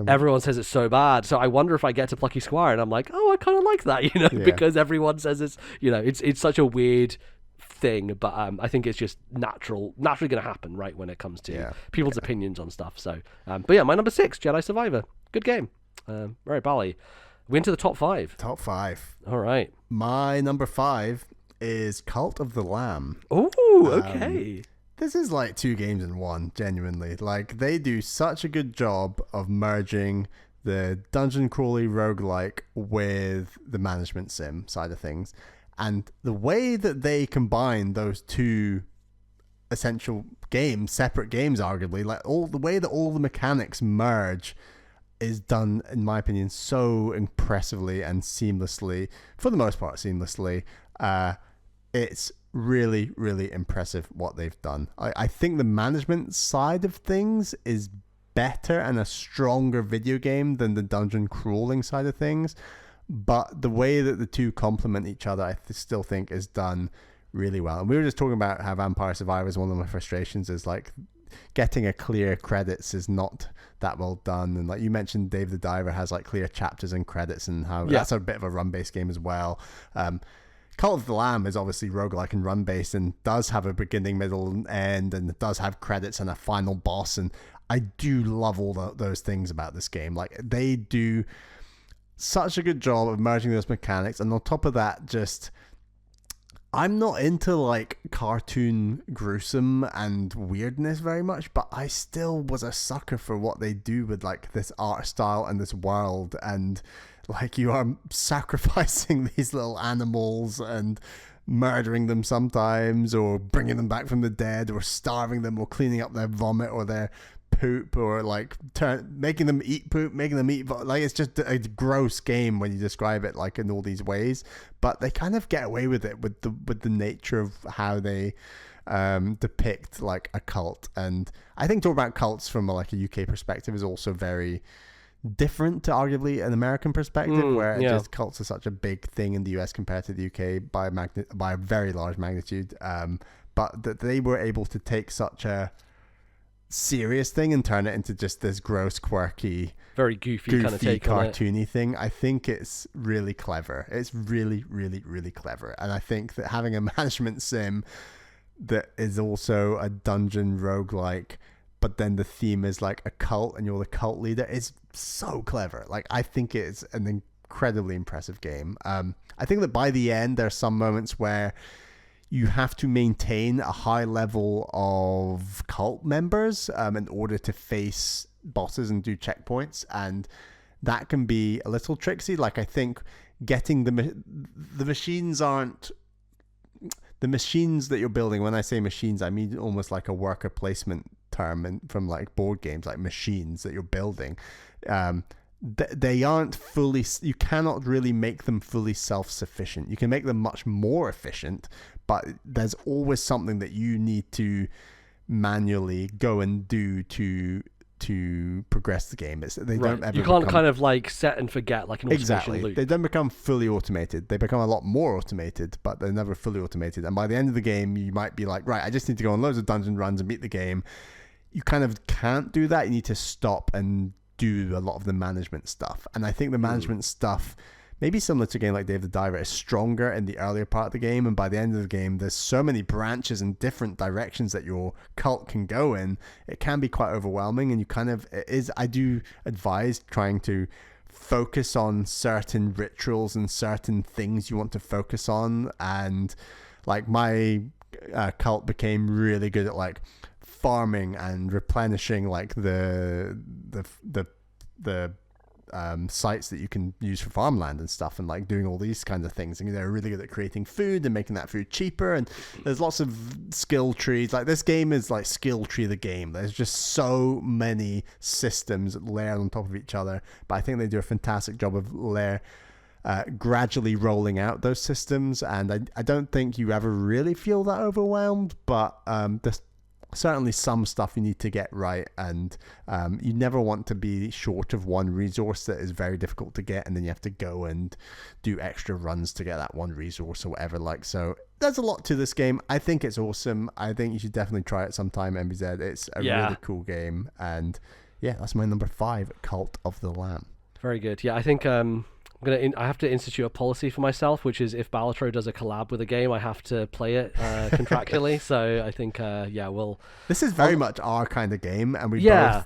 everyone says it's so bad. So I wonder if I get to Plucky Squire and I'm like, oh, I kind of like that, because everyone says it's, it's such a weird thing, but I think it's just naturally going to happen, right, when it comes to people's opinions on stuff. So, but yeah, my number 6, Jedi Survivor. Good game. Right, Bally. We into the top 5. Top 5. All right. My number 5 is Cult of the Lamb. Oh, okay. This is like 2 games in one, genuinely. Like, they do such a good job of merging the dungeon crawly roguelike with the management sim side of things. And the way that they combine those 2 essential games, separate games arguably, like the way that all the mechanics merge is done, in my opinion, so impressively and seamlessly, for the most part seamlessly. It's really, really impressive what they've done. I think the management side of things is better and a stronger video game than the dungeon crawling side of things, but the way that the 2 complement each other, I still think is done really well. And we were just talking about how Vampire Survivors, one of my frustrations is like getting a clear credits is not that well done. And like you mentioned, Dave the Diver has like clear chapters and credits, and how that's a bit of a run-based game as well. Cult of the Lamb is obviously roguelike and run-based and does have a beginning, middle, and end, and it does have credits and a final boss. And I do love all those things about this game. Like, they do such a good job of merging those mechanics. And on top of that, just... I'm not into like cartoon gruesome and weirdness very much, but I still was a sucker for what they do with like this art style and this world. And like, you are sacrificing these little animals and murdering them sometimes, or bringing them back from the dead, or starving them, or cleaning up their vomit or their poop, or like making them eat poop, making them eat like, it's just a gross game when you describe it like in all these ways. But they kind of get away with it with the nature of how they depict like a cult. And I think talking about cults from like a UK perspective is also very different to arguably an American perspective, where just cults are such a big thing in the US compared to the UK by a very large magnitude. But that they were able to take such a serious thing and turn it into just this gross, quirky, very goofy kind of take cartoony on it. thing. I think it's really clever. It's really, really, really clever. And I think that having a management sim that is also a dungeon roguelike, but then the theme is like a cult and you're the cult leader, is so clever. Like, I think it's an incredibly impressive game. I think that by the end, there are some moments where you have to maintain a high level of cult members in order to face bosses and do checkpoints, and that can be a little tricksy. Like, I think getting the machines aren't the machines that you're building. When I say machines, I mean almost like a worker placement term from like board games, like machines that you're building. They aren't fully, you cannot really make them fully self-sufficient. You can make them much more efficient, but there's always something that you need to manually go and do to progress the game. Don't ever, you can't kind of like set and forget like an automation loop. They don't become fully automated. They become a lot more automated, but they're never fully automated. And by the end of the game, you might be like, right, I just need to go on loads of dungeon runs and beat the game. You kind of can't do that. You need to stop and do a lot of the management stuff. And I think the management stuff, maybe similar to a game like Dave the Diver, is stronger in the earlier part of the game, and by the end of the game there's so many branches and different directions that your cult can go in. It can be quite overwhelming, and I do advise trying to focus on certain rituals and certain things you want to focus on. And like, my cult became really good at like farming and replenishing like the sites that you can use for farmland and stuff, and like doing all these kinds of things. And they're really good at creating food and making that food cheaper. And there's lots of skill trees. Like, this game is like skill tree the game. There's just so many systems layered on top of each other, but I think they do a fantastic job of gradually rolling out those systems. And I don't think you ever really feel that overwhelmed, but there's certainly some stuff you need to get right, and you never want to be short of one resource that is very difficult to get, and then you have to go and do extra runs to get that one resource or whatever. Like, so there's a lot to this game. I think it's awesome. I think you should definitely try it sometime, MBZ. It's a really cool game. And yeah, that's my number 5, Cult of the Lamb. Very good. Yeah, I think I have to institute a policy for myself, which is if Balatro does a collab with a game, I have to play it contractually. So I think, we'll. This is very much our kind of game, and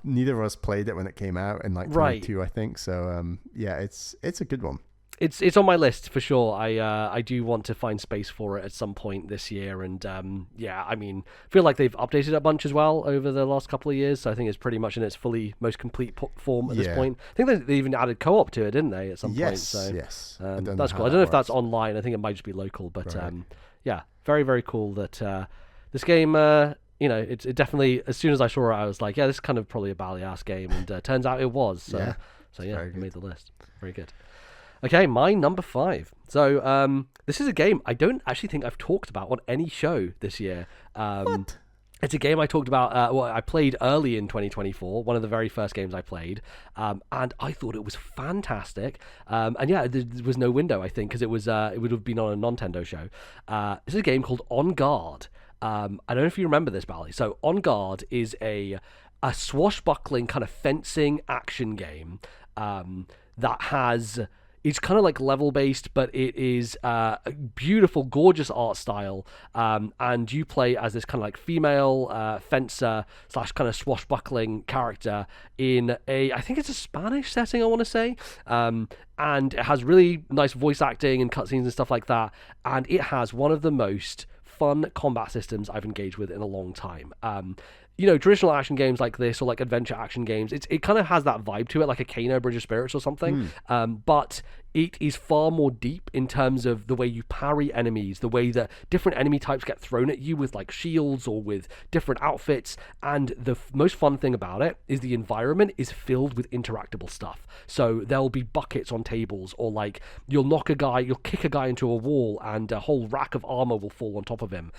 neither of us played it when it came out in like 22, I think. So it's a good one. It's on my list for sure. I do want to find space for it at some point this year, and I mean, feel like they've updated it a bunch as well over the last couple of years. So I think it's pretty much in its most complete form at this point. I think they even added co-op to it, didn't they? At some point. So yes. That's cool. I don't know if that's online. I think it might just be local, but very very cool that this game. It definitely. As soon as I saw it, I was like, yeah, this is kind of probably a Bally-ass game, and turns out it was. So it made the list. Very good. Okay, my number 5. So this is a game I don't actually think I've talked about on any show this year. What? It's a game I talked about, I played early in 2024, one of the very first games I played, and I thought it was fantastic. There was no window, I think, because it would have been on a Nintendo show. This is a game called On Guard. I don't know if you remember this, Bally. So On Guard is a swashbuckling kind of fencing action game that has... It's kind of like level-based, but it is a beautiful, gorgeous art style, and you play as this kind of like female fencer / kind of swashbuckling character in I think it's a Spanish setting, I want to say, and it has really nice voice acting and cutscenes and stuff like that, and it has one of the most fun combat systems I've engaged with in a long time. Traditional action games like this, or like adventure action games, it kind of has that vibe to it, like a Kano Bridge of Spirits or something. But it is far more deep in terms of the way you parry enemies, the way that different enemy types get thrown at you with like shields or with different outfits. And the most fun thing about it is the environment is filled with interactable stuff. So there'll be buckets on tables, or like you'll kick a guy into a wall and a whole rack of armor will fall on top of him.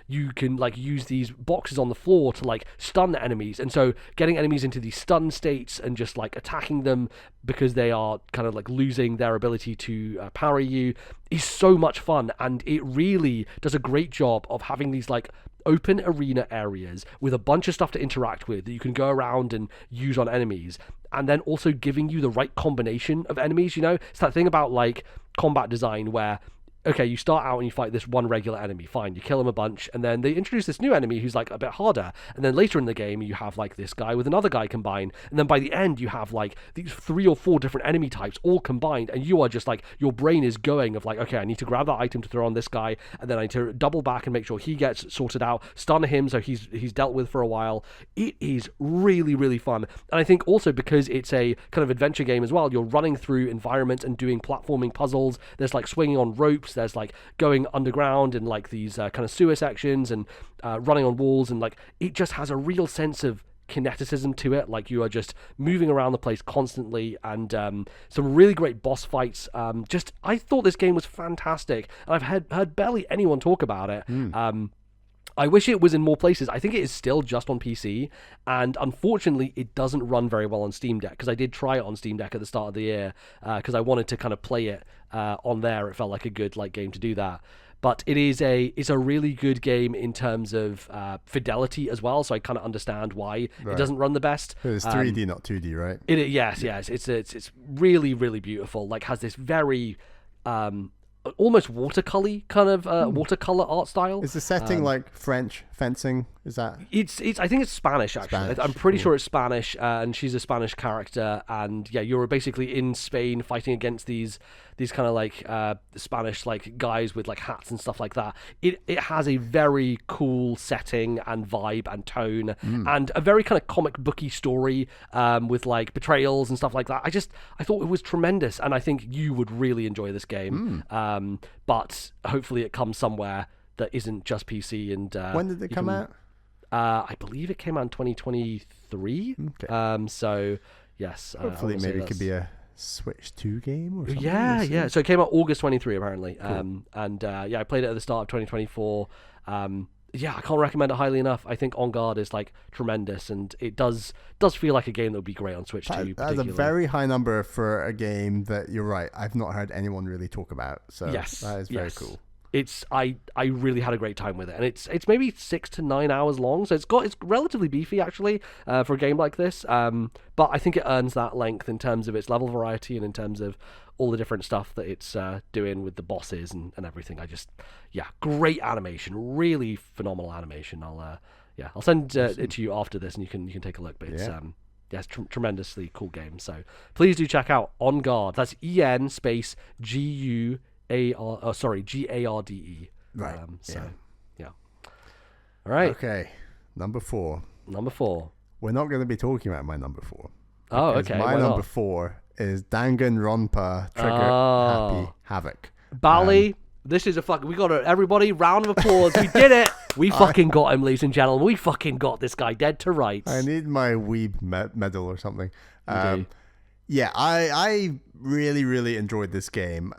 You can like use these boxes on the floor to like stun enemies, and so getting enemies into these stun states and just like attacking them because they are kind of like losing their ability to parry you is so much fun. And it really does a great job of having these like open arena areas with a bunch of stuff to interact with that you can go around and use on enemies, and then also giving you the right combination of enemies. It's that thing about like combat design where, okay, you start out and you fight this one regular enemy, fine, you kill him a bunch, and then they introduce this new enemy who's like a bit harder, and then later in the game you have like this guy with another guy combined, and then by the end you have like these 3 or 4 different enemy types all combined, and you are just like, your brain is going of like, okay, I need to grab that item to throw on this guy, and then I need to double back and make sure he gets sorted out, stun him so he's dealt with for a while. It is really, really fun. And I think also because it's a kind of adventure game as well, you're running through environments and doing platforming puzzles, there's like swinging on ropes, there's like going underground in like these kind of sewer sections, and running on walls, and like it just has a real sense of kineticism to it. Like you are just moving around the place constantly, and some really great boss fights. I thought this game was fantastic, and I've heard barely anyone talk about it. I wish it was in more places. I think it is still just on PC, and unfortunately it doesn't run very well on Steam Deck, because I did try it on Steam Deck at the start of the year because I wanted to kind of play it on there. It felt like a good like game to do that. But it's a really good game in terms of fidelity as well, so I kind of understand why it doesn't run the best. It's 3D, not 2D, right? Yes. It's really, really beautiful. Like, has this very almost watercolor kind of watercolor art style. Is the setting like French fencing? Is that? It's. I think it's Spanish actually. Spanish. I'm pretty sure it's Spanish, and she's a Spanish character. And yeah, you're basically in Spain fighting against these kind of like Spanish like guys with like hats and stuff like that. It has a very cool setting and vibe and tone, and a very kind of comic booky story with like betrayals and stuff like that. I thought it was tremendous, and I think you would really enjoy this game. But hopefully it comes somewhere that isn't just PC. And when did it come out? I believe it came out in 2023. Okay. So yes, hopefully maybe it could be a Switch 2 game or something. Yeah. So it came out August 23 apparently. Cool. I played it at the start of 2024. I can't recommend it highly enough. I think On Guard is like tremendous, and it does feel like a game that would be great on Switch 2. That's a very high number for a game that, you're right, I've not heard anyone really talk about. So yes, that is very cool. I really had a great time with it, and it's maybe 6 to 9 hours long, so it's relatively beefy actually for a game like this. But I think it earns that length in terms of its level variety and in terms of all the different stuff that it's doing with the bosses and everything. Great animation, really phenomenal animation. I'll send it to you after this, and you can take a look. But it's tremendously cool game. So please do check out On Guard. That's EN space GUARDE. Right. Yeah. All right. Okay. Number 4. We're not going to be talking about my number 4. Oh, okay. My number 4 is Danganronpa Trigger Happy Havoc. Bally, this is we got it. Everybody, round of applause. We did it. We fucking got him, ladies and gentlemen. We fucking got this guy dead to rights. I need my weeb medal or something. Yeah, I really, really enjoyed this game.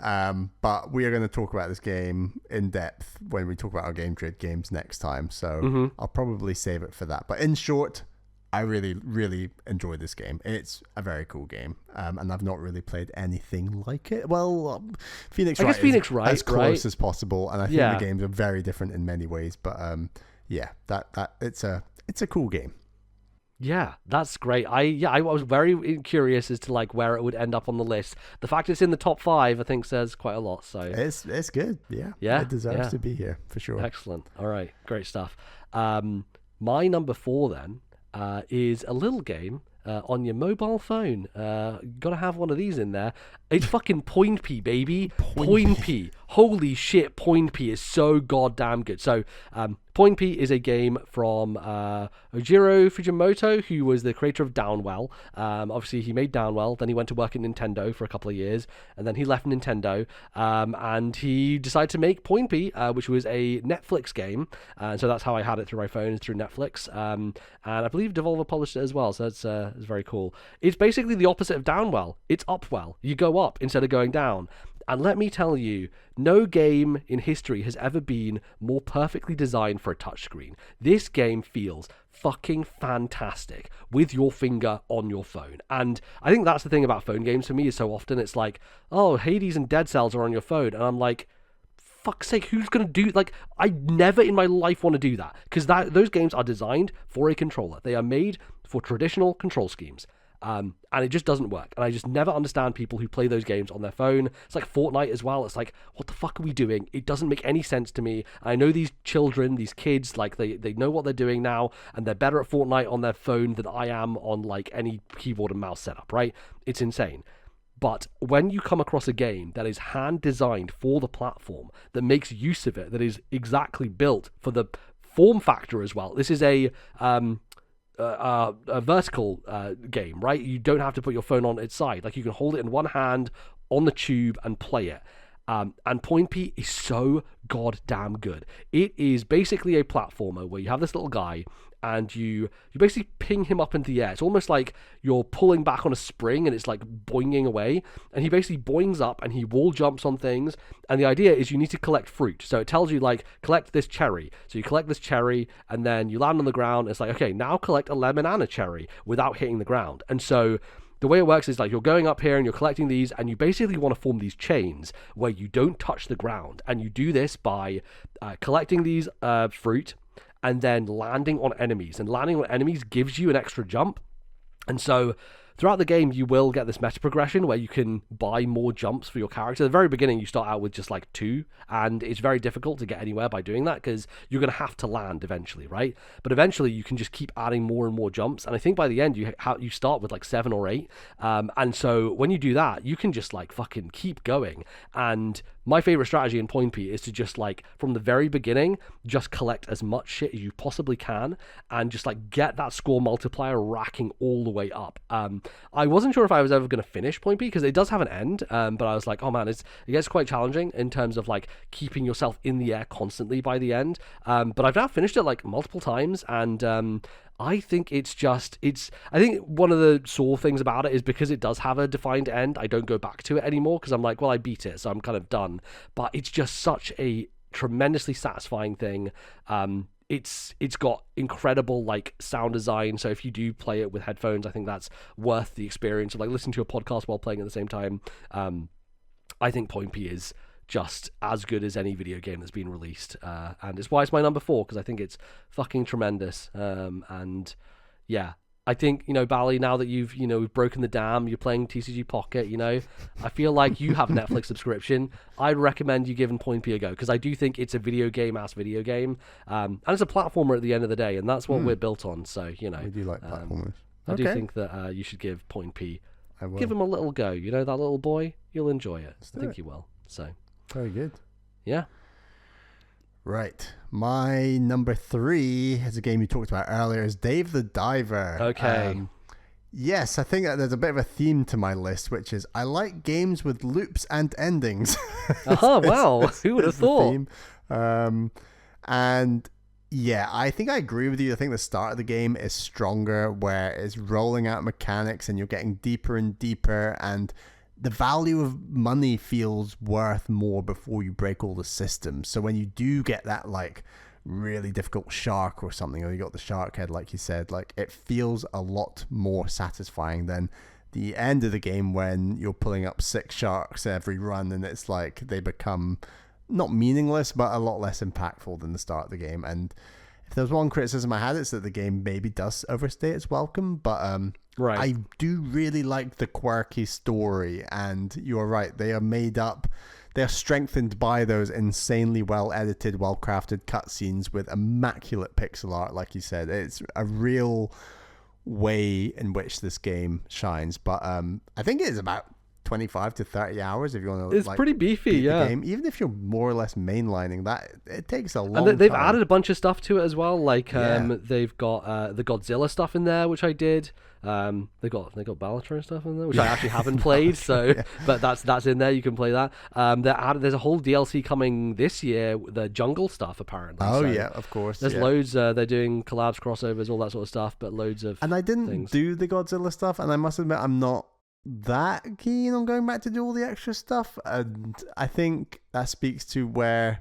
But we are going to talk about this game in depth when we talk about our Game Trade games next time. So I'll probably save it for that. But in short, I really, really enjoyed this game. It's a very cool game. And I've not really played anything like it. Well, Phoenix Wright is as close as possible. And I think the games are very different in many ways. But that it's a cool game. Yeah, that's great. I was very curious as to where it would end up on the list. The fact it's in the top 5, I think, says quite a lot. So it's good. Yeah, it deserves to be here for sure. Excellent. All right, great stuff. My number 4 then is a little game on your mobile phone. Gotta have one of these in there. It's fucking Point P, baby. Point P. Holy shit, Point P is so goddamn good. So, Point P is a game from Ojiro Fujimoto, who was the creator of Downwell. Obviously, he made Downwell, then he went to work at Nintendo for a couple of years, and then he left Nintendo, and he decided to make Point P, which was a Netflix game, and so that's how I had it through my phone, through Netflix, and I believe Devolver published it as well, so that's very cool. It's basically the opposite of Downwell. It's Upwell. You go up instead of going down. And let me tell you, no game in history has ever been more perfectly designed for a touchscreen. This game feels fucking fantastic with your finger on your phone. And I think that's the thing about phone games for me, is so often it's like, oh, Hades and Dead Cells are on your phone. And I'm like, fuck's sake, who's going to do... I never in my life want to do that. Because those games are designed for a controller. They are made for traditional control schemes. And it just doesn't work. And I just never understand people who play those games on their phone. It's like Fortnite as well. It's like, what the fuck are we doing? It doesn't make any sense to me. I know these children, these kids, they know what they're doing now, and they're better at Fortnite on their phone than I am on any keyboard and mouse setup, right? It's insane. But when you come across a game that is hand designed for the platform, that makes use of it, that is exactly built for the form factor as well. This is a vertical game, right? You don't have to put your phone on its side. You can hold it in one hand on the tube and play it. And Point P is so goddamn good. It is basically a platformer where you have this little guy and you basically ping him up into the air. It's almost like you're pulling back on a spring and it's boinging away. And he basically boings up and he wall jumps on things. And the idea is you need to collect fruit. So it tells you collect this cherry. So you collect this cherry and then you land on the ground. It's okay, now collect a lemon and a cherry without hitting the ground. And so the way it works is you're going up here and you're collecting these, and you basically want to form these chains where you don't touch the ground. And you do this by collecting these fruit and then landing on enemies. And landing on enemies gives you an extra jump. And so throughout the game, you will get this meta progression where you can buy more jumps for your character. At the very beginning, you start out with just 2, and it's very difficult to get anywhere by doing that because you're going to have to land eventually, right? But eventually, you can just keep adding more and more jumps. And I think by the end, you start with 7 or 8. And so when you do that, you can just fucking keep going. And my favorite strategy in Point P is to just from the very beginning, just collect as much shit as you possibly can and just get that score multiplier racking all the way up. I wasn't sure if I was ever going to finish Point P because it does have an end, but I was like, oh man, it gets quite challenging in terms of keeping yourself in the air constantly by the end. But I've now finished it multiple times, and I think I think one of the sore things about it is because it does have a defined end, I don't go back to it anymore because I'm like, well, I beat it, so I'm kind of done. But it's just such a tremendously satisfying thing. It's got incredible sound design, so if you do play it with headphones, I think that's worth the experience of listening to a podcast while playing at the same time. I think Point P is just as good as any video game that's been released, and it's why it's my number 4, because I think it's fucking tremendous. And yeah, I think, Bally, now that you've broken the dam, you're playing TCG Pocket, I feel like you have a Netflix subscription. I'd recommend you giving Point P a go, because I do think it's a video game, and it's a platformer at the end of the day, and that's what we're built on. So We do like platformers. I do think that you should give Point P. I will. Give him a little go. That little boy, you'll enjoy it. I think you will. So very good. Yeah. Right. My number 3 is a game you talked about earlier, is Dave the Diver. Okay. Yes, I think that there's a bit of a theme to my list, which is I like games with loops and endings. Wow. Who would have thought? And yeah, I think I agree with you. I think the start of the game is stronger, where it's rolling out mechanics and you're getting deeper and deeper, and the value of money feels worth more before you break all the systems. So when you do get that like really difficult shark or something, or you got the shark head, like you said, like it feels a lot more satisfying than the end of the game when you're pulling up 6 sharks every run, and it's like they become not meaningless, but a lot less impactful than the start of the game. And if there's one criticism I had, it's that the game maybe does overstay its welcome, but right. I do really like the quirky story, and you're right, they are made up, they are strengthened by those insanely well edited, well crafted cutscenes with immaculate pixel art, like you said. It's a real way in which this game shines. But I think it is about 25 to 30 hours if you want to. It's pretty beefy, the game. Even if you're more or less mainlining that, it takes a long and they've time. added a bunch of stuff to it as well, like they've got the Godzilla stuff in there, which I did. They got Bellator and stuff in there, which I actually haven't played, but that's in there. You can play that. There's a whole DLC coming this year, the jungle stuff apparently. Of course. There's loads. They're doing collabs, crossovers, all that sort of stuff, but loads of. And I didn't do the Godzilla stuff, and I must admit I'm not that keen on going back to do all the extra stuff, and I think that speaks to where,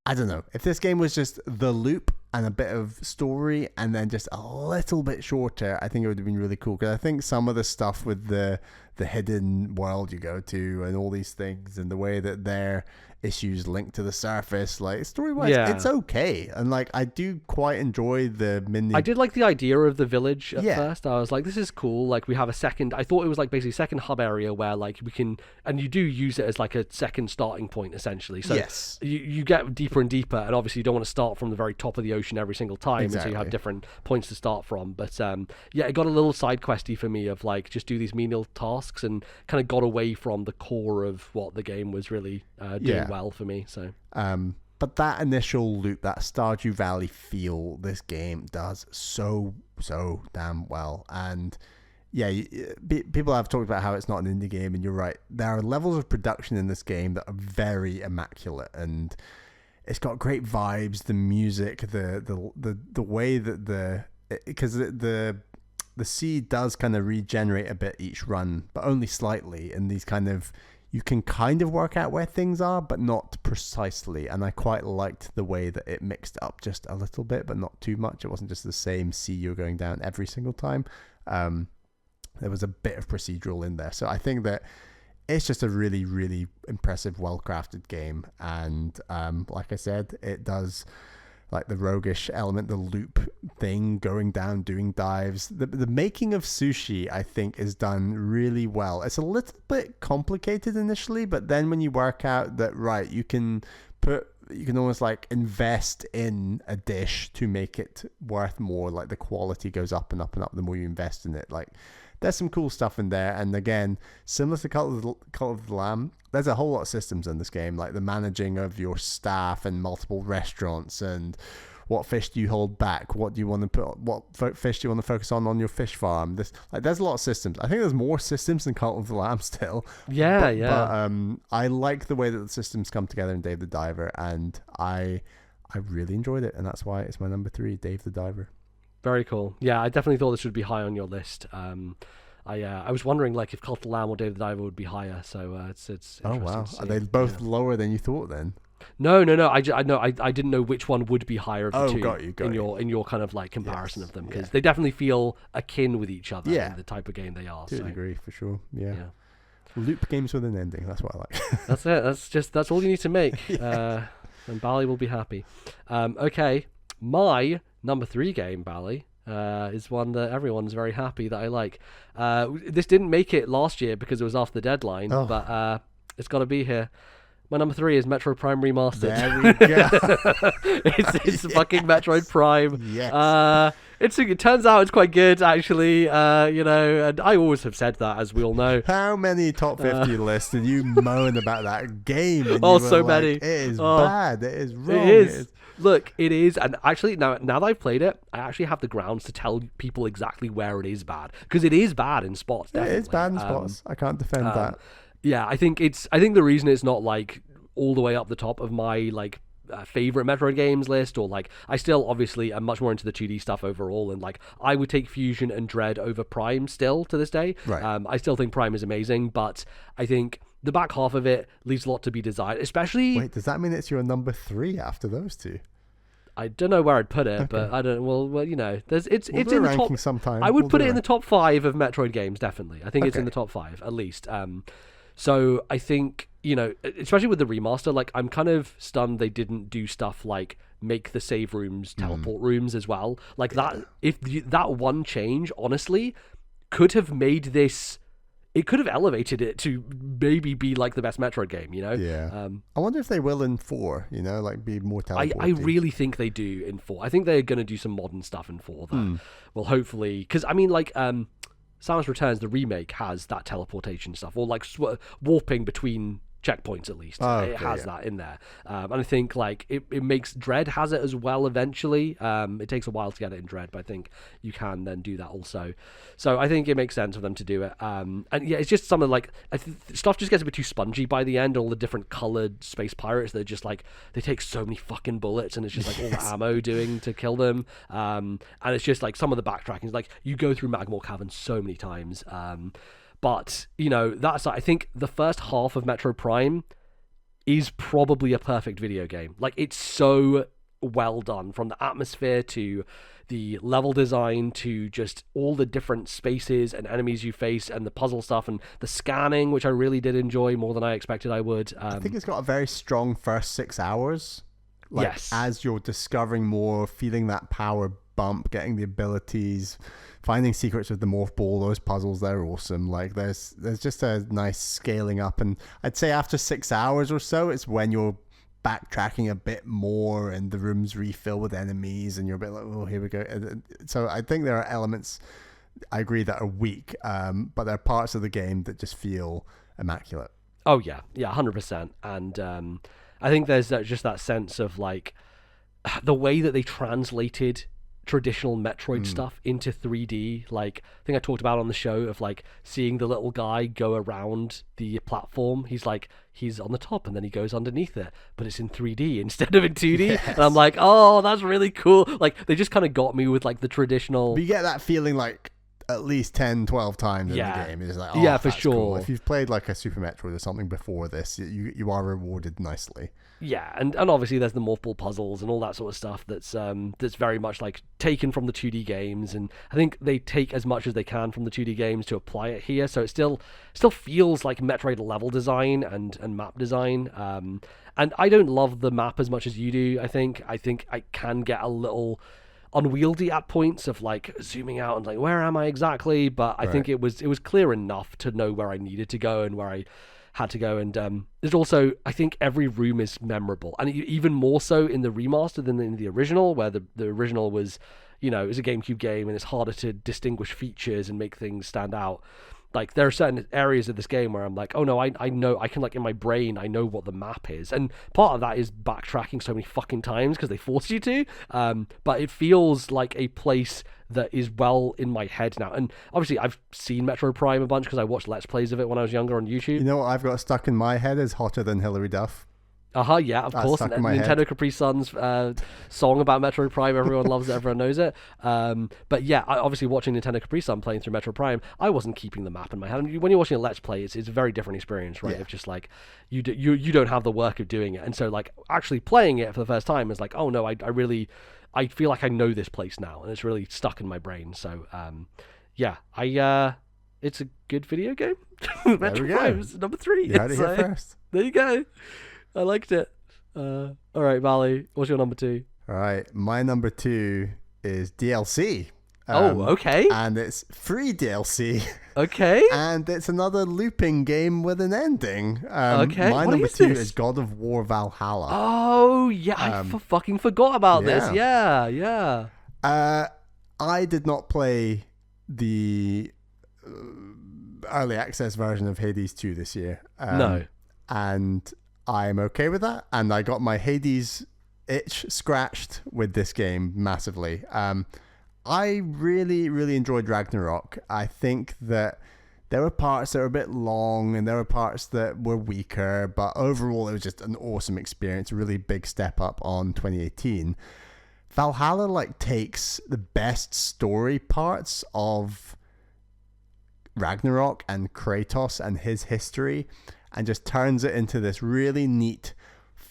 I don't know, if this game was just the loop and a bit of story and then just a little bit shorter, I think it would have been really cool, because I think some of the stuff with the hidden world you go to and all these things and the way that their issues link to the surface, like story-wise, it's okay, and like I do quite enjoy the mini. I did like the idea of the village at first. I was like, this is cool, like we have a second, I thought it was like basically a second hub area where like we can, and you do use it as like a second starting point essentially, so you get deeper and deeper, and obviously you don't want to start from the very top of the ocean every single time, and so you have different points to start from. But it got a little side questy for me of like just do these menial tasks, and kind of got away from the core of what the game was really doing well for me. So but that initial loop, that Stardew Valley feel, this game does so damn well. And people have talked about how it's not an indie game, and you're right, there are levels of production in this game that are very immaculate, and it's got great vibes, the music, the way that because the sea does kind of regenerate a bit each run, but only slightly, and these kind of, you can kind of work out where things are, but not precisely. And I quite liked the way that it mixed up just a little bit, but not too much. It wasn't just the same sea you're going down every single time. There was a bit of procedural in there. So I think that it's just a really, really impressive, well-crafted game. And like I said, it does, like the roguish element, the loop thing, going down, doing dives. The making of sushi, I think, is done really well. It's a little bit complicated initially, but then when you work out that, right, you can almost like invest in a dish to make it worth more. Like the quality goes up and up and up the more you invest in it. Like there's some cool stuff in there. And again, similar to Cult of the Lamb, there's a whole lot of systems in this game, like the managing of your staff and multiple restaurants, and what fish do you hold back? What do you want to put? What fish do you want to focus on your fish farm? There's a lot of systems. I think there's more systems than Cult of the Lamb still. But I like the way that the systems come together in Dave the Diver, and I really enjoyed it, and that's why it's my number 3, Dave the Diver. Very cool. Yeah, I definitely thought this would be high on your list. I was wondering like if Cult of the Lamb or Dave the Diver would be higher. So it's oh wow, are they both lower than you thought then? No. I didn't know which one would be higher of the two. Got you. In your kind of like comparison of them, because they definitely feel akin with each other. Yeah, in the type of game they are. To a degree, for sure. Yeah. Loop games with an ending. That's what I like. That's it. That's all you need to make. Yeah. And Bally will be happy. Okay, my number 3 game, Bally, is one that everyone's very happy that I like. This didn't make it last year because it was after the deadline, but it's got to be here. My number 3 is Metroid Prime Remastered. There we go. It's fucking Metroid Prime. Yes. It turns out it's quite good, actually. And I always have said that, as we all know. How many top 50 lists did you moan about that game? And Oh, you were so like, many. It is bad. It is wrong. It is. Look, it is, and actually now that I've played it, I actually have the grounds to tell people exactly where it is bad, because it is bad in spots. Definitely. It is bad in spots. I can't defend that. Yeah, I think the reason it's not like all the way up the top of my like favorite Metroid games list, or like I still obviously am much more into the 2D stuff overall, and like I would take Fusion and Dread over Prime still to this day. Right. I still think Prime is amazing, but I think the back half of it leaves a lot to be desired, especially... Wait, does that mean it's your number 3 after those two? I don't know where I'd put it, but I don't... Well, you know, it's We'll in do a the ranking top... sometime. I would We'll put do it a in the top 5 of Metroid games, definitely. I think it's in the top 5, at least. So I think, you know, especially with the remaster, like I'm kind of stunned they didn't do stuff like make the save rooms teleport rooms as well. Like that, that one change, honestly, could have made this... It could have elevated it to maybe be like the best Metroid game, you know? Yeah. I wonder if they will in 4, you know, like be more teleporting. I really think they do in 4. I think they're going to do some modern stuff in 4 that will hopefully... Because, I mean, like, Samus Returns, the remake, has that teleportation stuff, or like warping between checkpoints at least. It has that in there. And I think like it makes Dread has it as well eventually. It takes a while to get it in Dread, but I think you can then do that also. So I think it makes sense for them to do it. And yeah, it's just something like stuff just gets a bit too spongy by the end. All the different colored space pirates, they're just like, they take so many fucking bullets, and it's just like all the ammo doing to kill them. And it's just like some of the backtracking is like you go through Magmore Cavern so many times. But, you know, that's, I think the first half of Metroid Prime is probably a perfect video game. Like, it's so well done, from the atmosphere to the level design to just all the different spaces and enemies you face and the puzzle stuff and the scanning, which I really did enjoy more than I expected I would. I think it's got a very strong first 6 hours. Like, yes. As you're discovering more, feeling that power bump, getting the abilities, finding secrets with the morph ball, those puzzles, they're awesome. Like there's just a nice scaling up, and I'd say after 6 hours or so, it's when you're backtracking a bit more and the rooms refill with enemies and you're a bit like, oh, here we go. So I think there are elements, I agree, that are weak, but there are parts of the game that just feel immaculate. Oh yeah 100%. And I think there's just that sense of like the way that they translated traditional Metroid stuff into 3D. Like I think I talked about on the show of like seeing the little guy go around the platform. He's on the top and then he goes underneath it, but it's in 3D instead of in 2D. Yes. And I'm like, oh, that's really cool. Like they just kind of got me with like the traditional... But you get that feeling like at least 10, 12 times in the game. It's like, oh, yeah, for that's sure. Cool. If you've played like a Super Metroid or something before this, you are rewarded nicely. Yeah, and obviously there's the morph ball puzzles and all that sort of stuff that's very much like taken from the 2D games, and I think they take as much as they can from the 2D games to apply it here, so it still feels like Metroid level design and map design. And I don't love the map as much as you do. I think I can get a little unwieldy at points of like zooming out and like, where am I exactly? But I think it was clear enough to know where I needed to go and where I had to go. And there's also, I think every room is memorable, and even more so in the remaster than in the original, where the original was, you know, it was a GameCube game and it's harder to distinguish features and make things stand out. Like there are certain areas of this game where I'm like, oh no, I know, I can like in my brain, I know what the map is. And part of that is backtracking so many fucking times because they force you to. But it feels like a place that is well in my head now. And obviously I've seen Metroid Prime a bunch because I watched Let's Plays of it when I was younger on YouTube. You know what I've got stuck in my head is Hotter Than Hilary Duff. Yeah, of course. Nintendo Capri Sun's song about Metroid Prime, everyone loves it, everyone knows it. But yeah, obviously watching Nintendo Capri Sun playing through Metroid Prime, I wasn't keeping the map in my head. When you're watching a Let's Play, it's a very different experience, right? Yeah. It's just like you don't have the work of doing it, and so like actually playing it for the first time is like, oh no, I feel like I know this place now, and it's really stuck in my brain. So yeah, it's a good video game. Metroid Prime is number 3. You heard it here first. There you go. I liked it. All right, Bally, what's your number 2? All right, my number 2 is DLC. Okay. And it's free DLC. Okay. And it's another looping game with an ending. Okay. My what number is 2 this? is God of War Valhalla. Oh, yeah. I fucking forgot about this. Yeah. I did not play the early access version of Hades 2 this year. No. And I'm okay with that. And I got my Hades itch scratched with this game massively. I really, really enjoyed Ragnarok. I think that there were parts that were a bit long and there were parts that were weaker, but overall it was just an awesome experience, a really big step up on 2018. Valhalla takes the best story parts of Ragnarok and Kratos and his history and just turns it into this really neat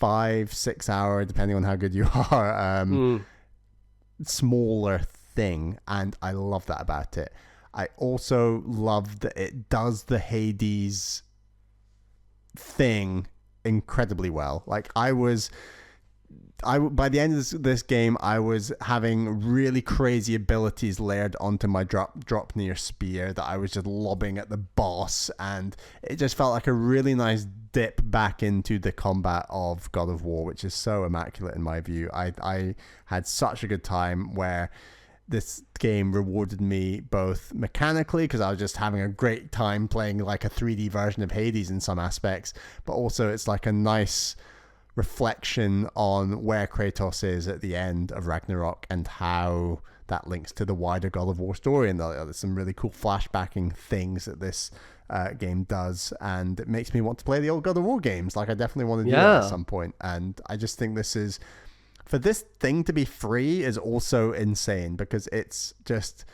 5-6 hour, depending on how good you are, smaller thing, and I love that about it. I also love that it does the Hades thing incredibly well. By the end of this game, I was having really crazy abilities layered onto my drop near spear that I was just lobbing at the boss, and it just felt like a really nice dip back into the combat of God of War, which is so immaculate in my view. I had such a good time where this game rewarded me both mechanically, because I was just having a great time playing like a 3D version of Hades in some aspects, but also it's like a nice reflection on where Kratos is at the end of Ragnarok and how that links to the wider God of War story. And there's some really cool flashbacking things that this game does, and it makes me want to play the old God of War games. I definitely want to do that at some point. And I just think for this thing to be free is also insane, because it's just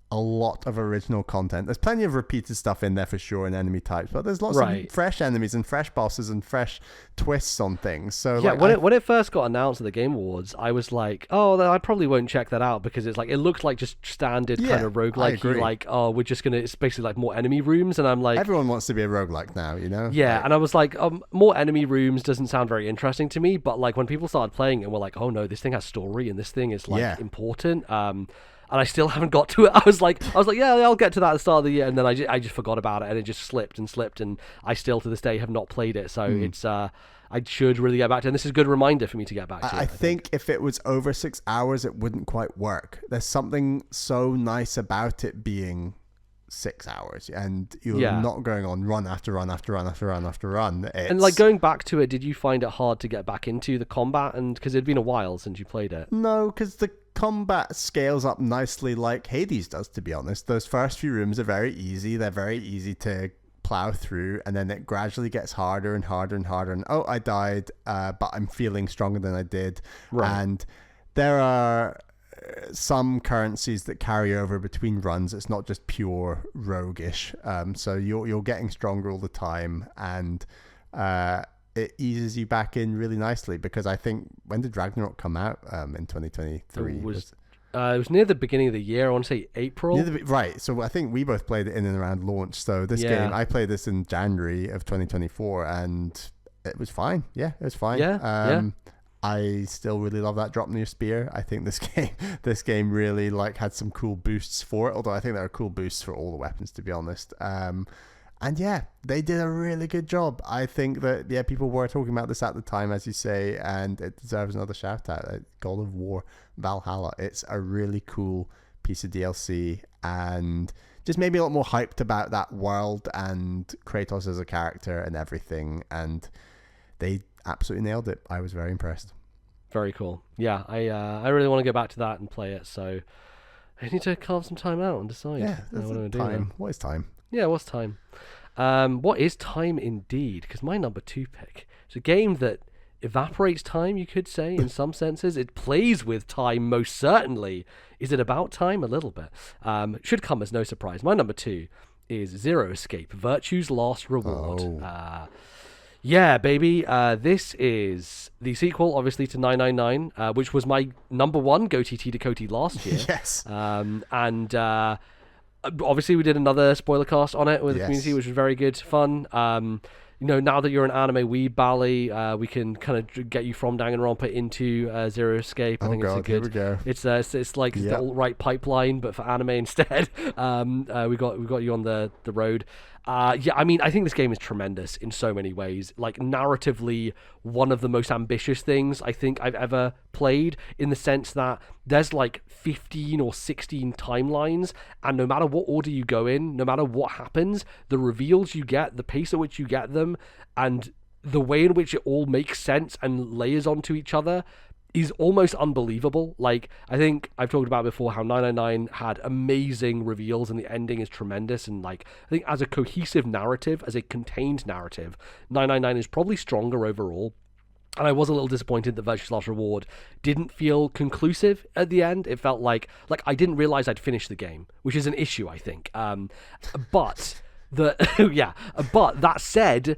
a lot of original content. There's plenty of repeated stuff in there for sure, and enemy types, but there's lots of fresh enemies and fresh bosses and fresh twists on things. So yeah, when it first got announced at the Game Awards, I was like, oh, I probably won't check that out, because it's it looks like just standard kind of roguelike. We're just it's basically more enemy rooms, and I'm like, everyone wants to be a roguelike now, you know? Yeah, and I was like, more enemy rooms doesn't sound very interesting to me, but when people started playing it, we're like, oh no, this thing has story and this thing is important. And I still haven't got to it. I was like, yeah, I'll get to that at the start of the year, and then I just forgot about it, and it just slipped, and I still to this day have not played it. So it's I should really get back to it, and this is a good reminder for me to get back to it. I think if it was over 6 hours, it wouldn't quite work. There's something so nice about it being 6 hours, and you're not going on run after run after run after run after run. And going back to it, did you find it hard to get back into the combat? And because it'd been a while since you played it. No, because the combat scales up nicely like Hades does, to be honest. Those first few rooms are very easy. They're very easy to plow through, and then it gradually gets harder and harder and harder. And I died, but I'm feeling stronger than I did. Right. And there are some currencies that carry over between runs. It's not just pure roguish. So you're getting stronger all the time, and it eases you back in really nicely, because I think, when did Ragnarok come out? In 2023? It was near the beginning of the year. I want to say April. Right. So I think we both played it in and around launch. So this game, I played this in January of 2024, and it was fine. Yeah, it was fine. I still really love that drop near spear. I think this game really had some cool boosts for it, although I think there are cool boosts for all the weapons, to be honest. And yeah, they did a really good job. I think that, people were talking about this at the time, as you say, and it deserves another shout out. God of War Valhalla. It's a really cool piece of DLC, and just made me a lot more hyped about that world and Kratos as a character and everything. And they absolutely nailed it. I was very impressed. Very cool. Yeah, I really want to go back to that and play it, so I need to carve some time out and decide. Yeah, time. What is time? Yeah, what's time? What is time indeed? Because my number 2 pick is a game that evaporates time, you could say, in some senses. It plays with time, most certainly. Is it about time? A little bit. Should come as no surprise. My number 2 is Zero Escape, Virtue's Last Reward. Yeah, baby. This is the sequel, obviously, to 999, which was my number 1 GOTYTDACOTY last year. Yes. And Obviously, we did another spoiler cast on it with the Yes. community, which was very good fun. Now that you're an anime weeb, Bally, we can kind of get you from Danganronpa into Zero Escape. I think it's a here good. we go. It's like the Yep. alt-right pipeline, but for anime instead. We got you on the road. I mean, I think this game is tremendous in so many ways. Like, narratively, one of the most ambitious things I think I've ever played, in the sense that there's like 15 or 16 timelines, and no matter what order you go in, no matter what happens, the reveals you get, the pace at which you get them, and the way in which it all makes sense and layers onto each other is almost unbelievable. Like, I think I've talked about before how 999 had amazing reveals and the ending is tremendous, and like, I think as a cohesive narrative, as a contained narrative, 999 is probably stronger overall. And I was a little disappointed that Virtue's Last Reward didn't feel conclusive at the end. It felt like I didn't realize I'd finished the game, which is an issue, I think. But that said,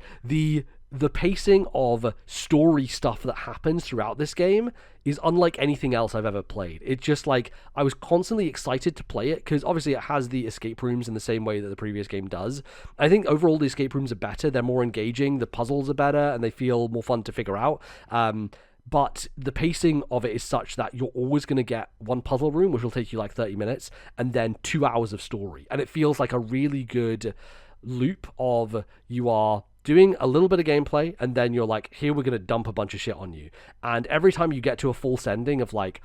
the pacing of story stuff that happens throughout this game is unlike anything else I've ever played. It's just like, I was constantly excited to play it, because obviously it has the escape rooms in the same way that the previous game does. I think overall the escape rooms are better, they're more engaging, the puzzles are better, and they feel more fun to figure out. But the pacing of it is such that you're always going to get one puzzle room, which will take you like 30 minutes, and then 2 hours of story. And it feels like a really good loop of, you are doing a little bit of gameplay, and then you're like, here, we're going to dump a bunch of shit on you. And every time you get to a false ending of like,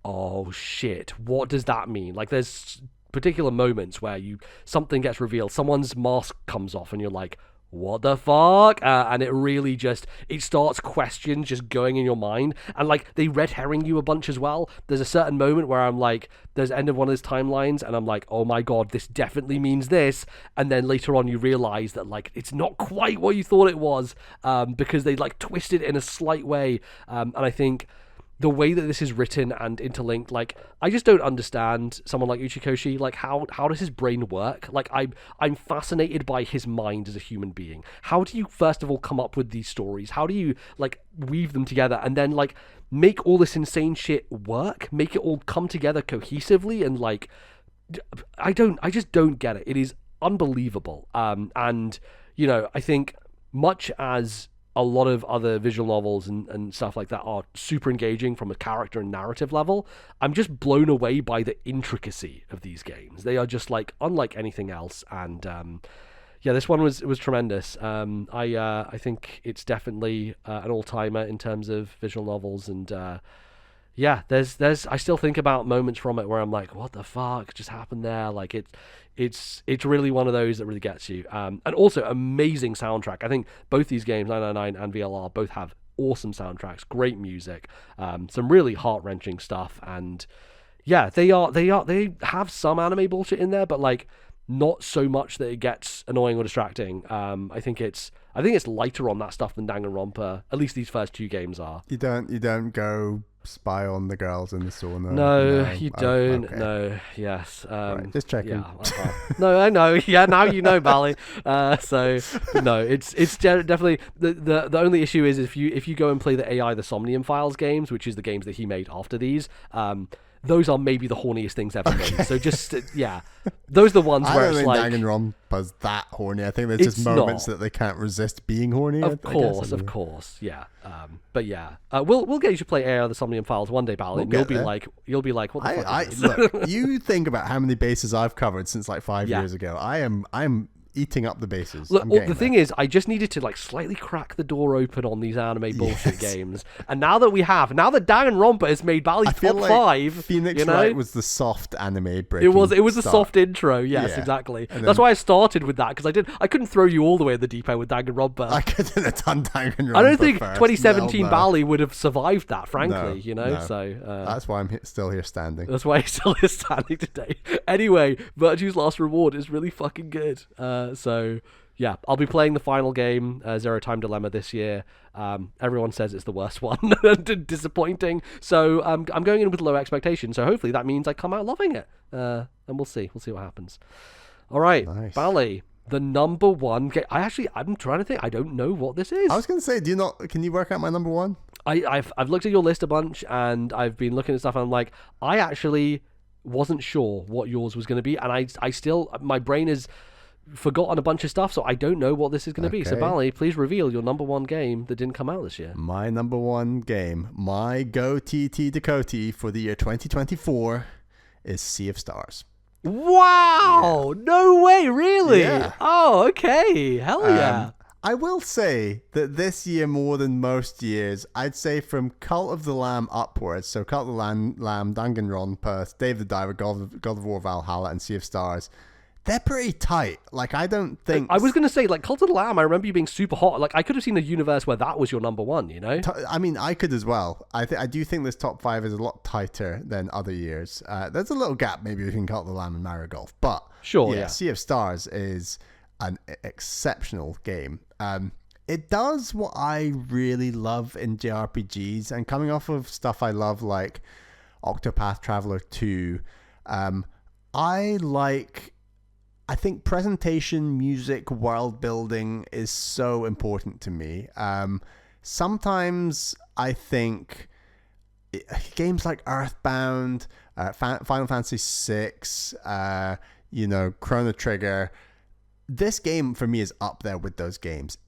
oh shit, what does that mean? Like, there's particular moments where something gets revealed, someone's mask comes off, and you're like, what the fuck? And it really it starts questions just going in your mind, and like, they red herring you a bunch as well. There's a certain moment where I'm like, there's the end of one of his timelines, and I'm like, oh my god, this definitely means this, and then later on you realize that like, it's not quite what you thought it was, because they like twisted it in a slight way, and I think the way that this is written and interlinked, like, I just don't understand someone like Uchikoshi. Like, how does his brain work? Like, I'm fascinated by his mind as a human being. How do you, first of all, come up with these stories? How do you, like, weave them together and then, like, make all this insane shit work? Make it all come together cohesively? And, like, I just don't get it. It is unbelievable. And, I think much as a lot of other visual novels and stuff like that are super engaging from a character and narrative level, I'm just blown away by the intricacy of these games. They are just like unlike anything else, and this one was tremendous. I think it's definitely an all-timer in terms of visual novels, and there's I still think about moments from it where I'm like, what the fuck just happened there? Like, it's really one of those that really gets you. And also amazing soundtrack. I think both these games, 999 and VLR, both have awesome soundtracks, great music, some really heart-wrenching stuff, and they have some anime bullshit in there, but like, not so much that it gets annoying or distracting. I think it's lighter on that stuff than Danganronpa. At least these first two games are. You don't go spy on the girls in the sauna. No, you don't. Okay. No. Yes. Right, just checking. Yeah. No, I know. Yeah, now you know, Bally. So no, it's definitely the only issue is if you go and play the AI the Somnium Files games, which is the games that he made after these. Those are maybe the horniest things ever made. So just, those are the ones where it's like... I don't think Danganronpa's that horny. I think there's just moments that they can't resist being horny. Of course, yeah. But yeah, we'll get you to play AI the Somnium Files one day, Bally, and you'll be like, what the fuck is this? Look, you think about how many bases I've covered since like 5 years ago. I'm eating up the bases. Look, the thing is, I just needed to like slightly crack the door open on these anime bullshit games, and now that Danganronpa has made Bally top like 5, Phoenix Wright was the soft anime break. It was a soft intro. Yes, exactly. That's why I started with that, because I couldn't throw you all the way in the deep end with Danganronpa. I couldn't have done Danganronpa. I don't think first. 2017 No. Bally would have survived that, frankly. No. So that's why I'm still here standing. That's why he's still here standing today. Anyway, Virtue's Last Reward is really fucking good. So yeah, I'll be playing the final game, Zero Time Dilemma, this year. Everyone says it's the worst one. Disappointing. So I'm going in with low expectations. So hopefully that means I come out loving it. And we'll see. We'll see what happens. All right, nice. Bally, the number one game. I'm trying to think. I don't know what this is. I was going to say, can you work out my number one? I've looked at your list a bunch, and I've been looking at stuff, and I'm like, I actually wasn't sure what yours was going to be, and I still, my brain has forgotten a bunch of stuff, so I don't know what this is going to be. So, Bally, please reveal your number one game that didn't come out this year. My number one game, my GOTYTDACOTY for the year 2024 is Sea of Stars. Wow! Yeah. No way, really? Yeah. Oh, okay. Hell yeah. I will say that this year, more than most years, I'd say from Cult of the Lamb upwards, so Cult of the Lamb, Danganronpa, Perth, Dave the Diver, God of War Valhalla, and Sea of Stars, they're pretty tight. Like, I don't think... I was going to say, like, Cult of the Lamb, I remember you being super hot. Like, I could have seen a universe where that was your number one, you know? I mean, I could as well. I do think this top 5 is a lot tighter than other years. There's a little gap maybe between Cult of the Lamb and Mario Golf, but sure, yeah. Sea of Stars is an exceptional game. It does what I really love in JRPGs, and coming off of stuff I love like Octopath Traveler 2, I think presentation, music, world building is so important to me. Sometimes I think games like Earthbound, Final Fantasy VI, Chrono Trigger, this game for me is up there with those games.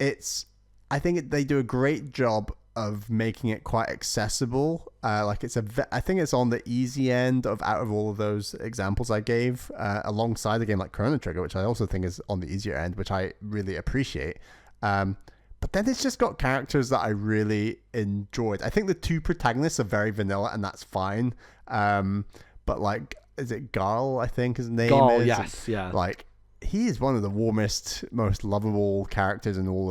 I think they do a great job of making it quite accessible. I think it's on the easy end out of all of those examples I gave, alongside a game like Chrono Trigger, which I also think is on the easier end, which I really appreciate. But then it's just got characters that I really enjoyed. I think the two protagonists are very vanilla, and that's fine. But like, is it Garl? I think his name is. Yes, yeah. Like, he is one of the warmest, most lovable characters in all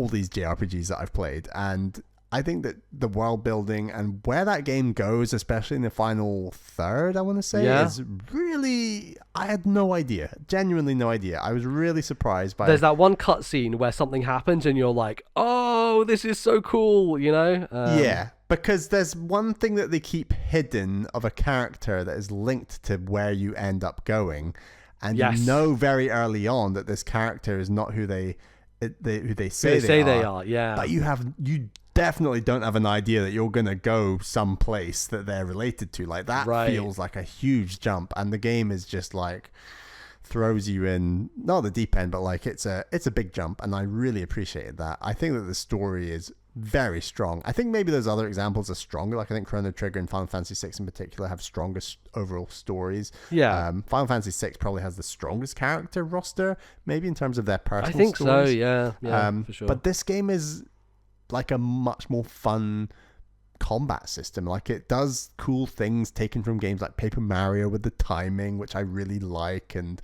these JRPGs that I've played. And I think that the world building and where that game goes, especially in the final third, I want to say, is really... I had no idea. Genuinely no idea. I was really surprised by... There's that one cutscene where something happens and you're like, oh, this is so cool, you know? Yeah, because there's one thing that they keep hidden of a character that is linked to where you end up going. And you know very early on that this character is not who they say they are. Yeah. But you definitely don't have an idea that you're gonna go someplace that they're related to. Like, that feels like a huge jump, and the game is just like throws you in, not the deep end, but like it's a big jump, and I really appreciated that. I think that the story is very strong. I think maybe those other examples are stronger. Like, I think Chrono Trigger and Final Fantasy VI in particular have strongest overall stories. Yeah. Final Fantasy VI probably has the strongest character roster, maybe in terms of their personal stories. I think stories. so, yeah, for sure. But this game is like a much more fun combat system. Like, it does cool things taken from games like Paper Mario with the timing, which I really like. And,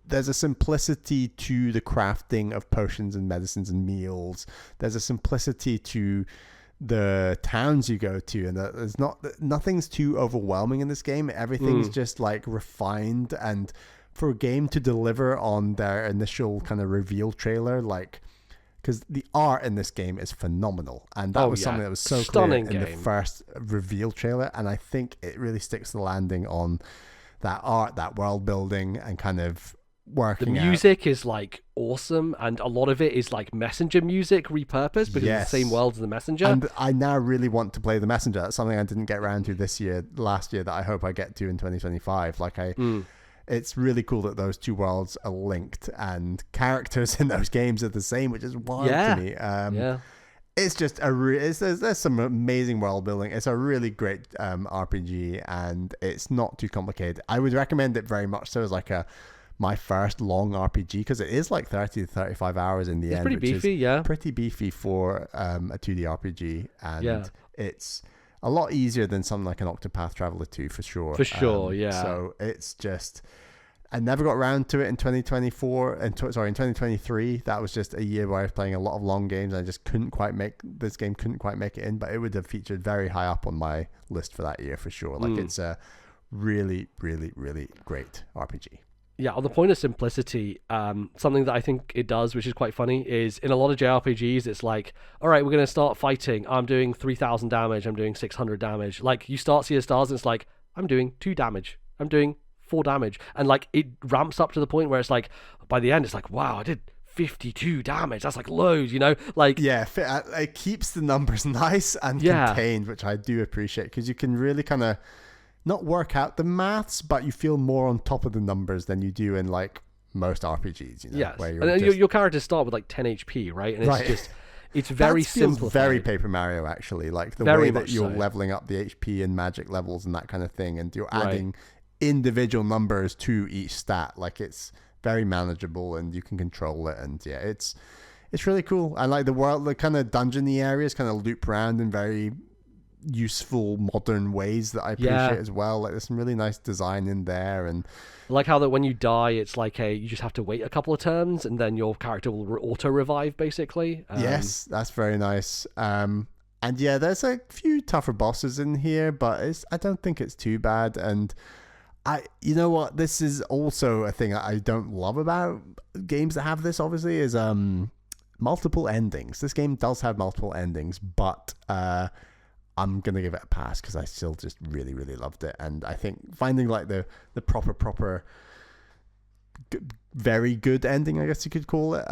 there's a simplicity to the crafting of potions and medicines and meals. There's a simplicity to the towns you go to, and nothing's too overwhelming in this game. Everything's just like refined, and for a game to deliver on their initial kind of reveal trailer, like, because the art in this game is phenomenal, and that was something that was so stunning clear in the first reveal trailer, and I think it really sticks the landing on that art, that world building, and kind of working. The music is like awesome, and a lot of it is like Messenger music repurposed because it's the same world as the Messenger. And I now really want to play the Messenger. That's something I didn't get around to last year, that I hope I get to in 2025. Like, it's really cool that those two worlds are linked, and characters in those games are the same, which is wild to me. It's just there's some amazing world building. It's a really great RPG, and it's not too complicated. I would recommend it very much so as like my first long RPG, because it is like 30 to 35 hours in the end. Pretty beefy, pretty beefy for a 2D RPG, and it's a lot easier than something like an Octopath Traveler 2 for sure. So it's just, I never got around to it in 2024 in 2023. That was just a year where I was playing a lot of long games, and I just couldn't quite make it in, but it would have featured very high up on my list for that year for sure. Like, it's a really, really, really great RPG. Yeah, on the point of simplicity, something that I think it does, which is quite funny, is in a lot of JRPGs, it's like, all right, we're going to start fighting. I'm doing 3,000 damage. I'm doing 600 damage. Like, you start Sea of Stars, and it's like, I'm doing 2 damage. I'm doing 4 damage. And, like, it ramps up to the point where it's like, by the end, it's like, wow, I did 52 damage. That's like loads, you know? Like, yeah, it keeps the numbers nice and contained, which I do appreciate, because you can really kind of not work out the maths, but you feel more on top of the numbers than you do in like most RPGs, you know? Yes. Where And your characters start with like 10 HP, right? And it's just, it's very simple. Very Paper Mario, actually. Like the way that you're leveling up the HP and magic levels and that kind of thing, and you're adding individual numbers to each stat. Like it's very manageable and you can control it, and yeah, it's really cool. I like the world, the kind of dungeony areas kind of loop around in very useful modern ways that I appreciate as well. Like there's some really nice design in there, and I like how that when you die, it's like you just have to wait a couple of turns and then your character will auto revive basically. Yes, that's very nice. And yeah, there's a few tougher bosses in here, but I don't think it's too bad. And you know what, this is also a thing I don't love about games that have this, obviously, is multiple endings. This game does have multiple endings, but I'm gonna give it a pass because I still just really, really loved it. And I think finding like the proper very good ending, I guess you could call it,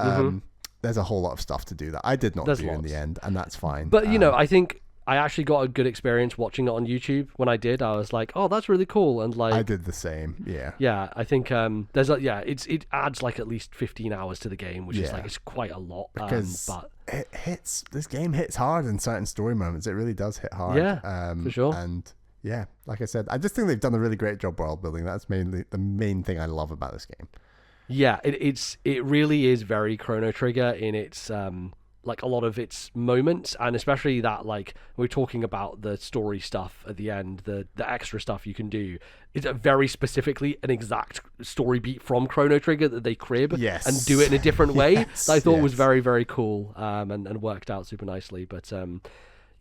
there's a whole lot of stuff to do that I did not do in the end, and that's fine. But you know, I think I actually got a good experience watching it on YouTube. When I did, I was like, oh, that's really cool. And like, I did the same. Yeah, I think there's it adds like at least 15 hours to the game, which is like, it's quite a lot. Because but this game hits hard in certain story moments. It really does hit hard. Yeah, for sure. And yeah, like I said, I just think they've done a really great job world building. That's mainly the main thing I love about this game. Yeah, it really is very Chrono Trigger in its like a lot of its moments, and especially that, like, we're talking about the story stuff at the end, the extra stuff you can do. It's very specifically an exact story beat from Chrono Trigger that they crib and do it in a different way. That I thought was very, very cool, and worked out super nicely. But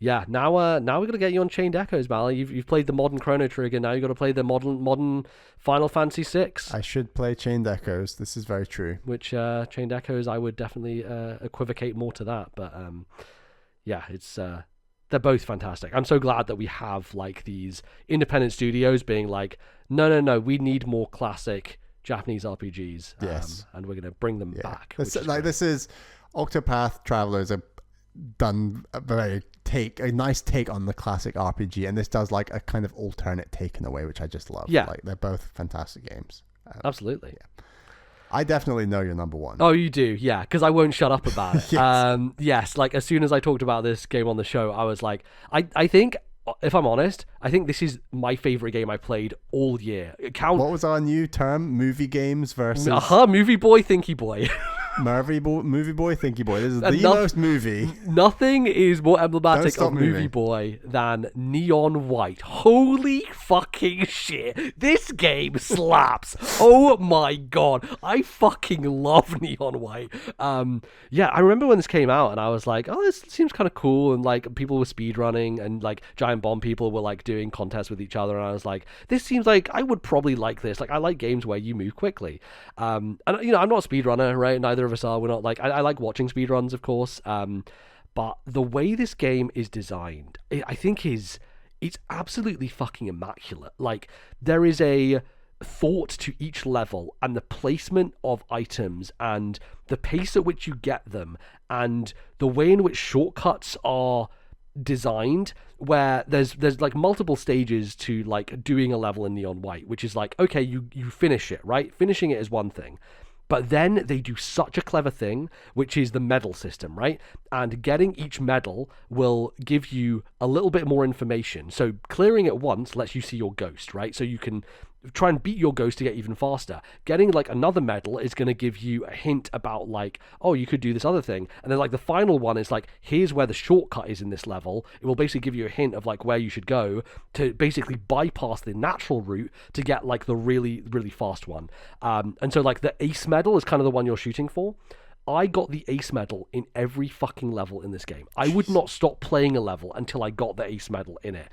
yeah, now we're gonna get you on Chained Echoes, Bally. You've played the modern Chrono Trigger. Now you got to play the modern Final Fantasy VI. I should play Chained Echoes. This is very true. Which Chained Echoes, I would definitely equivocate more to that. But yeah, it's they're both fantastic. I'm so glad that we have like these independent studios being like, no, we need more classic Japanese RPGs. Yes, and we're gonna bring them back. This is Octopath Travelers have done a nice take on the classic RPG, and this does like a kind of alternate take in a way, which I just love. Like they're both fantastic games. Absolutely. Yeah. I definitely know you're number one. Oh, you do? Yeah, because I won't shut up about it. Yes, like as soon as I talked about this game on the show, I was like, I think, if I'm honest, I think this is my favorite game I played all year. What was our new term? Movie games versus... Movie boy, thinky boy. Movie boy, thinky boy. This is the most movie. Nothing is more emblematic of Movie Boy than Neon White. Holy fucking shit. This game slaps. Oh my god. I fucking love Neon White. Yeah, I remember when this came out and I was like, oh, this seems kind of cool. And like people were speedrunning and like Giant Bomb people were like doing contests with each other. And I was like, this seems like I would probably like this. Like I like games where you move quickly. And you know, I'm not a speedrunner, right? Neither of us are. We're not like, I like watching speedruns, of course, but the way this game is designed, I think it's absolutely fucking immaculate. Like there is a thought to each level and the placement of items and the pace at which you get them and the way in which shortcuts are designed, where there's like multiple stages to like doing a level in Neon White, which is like, okay, you finish it, right? Finishing it is one thing. But then they do such a clever thing, which is the medal system, right? And getting each medal will give you a little bit more information. So clearing it once lets you see your ghost, right? So you can try and beat your ghost to get even faster. Getting like another medal is going to give you a hint about like, oh, you could do this other thing. And then like the final one is like, here's where the shortcut is in this level. It will basically give you a hint of like where you should go to basically bypass the natural route to get like the really, really fast one. And so like the ace medal is kind of the one you're shooting for. I got the ace medal in every fucking level in this game. I would not stop playing a level until I got the ace medal in it.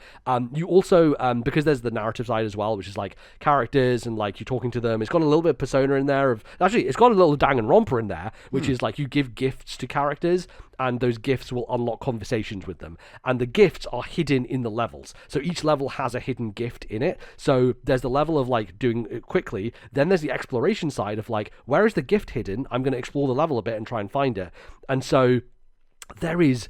You also, because there's the narrative side as well, which is like characters and like you're talking to them. It's got a little bit of Persona in there. Actually, it's got a little Danganronpa in there, which is like you give gifts to characters and those gifts will unlock conversations with them. And the gifts are hidden in the levels. So each level has a hidden gift in it. So there's the level of like doing it quickly. Then there's the exploration side of like, where is the gift hidden? I'm going to explore the level a bit and try and find it. And so there is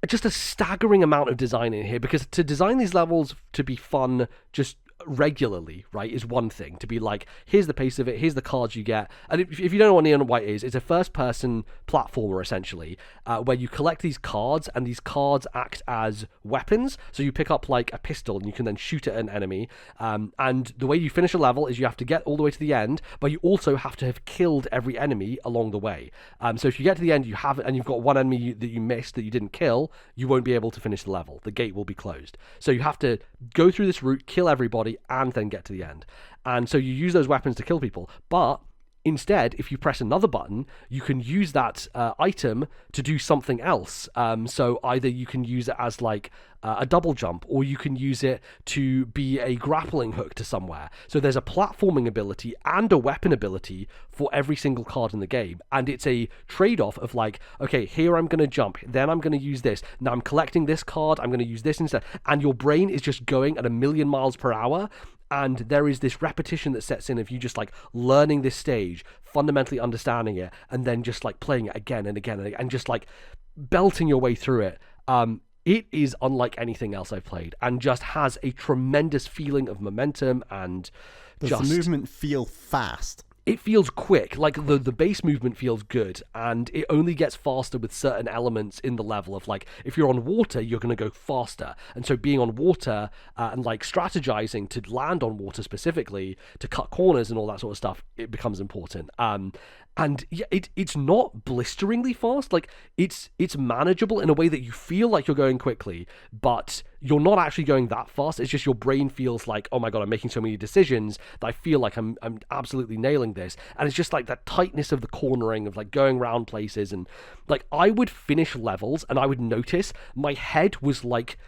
just a staggering amount of design in here, because to design these levels to be fun just regularly, right, is one thing. To be like, here's the pace of it, here's the cards you get. And if you don't know what Neon White is, it's a first-person platformer, essentially, where you collect these cards, and these cards act as weapons. So you pick up, like, a pistol, and you can then shoot at an enemy. And the way you finish a level is you have to get all the way to the end, but you also have to have killed every enemy along the way. So if you get to the end, you have it, and you've got one enemy that you missed that you didn't kill, you won't be able to finish the level. The gate will be closed. So you have to go through this route, kill everybody, and then get to the end. And so you use those weapons to kill people, but instead, if you press another button, you can use that item to do something else. So either you can use it as like a double jump, or you can use it to be a grappling hook to somewhere. So there's a platforming ability and a weapon ability for every single card in the game. And it's a trade-off of like, okay, here I'm going to jump, then I'm going to use this. Now I'm collecting this card, I'm going to use this instead. And your brain is just going at 1,000,000 miles per hour. And there is this repetition that sets in of you just like learning this stage, fundamentally understanding it, and then just like playing it again and again and just like belting your way through it. It is unlike anything else I've played, and just has a tremendous feeling of momentum. And does the movement feel fast? It feels quick, like the base movement feels good, and it only gets faster with certain elements in the level of like, if you're on water, you're going to go faster. And so being on water and like strategizing to land on water specifically, to cut corners and all that sort of stuff, it becomes important. And yeah, it's not blisteringly fast. Like it's manageable in a way that you feel like you're going quickly, but you're not actually going that fast. It's just your brain feels like, oh my god, I'm making so many decisions that I feel like I'm absolutely nailing this. And it's just like that tightness of the cornering of like going around places, and like I would finish levels and I would notice my head was like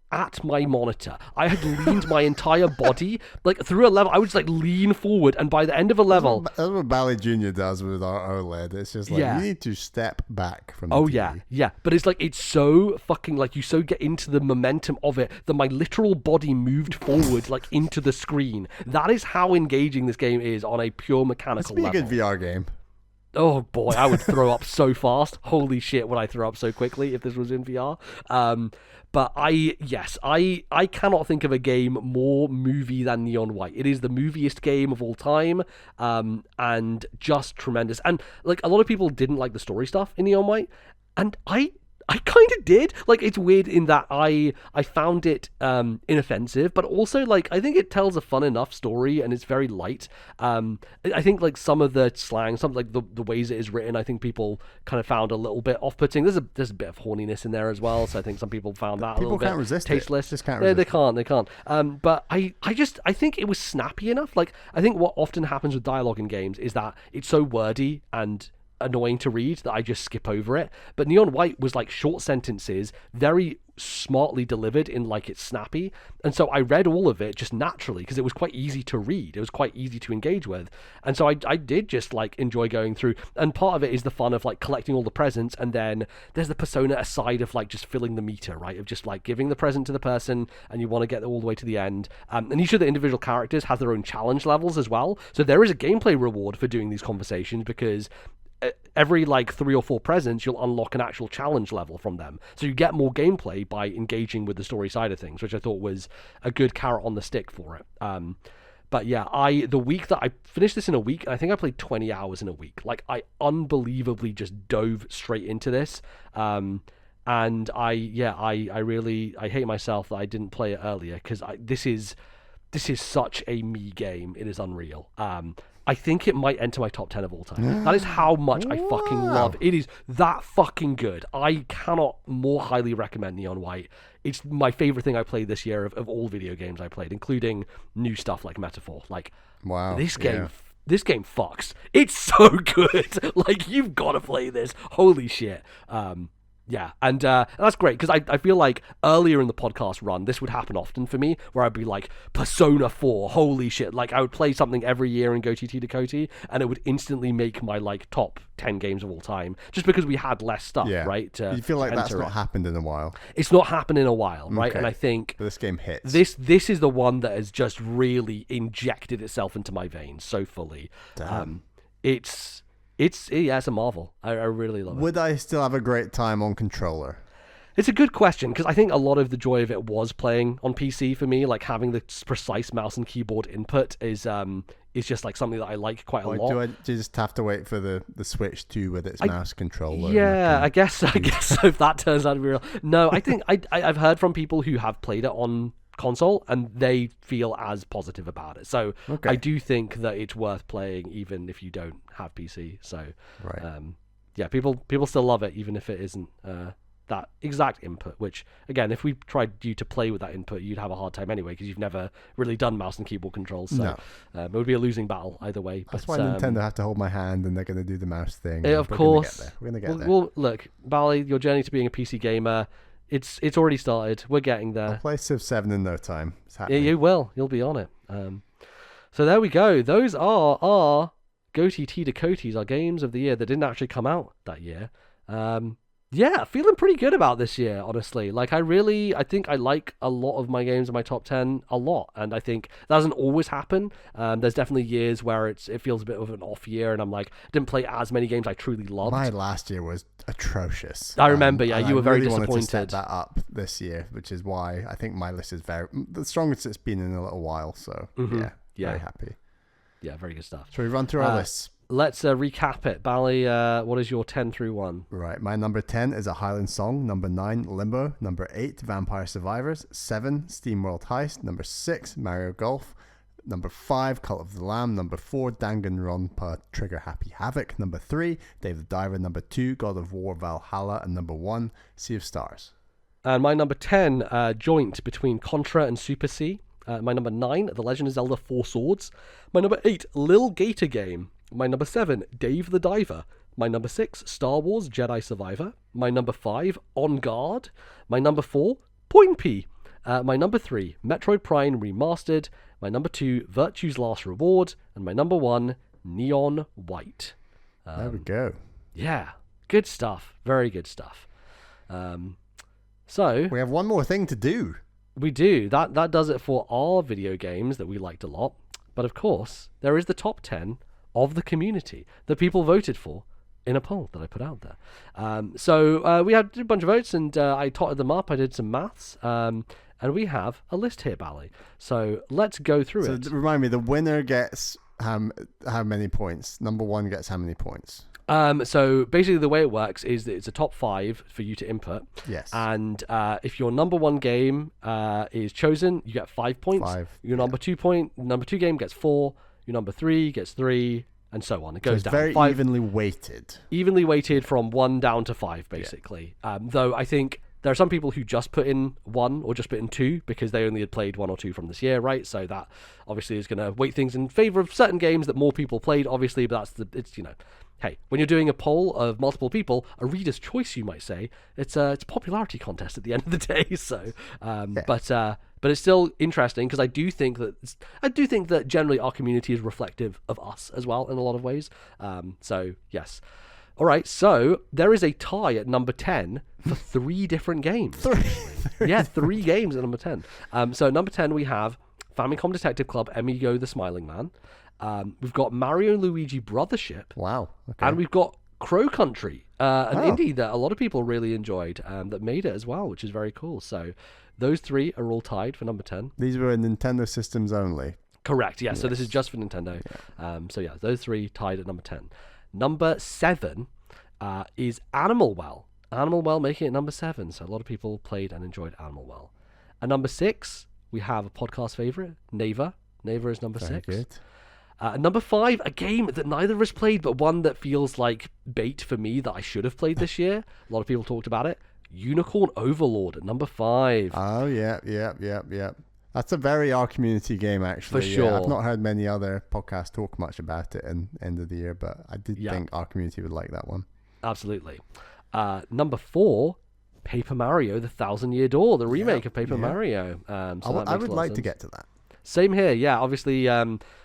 at my monitor. I had leaned my entire body like through a level. I would just like lean forward, and by the end of a level, that's what Bally Jr. does with our OLED. It's just like, you need to step back from the TV. yeah. But it's like, it's so fucking like, you so get into the momentum of it that my literal body moved forward like into the screen. That is how engaging this game is on a pure mechanical level. It's a good VR game. Oh boy, I would throw up so fast. Holy shit, would I throw up so quickly if this was in VR? But I cannot think of a game more movie than Neon White. It is the moviest game of all time, and just tremendous. And like, a lot of people didn't like the story stuff in Neon White, and I kind of did. Like, it's weird in that I found it inoffensive, but also like, I think it tells a fun enough story, and it's very light. I think like some of the slang, some like the ways it is written, I think people kind of found a little bit off-putting. There's a bit of horniness in there as well, so I think some people found that a little bit tasteless. Just can't resist. They can't. But I think it was snappy enough. Like, I think what often happens with dialogue in games is that it's so wordy and annoying to read that I just skip over it. But Neon White was like short sentences, very smartly delivered in like, it's snappy, and so I read all of it just naturally because it was quite easy to read, it was quite easy to engage with, and so I did just like enjoy going through. And part of it is the fun of like collecting all the presents, and then there's the persona aside of like just filling the meter, right, of just like giving the present to the person, and you want to get all the way to the end. And each of the individual characters has their own challenge levels as well, so there is a gameplay reward for doing these conversations, because every like 3 or 4 presents, you'll unlock an actual challenge level from them. So you get more gameplay by engaging with the story side of things, which I thought was a good carrot on the stick for it. But yeah, the week that I finished this in a week, I think I played 20 hours in a week. Like, I unbelievably just dove straight into this. And I hate myself that I didn't play it earlier, because this is such a me game. It is unreal. I think it might enter my top 10 of all time. That is how much I fucking love it. It is that fucking good. I cannot more highly recommend Neon White. It's my favorite thing I played this year of all video games I played, including new stuff like Metaphor. Like, wow, this game fucks. It's so good. Like, you've got to play this. Holy shit. Yeah, and that's great because I feel like earlier in the podcast run, this would happen often for me, where I'd be like, Persona 4, holy shit. Like, I would play something every year in GOTYTDACOTY, and it would instantly make my, like, top 10 games of all time, just because we had less stuff, right? You feel like that's not happened in a while. It's not happened in a while, right? Okay. And I think... But this game hits. This is the one that has just really injected itself into my veins so fully. Damn. It's a marvel. I really love it. Would I still have a great time on controller? It's a good question, because I think a lot of the joy of it was playing on PC for me. Like, having the precise mouse and keyboard input is just like something that I like quite a lot. Do you just have to wait for the Switch 2 with its mouse controller? Yeah, I guess so, if that turns out to be real. No, I think I've heard from people who have played it on console and they feel as positive about it. So I do think that it's worth playing even if you don't have PC. So yeah, people still love it even if it isn't that exact input, which again, if we tried you to play with that input, you'd have a hard time anyway because you've never really done mouse and keyboard controls. So it would be a losing battle either way. That's why Nintendo have to hold my hand and they're going to do the mouse thing. Of course. We're going to get there. Well, look, Bally, your journey to being a PC gamer, it's already started. We're getting there. I'll play Civ 7 in no time. It's happening. Yeah, you will. You'll be on it. So there we go. Those are our GOTYTDACOTYs, our games of the year that didn't actually come out that year. Yeah, feeling pretty good about this year, honestly. Like, I think I like a lot of my games in my top 10 a lot, and I think that doesn't always happen. There's definitely years where it feels a bit of an off year, and I'm like, didn't play as many games I truly loved. My last year was atrocious. I remember, you were very disappointed. I wanted to set that up this year, which is why I think my list is the strongest it's been in a little while, so yeah, very happy. Yeah, very good stuff. Shall we run through our lists? Let's recap it. Bally, what is your 10 through 1? Right, my number 10 is A Highland Song. Number 9, Limbo. Number 8, Vampire Survivors. 7, SteamWorld Heist. Number 6, Mario Golf. Number 5, Cult of the Lamb. Number 4, Danganronpa Trigger Happy Havoc. Number 3, Dave the Diver. Number 2, God of War Valhalla. And number 1, Sea of Stars. And my number 10, joint between Contra and Super C. My number 9, The Legend of Zelda 4 Swords. My number 8, Lil Gator Game. My number 7, Dave the Diver. My number 6, Star Wars Jedi Survivor. My number 5, On Guard. My number 4, Point P. My number 3, Metroid Prime Remastered. My number 2, Virtue's Last Reward. And my number 1, Neon White. There we go. Yeah, good stuff. Very good stuff. So we have one more thing to do. We do. That does it for our video games that we liked a lot. But of course, there is the top 10 of the community that people voted for in a poll that I put out there. So we had a bunch of votes and I totted them up. I did some maths. And we have a list here, Bally. So let's go through it. So remind me, the winner gets how many points? Number 1 gets how many points? So basically the way it works is that it's a top 5 for you to input. Yes. And if your number 1 game is chosen, you get 5 points. 5. Your number 2 game gets 4. Your number 3 gets 3, and so on. It goes down. Very 5, evenly weighted. Evenly weighted from 1 down to 5, basically. Yeah. Though I think there are some people who just put in 1 or just put in 2 because they only had played 1 or 2 from this year, right? So that obviously is going to weight things in favor of certain games that more people played, obviously. But it's hey, when you're doing a poll of multiple people, a reader's choice, you might say, it's a popularity contest at the end of the day. So, but it's still interesting because I do think that generally our community is reflective of us as well in a lot of ways. So yes. All right, so there is a tie at number 10 for 3 different games. 3? Yeah, 3 games at number 10. So at number 10 we have Famicom Detective Club, Amigo the Smiling Man. We've got Mario and Luigi Brothership. Wow. Okay. And we've got Crow Country, an indie that a lot of people really enjoyed that made it as well, which is very cool. So those 3 are all tied for number 10. These were Nintendo systems only. Correct, yeah. Yes. So this is just for Nintendo. Yeah. So yeah, those 3 tied at number 10. Number 7 is Animal Well. Animal Well making it number 7. So a lot of people played and enjoyed Animal Well. At number 6, we have a podcast favorite, Naver. Naver is number 6. Very good. Number 5, a game that neither of us played, but one that feels like bait for me that I should have played this year. A lot of people talked about it. Unicorn Overlord at number 5. Oh, yeah. That's a very our community game, actually. For sure. Yeah, I've not heard many other podcasts talk much about it in end of the year, but I did think our community would like that one. Absolutely. Number 4, Paper Mario: The Thousand Year Door, the remake of Paper yeah. Mario. So I would like to get to that. Same here, yeah. Obviously,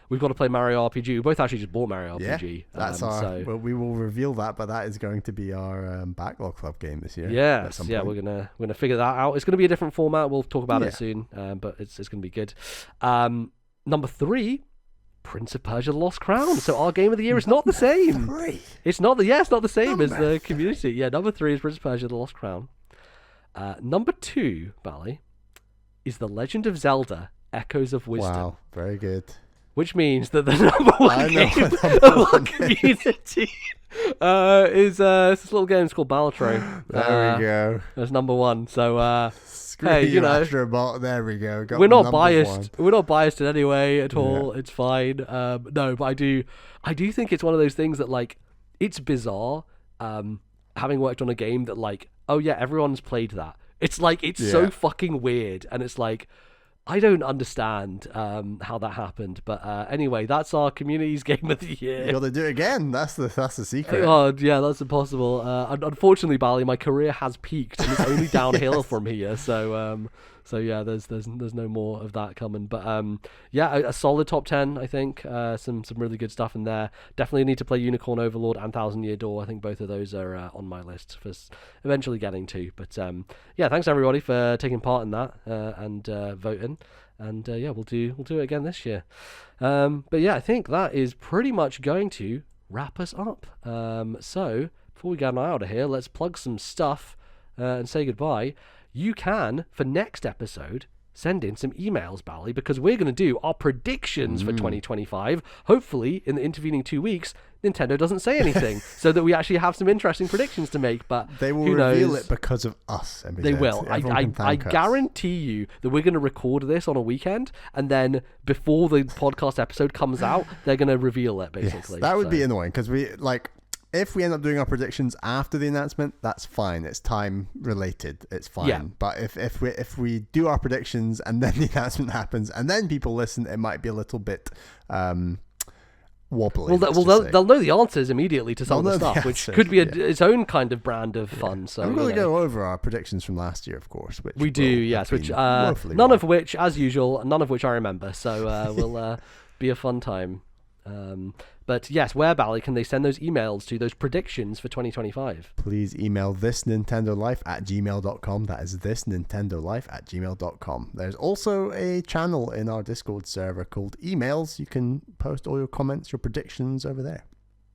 we've got to play Mario RPG. We both actually just bought Mario RPG. That's well, we will reveal that, but that is going to be our backlog club game this year. Yes, yeah, we're gonna figure that out. It's gonna be a different format. We'll talk about it soon, but it's gonna be good. Number 3, Prince of Persia: The Lost Crown. So our game of the year is not the same. It's not the same as the community. Yeah, number 3 is Prince of Persia: The Lost Crown. Number 2, Bally, is The Legend of Zelda: Echoes of Wisdom. Wow, very good. Which means that the number 1 game of our community is this little game called Balatro. There we go. That's number 1. So hey, you know, Astrobot. There we go. We're not biased. We're not biased in any way at all. Yeah. It's fine. No, but I do think it's one of those things that, like, it's bizarre. Having worked on a game that, like, oh yeah, everyone's played that. It's like, it's so fucking weird, and it's like, I don't understand how that happened, but anyway, that's our community's game of the year. You got to do it again. That's the secret. Oh yeah, that's impossible. Unfortunately, Bally, my career has peaked, and it's only downhill from here. So yeah, there's no more of that coming. But yeah, a solid top 10, I think. Some really good stuff in there. Definitely need to play Unicorn Overlord and Thousand Year Door. I think both of those are on my list for eventually getting to. But yeah, thanks everybody for taking part in that and voting. And yeah, we'll do it again this year. But yeah, I think that is pretty much going to wrap us up. So before we get out of here, let's plug some stuff and say goodbye. You can, for next episode, send in some emails, Bally, because we're going to do our predictions for 2025. Hopefully, in the intervening 2 weeks, Nintendo doesn't say anything, so that we actually have some interesting predictions to make. But they will reveal it because of us. MBZ. They will. I guarantee you that we're going to record this on a weekend, and then before the podcast episode comes out, they're going to reveal it, basically. Yes, that would be annoying, because if we end up doing our predictions after the announcement, that's fine. It's time related. It's fine. Yeah. But if we do our predictions and then the announcement happens and then people listen, it might be a little bit wobbly. They'll know the answers immediately to some of the stuff, which could be its own kind of brand of fun. So we're going to go over our predictions from last year, of course. Which we do, yes. Which none of which, as usual, none of which I remember. So will be a fun time. But yes, where, Bally, can they send those emails to those predictions for 2025? Please email thisnintendolife@gmail.com. That is thisnintendolife@gmail.com. There's also a channel in our Discord server called Emails. You can post all your comments, your predictions over there.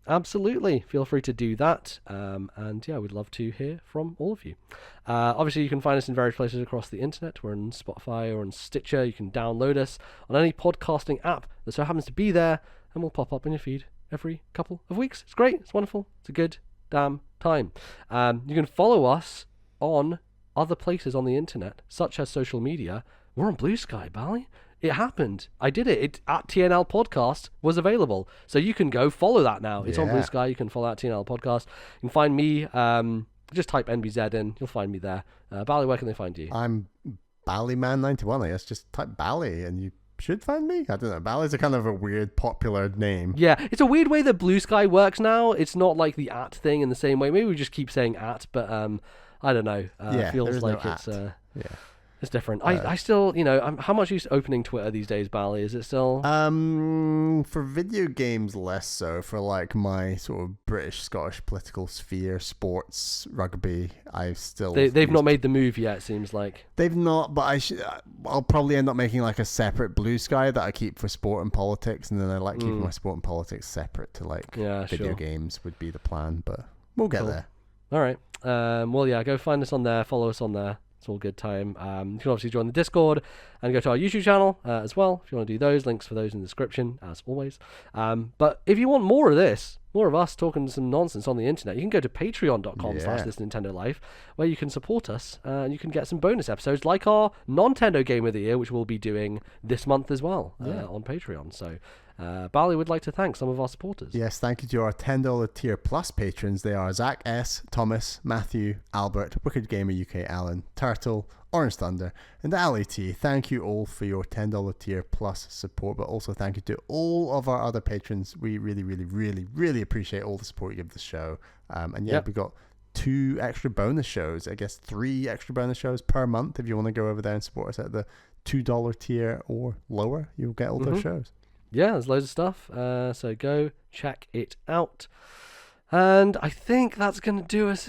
Absolutely. Feel free to do that. And yeah, we'd love to hear from all of you. Obviously, you can find us in various places across the internet. We're on Spotify or on Stitcher. You can download us on any podcasting app that so happens to be there, and we'll pop up in your feed every couple of weeks. It's great. It's wonderful. It's a good damn time. You can follow us on other places on the internet, such as social media. We're on Blue Sky, Bally. It happened. I did it. It at TNL Podcast was available. So you can go follow that now. It's on Blue Sky. You can follow at TNL Podcast. You can find me. Just type NBZ in. You'll find me there. Bally, where can they find you? I'm Ballyman91. I guess just type Bally and you should find me. I don't know. Bally's a kind of a weird popular name. Yeah, it's a weird way that Blue Sky works now. It's not like the at thing in the same way. Maybe we just keep saying at, but I don't know. It feels like it's it's different. I still, how much are you opening Twitter these days, Bally? Is it still? For video games, less so. For like my sort of British, Scottish political sphere, sports, rugby, I still. They've not made the move yet. It seems like they've not. But I'll probably end up making like a separate Blue Sky that I keep for sport and politics, and then I like keeping my sport and politics separate to like video games would be the plan. But we'll get there. All right. Well, yeah. Go find us on there. Follow us on there. It's all good time. You can obviously join the Discord and go to our YouTube channel as well if you want to do those. Links for those in the description, as always. But if you want more of this, more of us talking some nonsense on the internet, you can go to patreon.com/ThisNintendoLife, where you can support us and you can get some bonus episodes like our Nintendo Game of the Year, which we'll be doing this month as well on Patreon. So Bally would like to thank some of our supporters. Yes, thank you to our $10 tier plus patrons. They are Zach S, Thomas, Matthew, Albert, Wicked Gamer UK, Alan, Turtle, Orange Thunder, and Ali T. Thank you all for your $10 tier plus support, but also thank you to all of our other patrons. We really, really, really, really appreciate all the support you give the show. And we've got 2 extra bonus shows. I guess 3 extra bonus shows per month. If you want to go over there and support us at the $2 tier or lower, you'll get all those shows. Yeah, there's loads of stuff. So go check it out. And I think that's going to do us.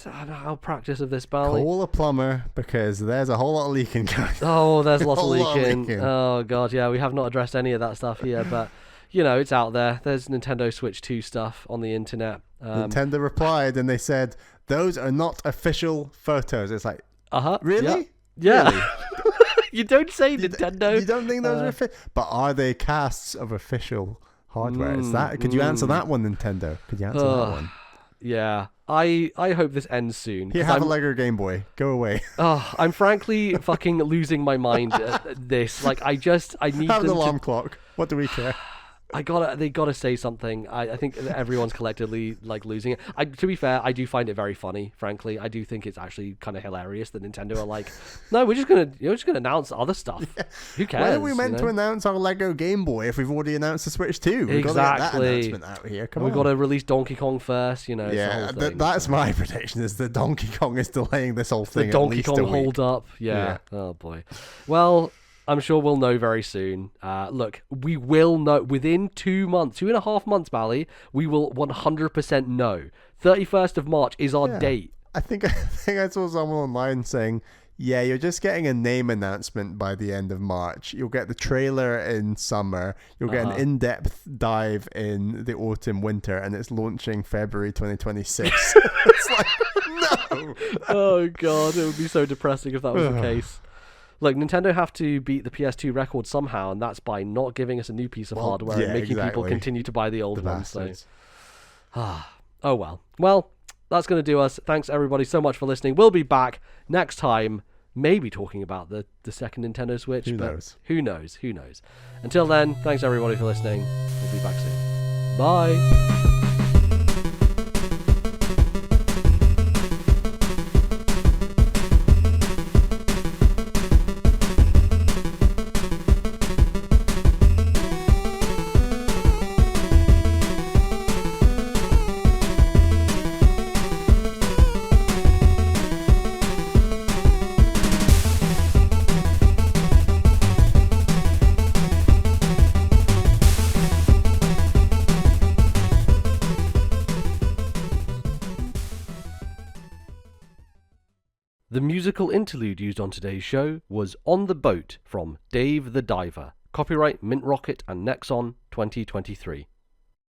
Our practice of this, Bally? Call a plumber, because there's a whole lot of leaking going on. Oh, there's lots of Lot of leaking. leaking. Oh, God, yeah. We have not addressed any of that stuff here, but, it's out there. There's Nintendo Switch 2 stuff on the internet. Nintendo replied, and they said, those are not official photos. It's like, really? Yeah. Really? You don't say, Nintendo. You don't think those are official? But are they casts of official hardware? Could you answer that one, Nintendo? Could you answer that one? Yeah. I hope this ends soon. Here, have a Lego Game Boy. Go away. I'm frankly fucking losing my mind at this. Like, I need have an them alarm clock. What do we care? They gotta say something. I think everyone's collectively like losing it. To be fair, I do find it very funny. Frankly, I do think it's actually kind of hilarious that Nintendo are like, no, we're just gonna announce other stuff. Yeah. Who cares? When are we meant to announce our Lego Game Boy if we've already announced the Switch 2? We've got to get that announcement out here. Come on. We've got to release Donkey Kong first. Yeah, that's my prediction. Is that Donkey Kong is delaying this whole thing. The Donkey Kong hold up. Yeah. Oh boy. Well, I'm sure we'll know very soon. Look, we will know within 2 months, 2.5 months, Bally. We will 100% know. 31st of March is our date. I think I saw someone online saying, yeah, you're just getting a name announcement by the end of March. You'll get the trailer in summer. You'll get an in-depth dive in the autumn, winter, and it's launching February 2026. It's like, no. Oh, God. It would be so depressing if that was the case. Look, Nintendo have to beat the PS2 record somehow, and that's by not giving us a new piece of hardware and making people continue to buy the old ones. So. Oh, well. Well, that's going to do us. Thanks, everybody, so much for listening. We'll be back next time, maybe talking about the second Nintendo Switch. Who knows? Who knows? Who knows? Until then, thanks, everybody, for listening. We'll be back soon. Bye. The musical interlude used on today's show was On the Boat from Dave the Diver. Copyright Mint Rocket and Nexon 2023.